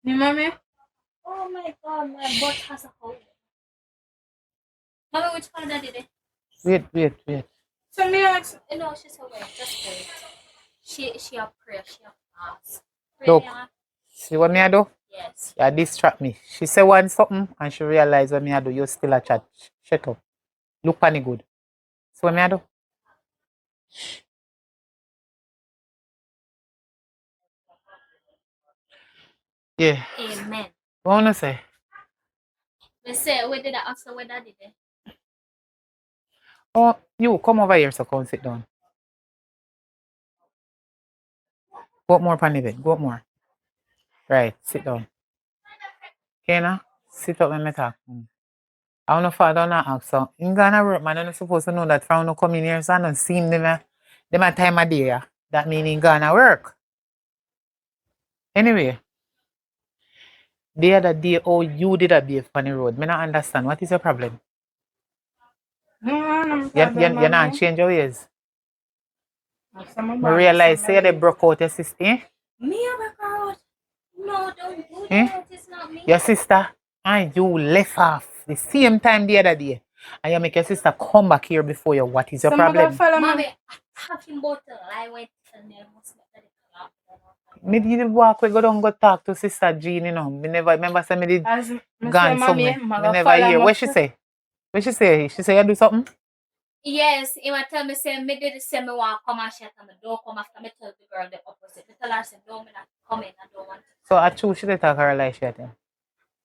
Speaker 3: Me mommy?
Speaker 4: Oh my god, my butt has a hole. Mommy, which color daddy there?
Speaker 1: Wait.
Speaker 3: So me ask.
Speaker 4: No, she's away. Just wait. She a prayer. She a fast.
Speaker 1: Look.
Speaker 4: Prayer.
Speaker 1: See what me I do?
Speaker 4: Yes.
Speaker 1: You distract me. She say one something and she realize what me I do. You still a chat. Shut up. Look funny good. See what me I do? Yeah.
Speaker 4: Amen.
Speaker 1: What wanna say?
Speaker 4: Let's say, where did I ask her where daddy there?
Speaker 1: Oh, you come over here so come sit down. Go up more, Panny bed. Go up more. Right, sit down. Okay, now? Sit up and me talk. I want to father not ask so. In Ghana work, man, I'm not supposed to know that from no come in here, so I don't see them a time of day. That mean in Ghana work. Anyway, the other day, oh, you did a beef on the road. Me not understand. What is your problem?
Speaker 3: No
Speaker 7: You
Speaker 3: problem,
Speaker 7: not
Speaker 3: mommy.
Speaker 7: change your ways.
Speaker 3: Some
Speaker 7: I
Speaker 3: born,
Speaker 7: realize
Speaker 3: some
Speaker 7: say they
Speaker 3: raised.
Speaker 7: broke out your sister. Eh?
Speaker 4: Me a work out. No, don't do
Speaker 7: Eh?
Speaker 4: that. It's not me.
Speaker 7: Your sister and you left off the same time the other day. And you make your sister come back here before you. What is your
Speaker 3: Some go
Speaker 7: problem?
Speaker 3: follow
Speaker 4: Mommy,
Speaker 3: me.
Speaker 4: talking bottle. I went and then must let it come
Speaker 7: Maybe you walk we go down go talk to sister Jean, you know. Me never remember say me did
Speaker 3: As me say,
Speaker 7: gone
Speaker 3: mommy,
Speaker 7: somewhere.
Speaker 3: I
Speaker 7: Me
Speaker 3: go
Speaker 7: never
Speaker 3: follow
Speaker 7: hear.
Speaker 3: my
Speaker 7: What she say? What she say? She say you do something?
Speaker 4: Yes, he might tell me say me did say me want come and shut and me don't come after me tell the girl the opposite. Me tell her say no, me not coming. I don't want.
Speaker 7: So I choose she dey talk her like shit.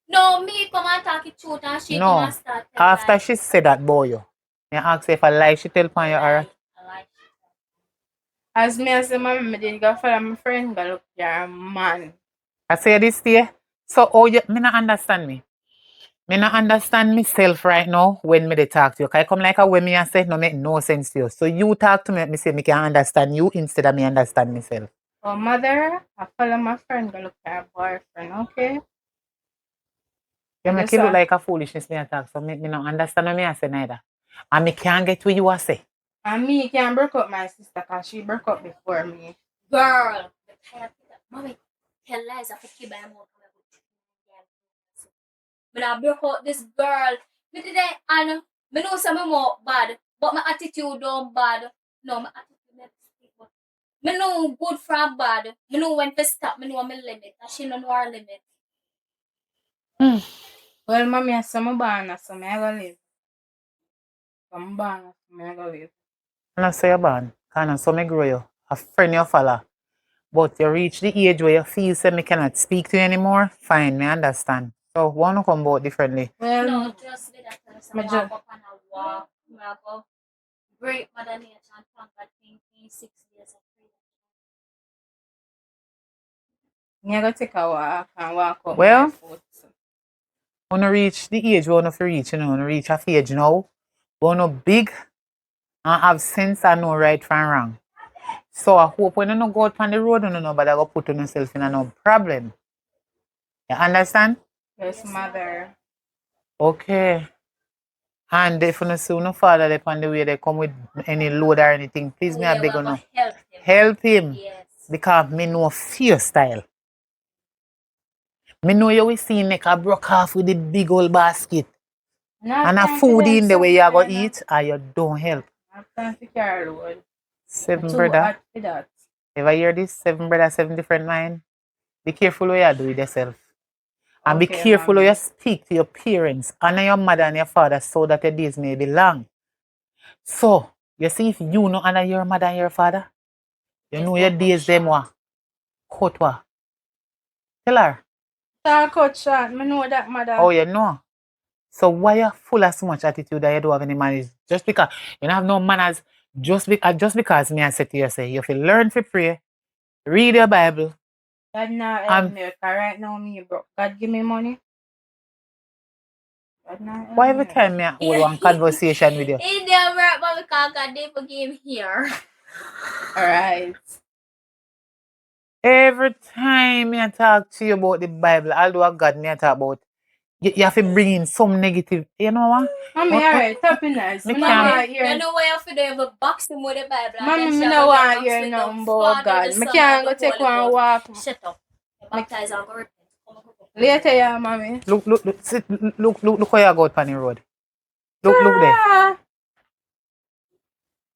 Speaker 4: No, me come and talk it truth and she come and
Speaker 7: No.
Speaker 4: start tell
Speaker 7: After
Speaker 4: lie.
Speaker 7: she said that boy you. You ask her if I lie, she tell upon you
Speaker 4: I
Speaker 7: or
Speaker 4: lie.
Speaker 3: As me as the mommy, me did go follow my friend, go look your man.
Speaker 7: I say this to you. So oh you me not understand me. Me not understand myself right now when me dey talk to you. Cause I come like a way me and say no make no sense to you. So you talk to me, me say me can understand you instead of me understand myself.
Speaker 3: Oh, mother, I follow my friend, go look your boyfriend, okay?
Speaker 7: You
Speaker 3: I
Speaker 7: make
Speaker 3: just
Speaker 7: it look like a foolishness me attack, so me not understand what me I say neither. And me can't get what you a say.
Speaker 3: and me can break up my sister because she broke up before me.
Speaker 4: Girl, the kind of mommy tell lies. I keep by more. Me I broke out this girl. Me did it and me know some more bad, but my attitude don't bad. No, my attitude never speak. But me know good from bad. Me know when to stop. Me know my limit. And she know her limit.
Speaker 3: Well, mommy, I saw my born, so me I go live. Some born, so me I go live.
Speaker 7: And I say you born, can so me grow you. A friend you follow. But you reach the age where you feel say me cannot speak to you anymore, fine, me understand. So wanna come about differently.
Speaker 3: Well,
Speaker 4: No, just with that
Speaker 3: me
Speaker 4: walk
Speaker 3: just,
Speaker 4: up and I walk. Me I go great mother nature and thank God 6 years of freedom.
Speaker 3: me I go take a walk and walk up
Speaker 7: Well,
Speaker 3: barefoot.
Speaker 7: wanna reach the age where wanna reach, you know, wanna reach a age now. Wanna big and have sense and know right from wrong. So I hope when you no go out on the road, you know nobody go put on yourself in a no problem. You understand?
Speaker 3: Yes, mother.
Speaker 7: Okay. And if you see no father they on the way they come with any load or anything, please me I beg you no.
Speaker 4: Help him.
Speaker 7: Help him.
Speaker 4: Yes.
Speaker 7: Because me know fear style. Me know you will see neck a broke off with the big old basket.
Speaker 3: Not
Speaker 7: And a
Speaker 3: time to
Speaker 7: food
Speaker 3: them
Speaker 7: in the way you
Speaker 3: somewhere
Speaker 7: go
Speaker 3: now.
Speaker 7: eat or you don't help.
Speaker 3: Not time to carry the wood.
Speaker 7: Seven
Speaker 3: Too
Speaker 7: brother.
Speaker 3: hot for that.
Speaker 7: Ever hear this? 7 brother, 7 different mind. Be careful what you do with yourself. And be
Speaker 3: Okay,
Speaker 7: careful how you
Speaker 3: mommy.
Speaker 7: speak to your parents. Honor your mother and your father so that your days may be long. So, you see if you no honor your mother and your father, you
Speaker 4: Yes,
Speaker 7: know
Speaker 4: they
Speaker 7: your
Speaker 4: cut
Speaker 7: days them
Speaker 4: short.
Speaker 7: what? Cut what? Tell her.
Speaker 3: Talk out short. Me know that, mother.
Speaker 7: Oh, you know. So why you full of so much attitude that you don't have any manners? Just because you don't have no manners, just because me I say to you, say, you have to learn to pray, read your Bible,
Speaker 3: God not help
Speaker 7: and
Speaker 3: me because right now me broke. God give me money. God not help
Speaker 7: why
Speaker 3: me.
Speaker 7: every time me I hold one conversation with you?
Speaker 4: In the work, but we can't get they forgive here.
Speaker 3: Alright.
Speaker 7: Every time me I talk to you about the Bible, although God me I talk about, you have to bring in some negative. You know what?
Speaker 3: Mommy, alright. Happiness.
Speaker 7: Me
Speaker 3: Me no
Speaker 7: can't.
Speaker 3: want
Speaker 4: Mommy,
Speaker 3: hear.
Speaker 4: you know where you have to box him with the Bible and
Speaker 3: Mommy,
Speaker 4: then
Speaker 3: me
Speaker 4: she
Speaker 3: no
Speaker 4: go get
Speaker 3: want
Speaker 4: boxed
Speaker 3: hear
Speaker 4: with the
Speaker 3: nothing about
Speaker 4: Father,
Speaker 3: God.
Speaker 4: the
Speaker 3: Me
Speaker 4: Son, and
Speaker 3: can't
Speaker 4: the
Speaker 3: go take
Speaker 4: Holy
Speaker 3: one
Speaker 4: Ghost.
Speaker 3: walk.
Speaker 4: Shut up. You baptize and go repent. Come on, go.
Speaker 3: Later, yeah, mommy.
Speaker 7: Look how you go out on the road. Look there.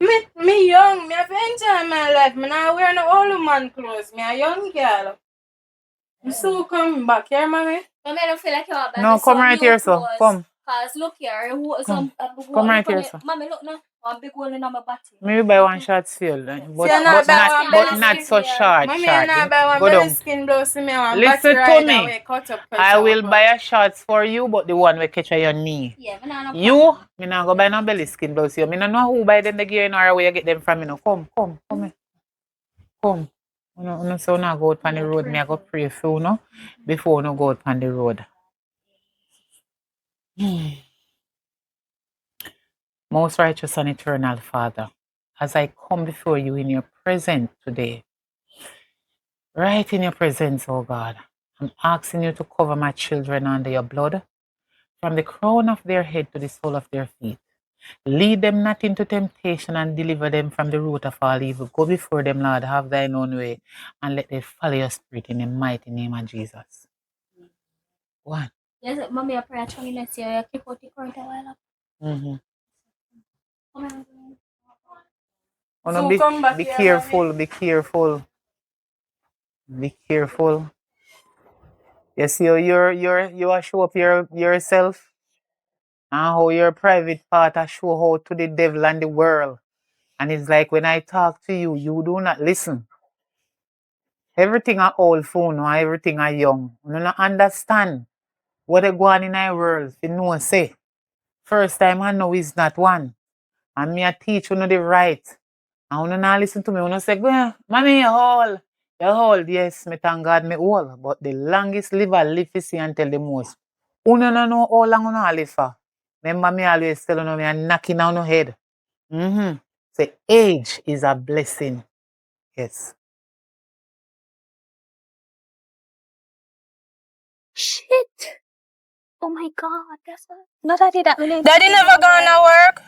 Speaker 3: Girl, me young. Me have to enjoy my life. Me not wear no old man clothes. Me a young girl. I'm so coming back here, mommy.
Speaker 4: Mommy, I don't feel like you want to buy
Speaker 7: No,
Speaker 4: me
Speaker 7: come
Speaker 4: some
Speaker 7: right
Speaker 4: new
Speaker 7: here, so
Speaker 4: clothes.
Speaker 7: come.
Speaker 4: Cause look here,
Speaker 7: Come. Come
Speaker 4: look
Speaker 7: right
Speaker 4: on
Speaker 7: here,
Speaker 4: it.
Speaker 7: so.
Speaker 4: Mommy, look now. One big hole in my body.
Speaker 7: Maybe buy one short sale,
Speaker 3: See, I not buy one
Speaker 7: but
Speaker 3: belly
Speaker 7: not
Speaker 3: skin.
Speaker 7: so short.
Speaker 3: Mommy, I not buy one
Speaker 7: Go
Speaker 3: belly
Speaker 7: down.
Speaker 3: skin blouse. See me one battery
Speaker 7: Listen to
Speaker 3: ride
Speaker 7: me.
Speaker 3: away cut up.
Speaker 7: I will buy a shorts for you, but the one will catch on your knee.
Speaker 4: Yeah, me not no
Speaker 7: You,
Speaker 4: problem.
Speaker 7: me not go buy no belly skin blouse. You, me not know who buy them the gear or where you get them from. You know, come here. Come. You know, so now go out on the road. Me I go pray for you, no, before you go out on the road. Most righteous and eternal Father, as I come before you in your presence today, right in your presence, oh God, I'm asking you to cover my children under your blood, from the crown of their head to the sole of their feet.
Speaker 1: Lead them not into temptation and deliver them from the root of all evil. Go before them, Lord, have thine own way, and let them follow your spirit in the mighty name of Jesus. One.
Speaker 4: Yes, mommy, I pray at 20 next year. I keep out the current a while up.
Speaker 1: Mm-hmm. Oh,
Speaker 3: So
Speaker 1: no,
Speaker 3: come back
Speaker 1: be
Speaker 3: here,
Speaker 1: careful,
Speaker 3: mommy.
Speaker 1: be careful, be careful. You see how you are show up yourself and how your private part are show how to the devil and the world. And it's like when I talk to you, you do not listen. Everything are old phone or everything are young. You don't understand what they go on in our world. You know say. First time I know is not one. And me I teach you know the right. And you not listen to me. You say, "Well, mommy, you're old. You're old." Yes, me thank God me old. But the longest live I live to see and tell the most. You don't know how long you live for. Remember me always tell you me I'm knocking on your head. Mm-hmm. Say age is a blessing. Yes.
Speaker 4: Shit! Oh my god, that's what. No, daddy, that will
Speaker 3: Daddy never gonna work.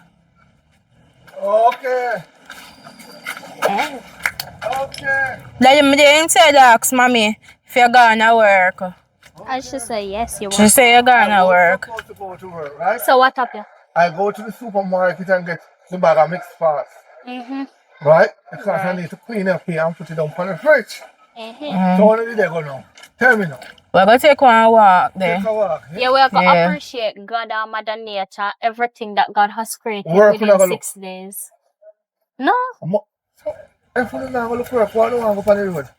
Speaker 5: Okay.
Speaker 4: Eh.
Speaker 5: Okay.
Speaker 3: Daddy, me didn't say ask mommy if you're gonna work.
Speaker 4: I should say yes, you
Speaker 3: She
Speaker 4: want.
Speaker 3: say you're
Speaker 5: I
Speaker 3: gonna
Speaker 5: was
Speaker 3: work.
Speaker 5: supposed to go to work, right?
Speaker 4: So what up, yeah?
Speaker 5: I go to the supermarket and get the bag of mixed parts,
Speaker 4: Mm-hmm.
Speaker 5: right? Because I
Speaker 3: Right.
Speaker 5: need to clean up here and put it down on the fridge.
Speaker 4: Mm-hmm.
Speaker 5: So what did they go now? Tell me now.
Speaker 3: We're gonna take one walk there.
Speaker 5: Take a walk.
Speaker 4: Yeah, we are gonna
Speaker 3: Yeah.
Speaker 4: appreciate God and Mother Nature, everything that God has created
Speaker 5: Work when I
Speaker 4: within
Speaker 5: go look.
Speaker 4: 6 days. No,
Speaker 5: So, if you don't go look for work, why don't I go on the road?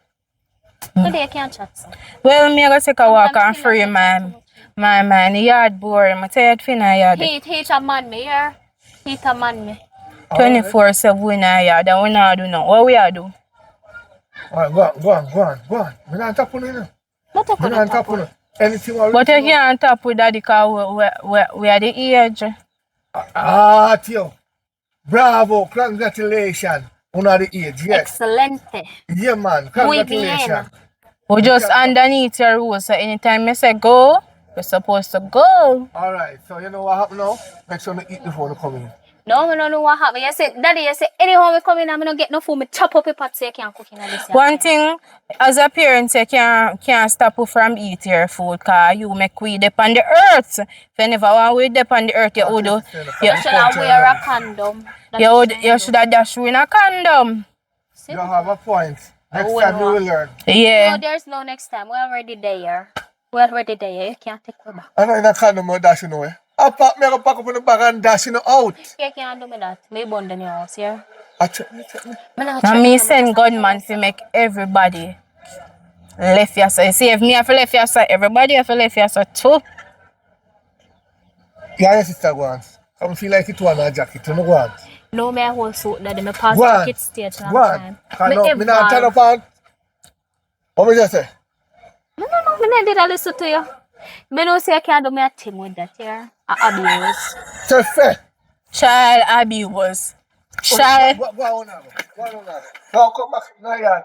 Speaker 4: today I can't chat. So.
Speaker 3: Well, me gonna take a walk
Speaker 4: Sometimes
Speaker 3: and
Speaker 4: feel
Speaker 3: free
Speaker 4: like I chat too
Speaker 3: my man. The yard boring. I'm tired for the yard.
Speaker 4: Heat a man me here. Heat a man me.
Speaker 3: 24/7 we in the yard and we not do nothing. What we are do?
Speaker 5: Alright, go on. Me not tap on you now.
Speaker 4: Not a
Speaker 5: Me not tap on you. Anything what
Speaker 3: But you can't top with daddy because we are the age.
Speaker 5: Tio. Bravo, congratulations. On the age, yes.
Speaker 4: Excelente.
Speaker 5: Yeah, man,
Speaker 4: Muy
Speaker 5: congratulations.
Speaker 4: bien.
Speaker 3: We just underneath your rule. So anytime you say go, we're supposed to go.
Speaker 5: Alright, so you know what happened now? Make sure you eat before you come in.
Speaker 4: No, I don't know what happened. You say, daddy, you say, anyhow we come in and I don't get no food, me chop up a pot so you can't cook in this yard.
Speaker 3: One thing, as a parent, you can't stop you from eat your food because you make we depend on the earth. If you never want we depend on the earth, you would do.
Speaker 4: You should have wear a condom.
Speaker 3: You should have dash in a condom.
Speaker 4: See?
Speaker 5: You have a point. Next
Speaker 4: Oh,
Speaker 5: time
Speaker 4: no.
Speaker 5: you will learn.
Speaker 3: Yeah.
Speaker 4: No, there's no next time. We're already there. We're already there. You can't take me back.
Speaker 5: I know in a condom you dash, you know. I pack me up in the bag and dash, you know, out.
Speaker 4: You can't do me that. Me bond in your house here.
Speaker 5: I check me.
Speaker 3: And me send gunman to make everybody left your side. See, if me have to left your side, everybody have to left your side too.
Speaker 5: Yeah, your sister go on. Come feel like it one a jacket, you know go on.
Speaker 4: No, me a whole suit that me pass
Speaker 5: Go on.
Speaker 4: ticket stage long
Speaker 5: Go on.
Speaker 4: time.
Speaker 5: Can no, me not turn up on. What me just say?
Speaker 4: No, me not did a listen to you. Me know say you can't do me a thing with that here. A abuse.
Speaker 5: Say fair.
Speaker 3: Child abuse. Child.
Speaker 5: Go on now. Now come back. Now yeah.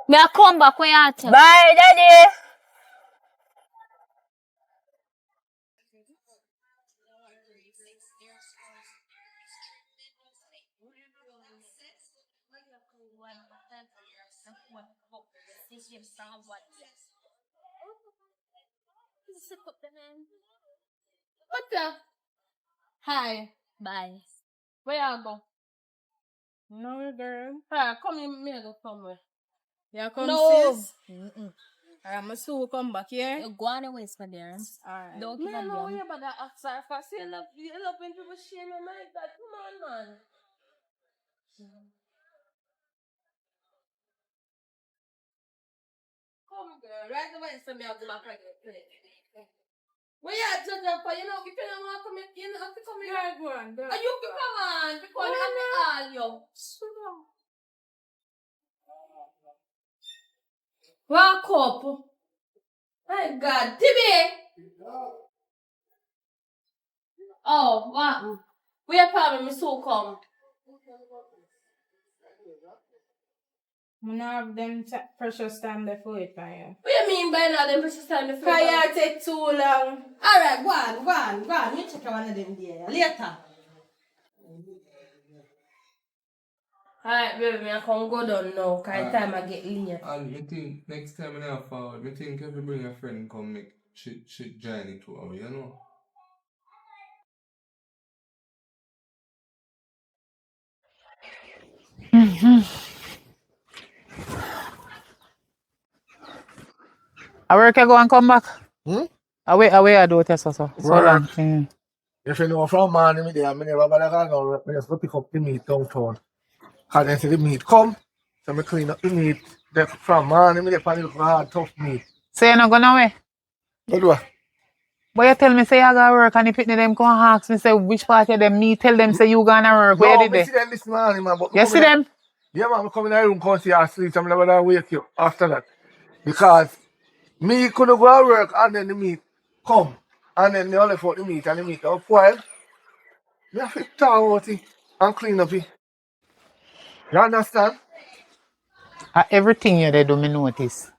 Speaker 4: Me a come back when you tell.
Speaker 3: Bye, daddy. What the? Hi.
Speaker 4: Bye.
Speaker 3: Where you go? No, girl. Hi, come in, me go somewhere. You come,
Speaker 4: No.
Speaker 3: sis? Alright, I'm soon come back here.
Speaker 4: You go on the ways for there.
Speaker 3: Alright.
Speaker 4: Don't give a
Speaker 3: Man, no,
Speaker 4: damn.
Speaker 3: you about that outside for you love when people shame you like that. Come on, man. Come, girl. Right away, so me I'll do my pregnant plate. Where you at, judge for? You know, if you don't want to come in, you have to come in. Girl, go on, girl. You can come on, because you have to all you. Walk up. My God, Timmy! Oh, what? We are probably me so come.
Speaker 9: I have them precious time before it, fire.
Speaker 3: What do you mean by that, them precious time before?
Speaker 9: Fire take too long.
Speaker 3: Alright, go on. You check one of them there later.
Speaker 9: Alright, baby, I can go down now, cause time I get late.
Speaker 5: And I think next time I have forward, I think if you bring a friend come make she join it to you know.
Speaker 1: I work, I go and come back.
Speaker 5: Hmm?
Speaker 1: Away, I do it, so long.
Speaker 5: Work.
Speaker 1: Mm.
Speaker 5: If you know from morning me there, I never bother go work. I just go pick up the meat downtown. Cause then say the meat come, so I clean up the meat. Then from morning me there find it hard, tough meat.
Speaker 1: So you're not going away?
Speaker 5: What do I?
Speaker 1: But you tell me say you gotta work and the pitney them come ask me say which part of them me tell them say you gonna work. Where
Speaker 5: No,
Speaker 1: did
Speaker 5: me
Speaker 1: they?
Speaker 5: see them this morning, man. But
Speaker 1: You see them?
Speaker 5: Yeah, man, I come in the room, come see you asleep. I'm never gonna wake you after that. Because me couldn't go to work and then the meat come. And then they only for the meat and the meat up while. Me have to talk about it and clean up it. You understand?
Speaker 1: Everything you they do me notice.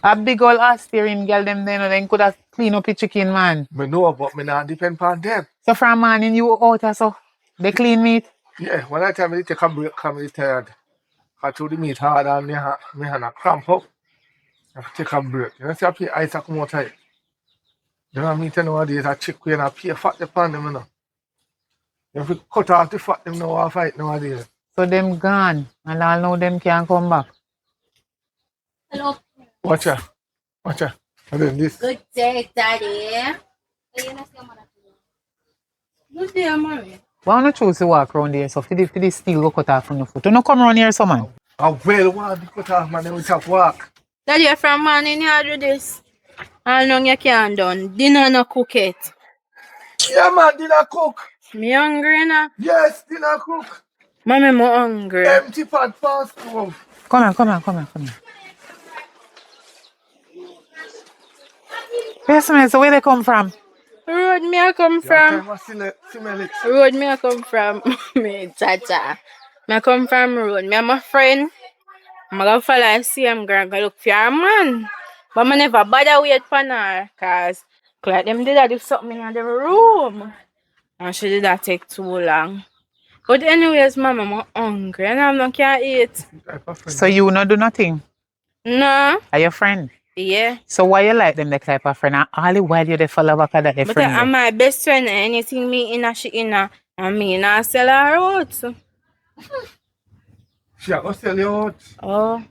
Speaker 1: A big old Asterian girl them then could have clean up the chicken man.
Speaker 5: Me know, but me not depend on them.
Speaker 1: So from morning you out or so they clean meat.
Speaker 5: Yeah, when I tell me to take a break, come tired. I throw the meat hard and me hand a cramp up. I have to take a break. You know, see, I pay ice come out tight. You know what I mean? Nowadays, I check when I pay fat upon them, you know. You have to cut off the fat them now or fight nowadays.
Speaker 1: So them gone and all know them can't come back.
Speaker 4: Hello.
Speaker 5: Watch out. Watch out. And then this.
Speaker 4: Good day, Daddy.
Speaker 9: Good day, mommy.
Speaker 1: Why don't you choose to walk around there so for the steel go cut off from your foot? You no come around here so man.
Speaker 5: I well want to cut off, man. Then we have walk.
Speaker 3: Daddy, from morning you do this. How long you can done? Dinner no cook it.
Speaker 5: Yeah, man, dinner cook.
Speaker 3: Me hungry now.
Speaker 5: Yes, dinner cook.
Speaker 3: Mommy, I'm hungry.
Speaker 5: Empty pot fast stove.
Speaker 1: Come here. Yes, man, so where they come from?
Speaker 3: Road me I come from. Road me I come from. Me chacha. Me I come from road. Me and my friend. I'm gonna follow and see I'm gonna go look for her man. But I never bother wait for her. Cause like them did that do something in the room. And she did that take too long. But anyways, mama, I'm hungry and I'm not can eat.
Speaker 1: So you not do nothing?
Speaker 3: No.
Speaker 1: Are your friend?
Speaker 3: Yeah.
Speaker 1: So why you like them the type of friend? And all the while you they follow back at that they
Speaker 3: But
Speaker 1: friend.
Speaker 3: I'm my best friend and anything me in a she in a and me in a sell her out.
Speaker 5: She a go sell you out.
Speaker 3: Oh.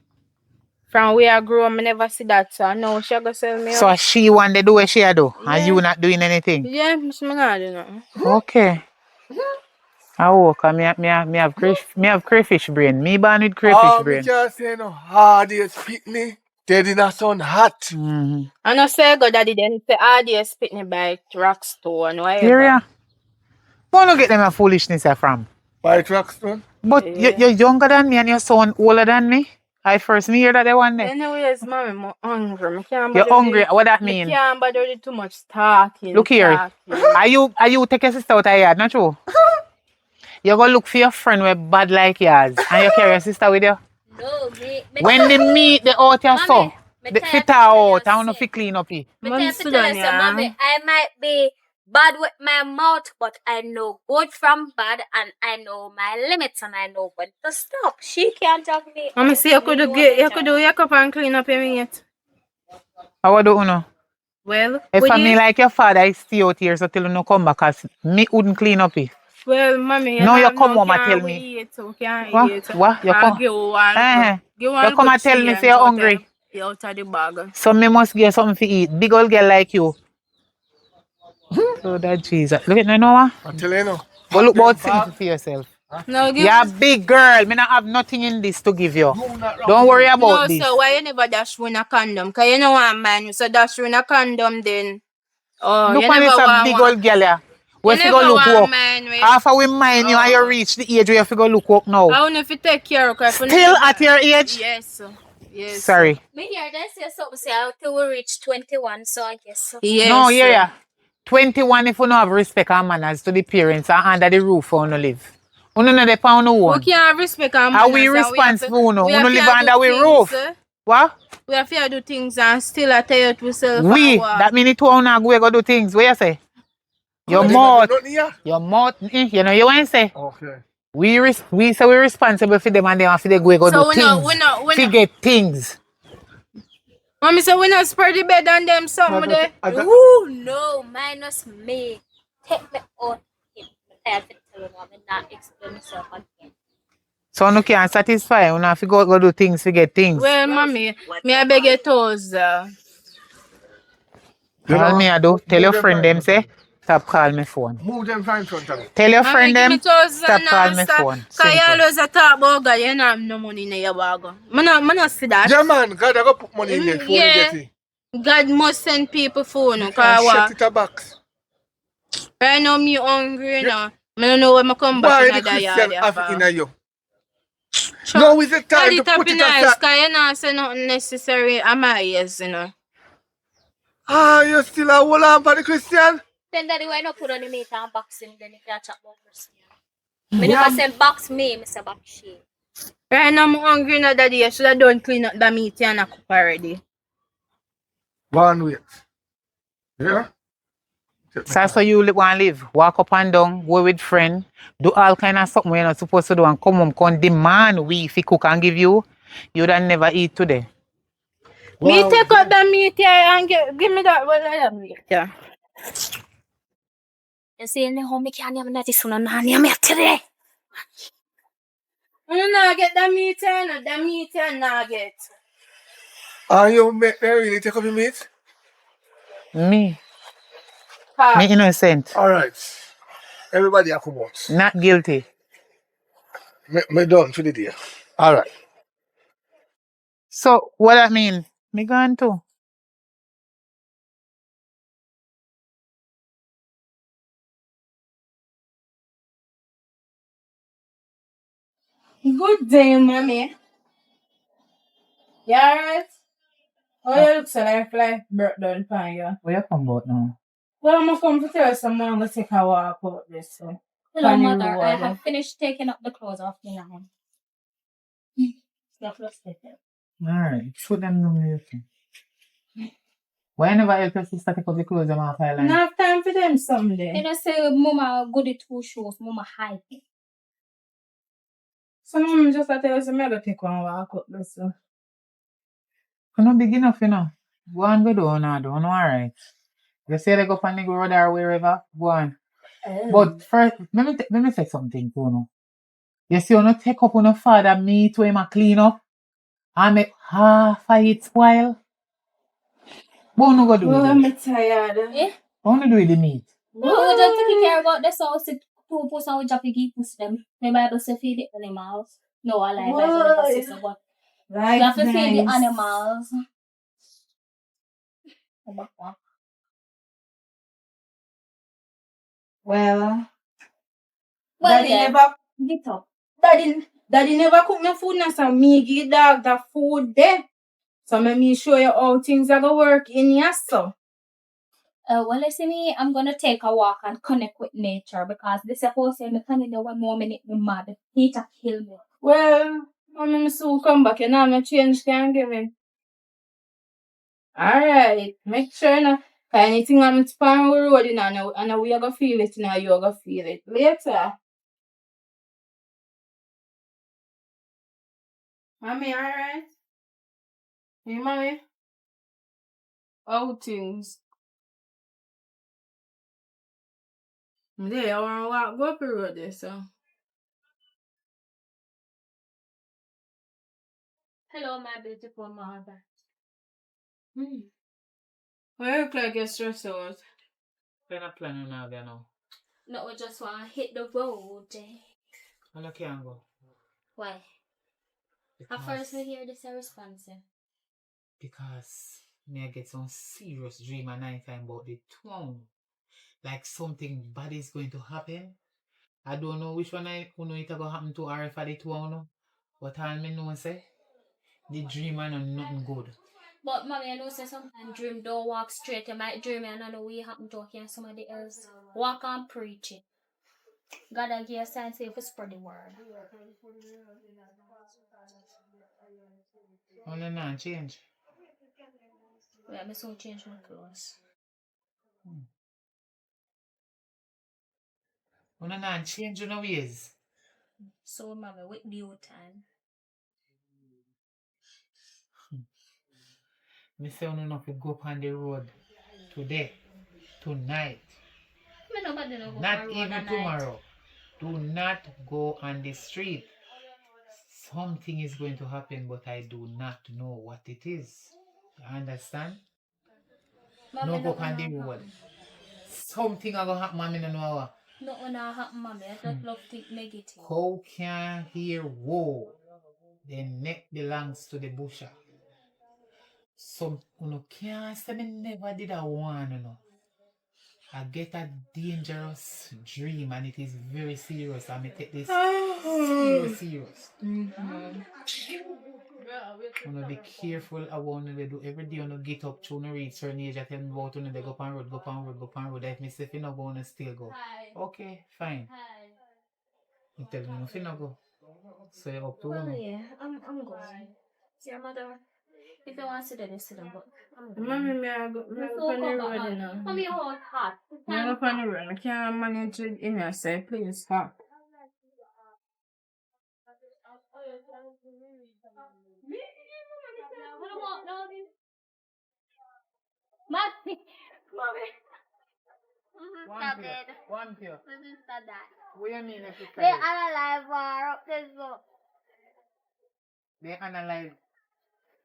Speaker 3: From where I grew up, I never see that, so I know she go sell me out.
Speaker 1: So she want to do what she do,
Speaker 3: Yeah.
Speaker 1: and you not doing anything?
Speaker 3: Yeah, I'm not doing nothing.
Speaker 1: Okay. Oh, cause me have crayfish brain. Me born with crayfish brain.
Speaker 5: Me just say no hardest pitney. They did not sound hot.
Speaker 1: Mm-hmm.
Speaker 3: I know say go daddy then say RDS pick me by Rockstone and whatever.
Speaker 1: Yeah. Wanna get them a foolishness from?
Speaker 5: By Rockstone?
Speaker 1: But
Speaker 3: Yeah.
Speaker 1: you're younger than me and your son older than me. I first hear that they one day.
Speaker 3: Anyways, mommy, I'm hungry.
Speaker 1: You're hungry. What that mean?
Speaker 3: I can't bother with too much talking.
Speaker 1: Look here. Are you take your sister out of yard, not true? You go look for your friend with bad like yours and you carry your sister with you?
Speaker 4: No,
Speaker 1: When they meet the out your son, the fit her out, I want to fit clean up here.
Speaker 4: Mommy, I might be bad with my mouth, but I know good from bad and I know my limits and I know when to stop. She can't talk me.
Speaker 3: Mommy say you could do your cup and clean up your meat.
Speaker 1: How do you know?
Speaker 3: Well,
Speaker 1: If I me like your father, I stay out here so till you no come back because me wouldn't clean up here.
Speaker 3: well, mommy,
Speaker 1: No, you come home and tell me. What? You come? You come and tell me say you're hungry.
Speaker 3: You're out of the bag.
Speaker 1: So me must get something to eat. Big old girl like you. So that Jesus. Look at me now.
Speaker 5: I'm telling you now.
Speaker 1: But look about things for yourself.
Speaker 3: No,
Speaker 1: You're a big girl. Me not have nothing in this to give you. Don't worry about this.
Speaker 3: No, so why you never dash win a condom? Because you know what, man. You say dash win a condom then. Oh,
Speaker 1: look
Speaker 3: you
Speaker 1: when
Speaker 3: never
Speaker 1: it's a
Speaker 3: want
Speaker 1: big
Speaker 3: one.
Speaker 1: old girl here. We
Speaker 3: You
Speaker 1: have to go
Speaker 3: never
Speaker 1: look
Speaker 3: want
Speaker 1: up.
Speaker 3: man with-
Speaker 1: After we mind you and you reach the age where you have to go look up now.
Speaker 3: I want if you take care of her.
Speaker 1: Still at your age?
Speaker 3: Yes. Yes.
Speaker 1: Sorry.
Speaker 4: Me here, they say something say until we reach 21, so I guess so.
Speaker 3: Yes.
Speaker 1: No, yeah. 21 if you don't have respect and manners to the parents and under the roof you live. You don't know the pound no
Speaker 3: We
Speaker 1: one.
Speaker 3: can't have respect and
Speaker 1: How
Speaker 3: manners.
Speaker 1: we
Speaker 3: and
Speaker 1: responsible no?
Speaker 3: we
Speaker 1: You
Speaker 3: have
Speaker 1: don't
Speaker 3: to
Speaker 1: live
Speaker 3: do
Speaker 1: under our
Speaker 3: things,
Speaker 1: roof. What?
Speaker 3: We have to do things and still I tell you to yourself.
Speaker 1: We, that mean it won't go do things. What you say? Your mouth. Your mouth. You know you want to say?
Speaker 5: Okay.
Speaker 7: We say we're responsible for them and they have to go do
Speaker 3: So we
Speaker 7: things.
Speaker 3: not.
Speaker 7: Forget things.
Speaker 3: Mommy say we not spread the bed on them something there.
Speaker 4: Ooh, no, minus me. Take me out. I have to tell you, I'm not explain myself again.
Speaker 7: So you can't satisfy. You have to go do things, forget things.
Speaker 3: Well, mommy, me I beg your toes.
Speaker 7: All me I do, tell your friend them say, stop call me phone.
Speaker 5: Move them right in front of me.
Speaker 7: Tell your
Speaker 3: Mommy,
Speaker 7: friend
Speaker 3: give me
Speaker 7: them,
Speaker 3: toes
Speaker 7: stop
Speaker 3: and
Speaker 7: call
Speaker 3: now
Speaker 7: me
Speaker 3: stop.
Speaker 7: phone.
Speaker 3: Cause you
Speaker 7: Simple.
Speaker 3: always a talk about God, you don't have no money in your bag. I not see that.
Speaker 5: Yeah, man, God, I go put money in your phone and
Speaker 3: Yeah,
Speaker 5: get it.
Speaker 3: God must send people phone.
Speaker 5: You can
Speaker 3: Cause
Speaker 5: shut
Speaker 3: what?
Speaker 5: it a box.
Speaker 3: Right now me hungry, you
Speaker 5: Yeah.
Speaker 3: know. I don't know when I come back in
Speaker 5: Why the
Speaker 3: the yard
Speaker 5: Christian have it
Speaker 3: for.
Speaker 5: in you?
Speaker 3: Sure.
Speaker 5: Now is the
Speaker 3: God
Speaker 5: time to
Speaker 3: it up
Speaker 5: put
Speaker 3: in
Speaker 5: it
Speaker 3: nice,
Speaker 5: aside.
Speaker 3: cause you not say nothing necessary at my ears, you know.
Speaker 5: Ah, you still a hold on for the Christian?
Speaker 4: Then daddy, why not put on the meat and box him? Then you can chat about Christian. Me
Speaker 5: Yeah.
Speaker 4: never say box me, me say box she.
Speaker 3: Right now I'm hungry now, daddy. I should have done clean up the meat and I cook already.
Speaker 5: One wait. Yeah? Take my
Speaker 7: So that's how
Speaker 5: time.
Speaker 7: you want to live. Walk up and down, go with friend, do all kind of something you're not supposed to do and come home, come demand we if he cook and give you, you would never eat today.
Speaker 3: Me
Speaker 5: Wow,
Speaker 3: take out the meat here and give me that one of the meat. Yeah.
Speaker 4: You see, in the home, me can't even notice soon and I'm here today.
Speaker 3: You not get the meat here, no, the meat here not get.
Speaker 5: Are you make me really take up your meat?
Speaker 7: Me
Speaker 3: Ha.
Speaker 7: innocent,
Speaker 5: Alright. Everybody have come out.
Speaker 7: not guilty.
Speaker 5: Me done for the day. Alright.
Speaker 7: So what that mean? Me gone too.
Speaker 3: Good day, mommy. You alright? Oh, you look so like birthday pan you.
Speaker 7: Where you come about now?
Speaker 3: Well, I'm gonna come to tell you some I'm gonna take a walk out this way.
Speaker 4: Hello,
Speaker 3: Funny
Speaker 4: mother. I
Speaker 3: road.
Speaker 4: have finished taking up the clothes off me now. Stop listening.
Speaker 7: Alright, put them down there. Why you never help your sister take off the clothes them off island?
Speaker 3: Not have time for them
Speaker 4: They
Speaker 3: someday.
Speaker 4: just say, Mama, goody two shoes, Mama hide it.
Speaker 3: So mom just tell you some other take one walk out this way.
Speaker 7: You not big enough, you know. Go on, go do now, do no alright. You say they go on the road or wherever, go on. But first, let me say something to you. You see, you not take up on your father meat to him a clean up and make half of it spoil. What you go do with
Speaker 3: I'm
Speaker 7: it?
Speaker 3: tired.
Speaker 4: Eh?
Speaker 7: What you do with the meat?
Speaker 4: No, we just taking care about this house. Two person we just keep them. The Bible say feed the animals. No, I like Bible never say so, but you have to feed the animals.
Speaker 3: Well,
Speaker 4: Well,
Speaker 3: daddy
Speaker 4: yeah.
Speaker 3: never
Speaker 4: Get up.
Speaker 3: daddy never cook no food now, so me give dog the food there. So let me show you how things are gonna work in here so.
Speaker 4: Well, listen me, I'm gonna take a walk and connect with nature because this supposed to me can do 1 more minute me mad. He to kill me.
Speaker 3: Well, I'm gonna soon come back, you know, my change can give me. Alright, make sure now. Anything I'm on the road, you know, and we are gonna feel it now, you're gonna feel it later. Mommy, alright? Hey, mommy? How things? There, I wanna walk, go up the road there, so.
Speaker 4: Hello, my beautiful mother.
Speaker 3: Why you look like you're stressed out?
Speaker 7: What kind of plan you have there now?
Speaker 4: No, we just want to hit the road.
Speaker 7: Well, I can't go.
Speaker 4: Why? At first, we hear this response.
Speaker 7: Because me I get some serious dream at night time about the town. Like something bad is going to happen. I don't know which one who know it going happen to or if I the town. But all me know say the dream I know nothing good.
Speaker 4: But mommy, I know say sometimes dream don't walk straight. You might dream and I know we happen to hear somebody else. Walk and preach it. God will give you a sign say to spread the word.
Speaker 7: Only not change.
Speaker 4: Let me soon change my clothes.
Speaker 7: Only not change your ways.
Speaker 4: So, mommy, with due time.
Speaker 7: Me say no fi go up on the road today, tonight,
Speaker 4: Me nobody no go
Speaker 7: not
Speaker 4: for road
Speaker 7: even
Speaker 4: at night.
Speaker 7: tomorrow. Do not go on the street. Something is going to happen, but I do not know what it is. You understand?
Speaker 4: Mommy,
Speaker 7: No go
Speaker 4: nothing
Speaker 7: on the
Speaker 4: no
Speaker 7: road.
Speaker 4: happen.
Speaker 7: Something a go happen, mommy no know what.
Speaker 4: Nothing no happen, mommy. I just love think negative.
Speaker 7: How can hear woe? The neck belongs to the busher. Some you can't say me never did a one, you know. I get a dangerous dream and it is very serious. I may take this serious. You be careful of what you do. Every day you get up to you reach certain age. I tell me about you, they go on road, go on road, go on road. If me say if you not go, you still go. Okay, fine. You tell me if you not go. So you're up to
Speaker 4: Well,
Speaker 7: you.
Speaker 4: yeah, I'm going. See, your mother. If you want to sit there, you sit down, but I'm going.
Speaker 3: Mommy, me I go on the road, you know.
Speaker 4: Mommy, your heart hot.
Speaker 3: Me I go on the road. I can't manage it in here, say, please, hot.
Speaker 4: Mommy.
Speaker 7: One pure.
Speaker 4: My sister died.
Speaker 7: What do you mean if it's
Speaker 4: They analyze her up this book.
Speaker 7: They analyze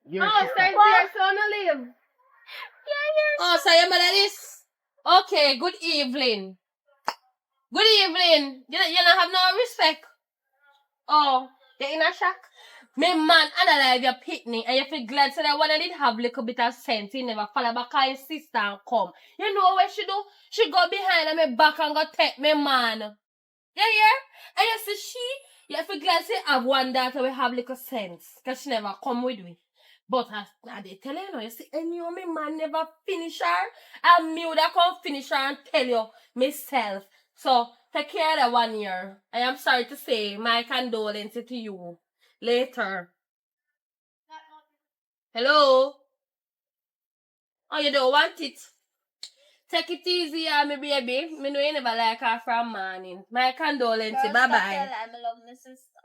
Speaker 7: your
Speaker 3: Oh,
Speaker 7: sister.
Speaker 3: so your son live?
Speaker 10: Oh, so your mother is? Okay, good evening. Good evening. You don't have no respect. Oh, you're in a shock? Me man analyze your picnic and you feel glad so that when I did have little bit of sense, he never follow back on his sister and come. You know what she do? She go behind on me back and go take me man. You hear? And you see you feel glad say have one daughter we have little sense. Cause she never come with me. But as they tell you see, any of me man never finish her. And me would have come finish her and tell you myself. So take care of that 1 year. I am sorry to say my condolences to you. Later. Hello? Oh, you don't want it? Take it easy, my baby. Me know you never like her from morning. My condolences. Bye-bye.
Speaker 4: I love my sister.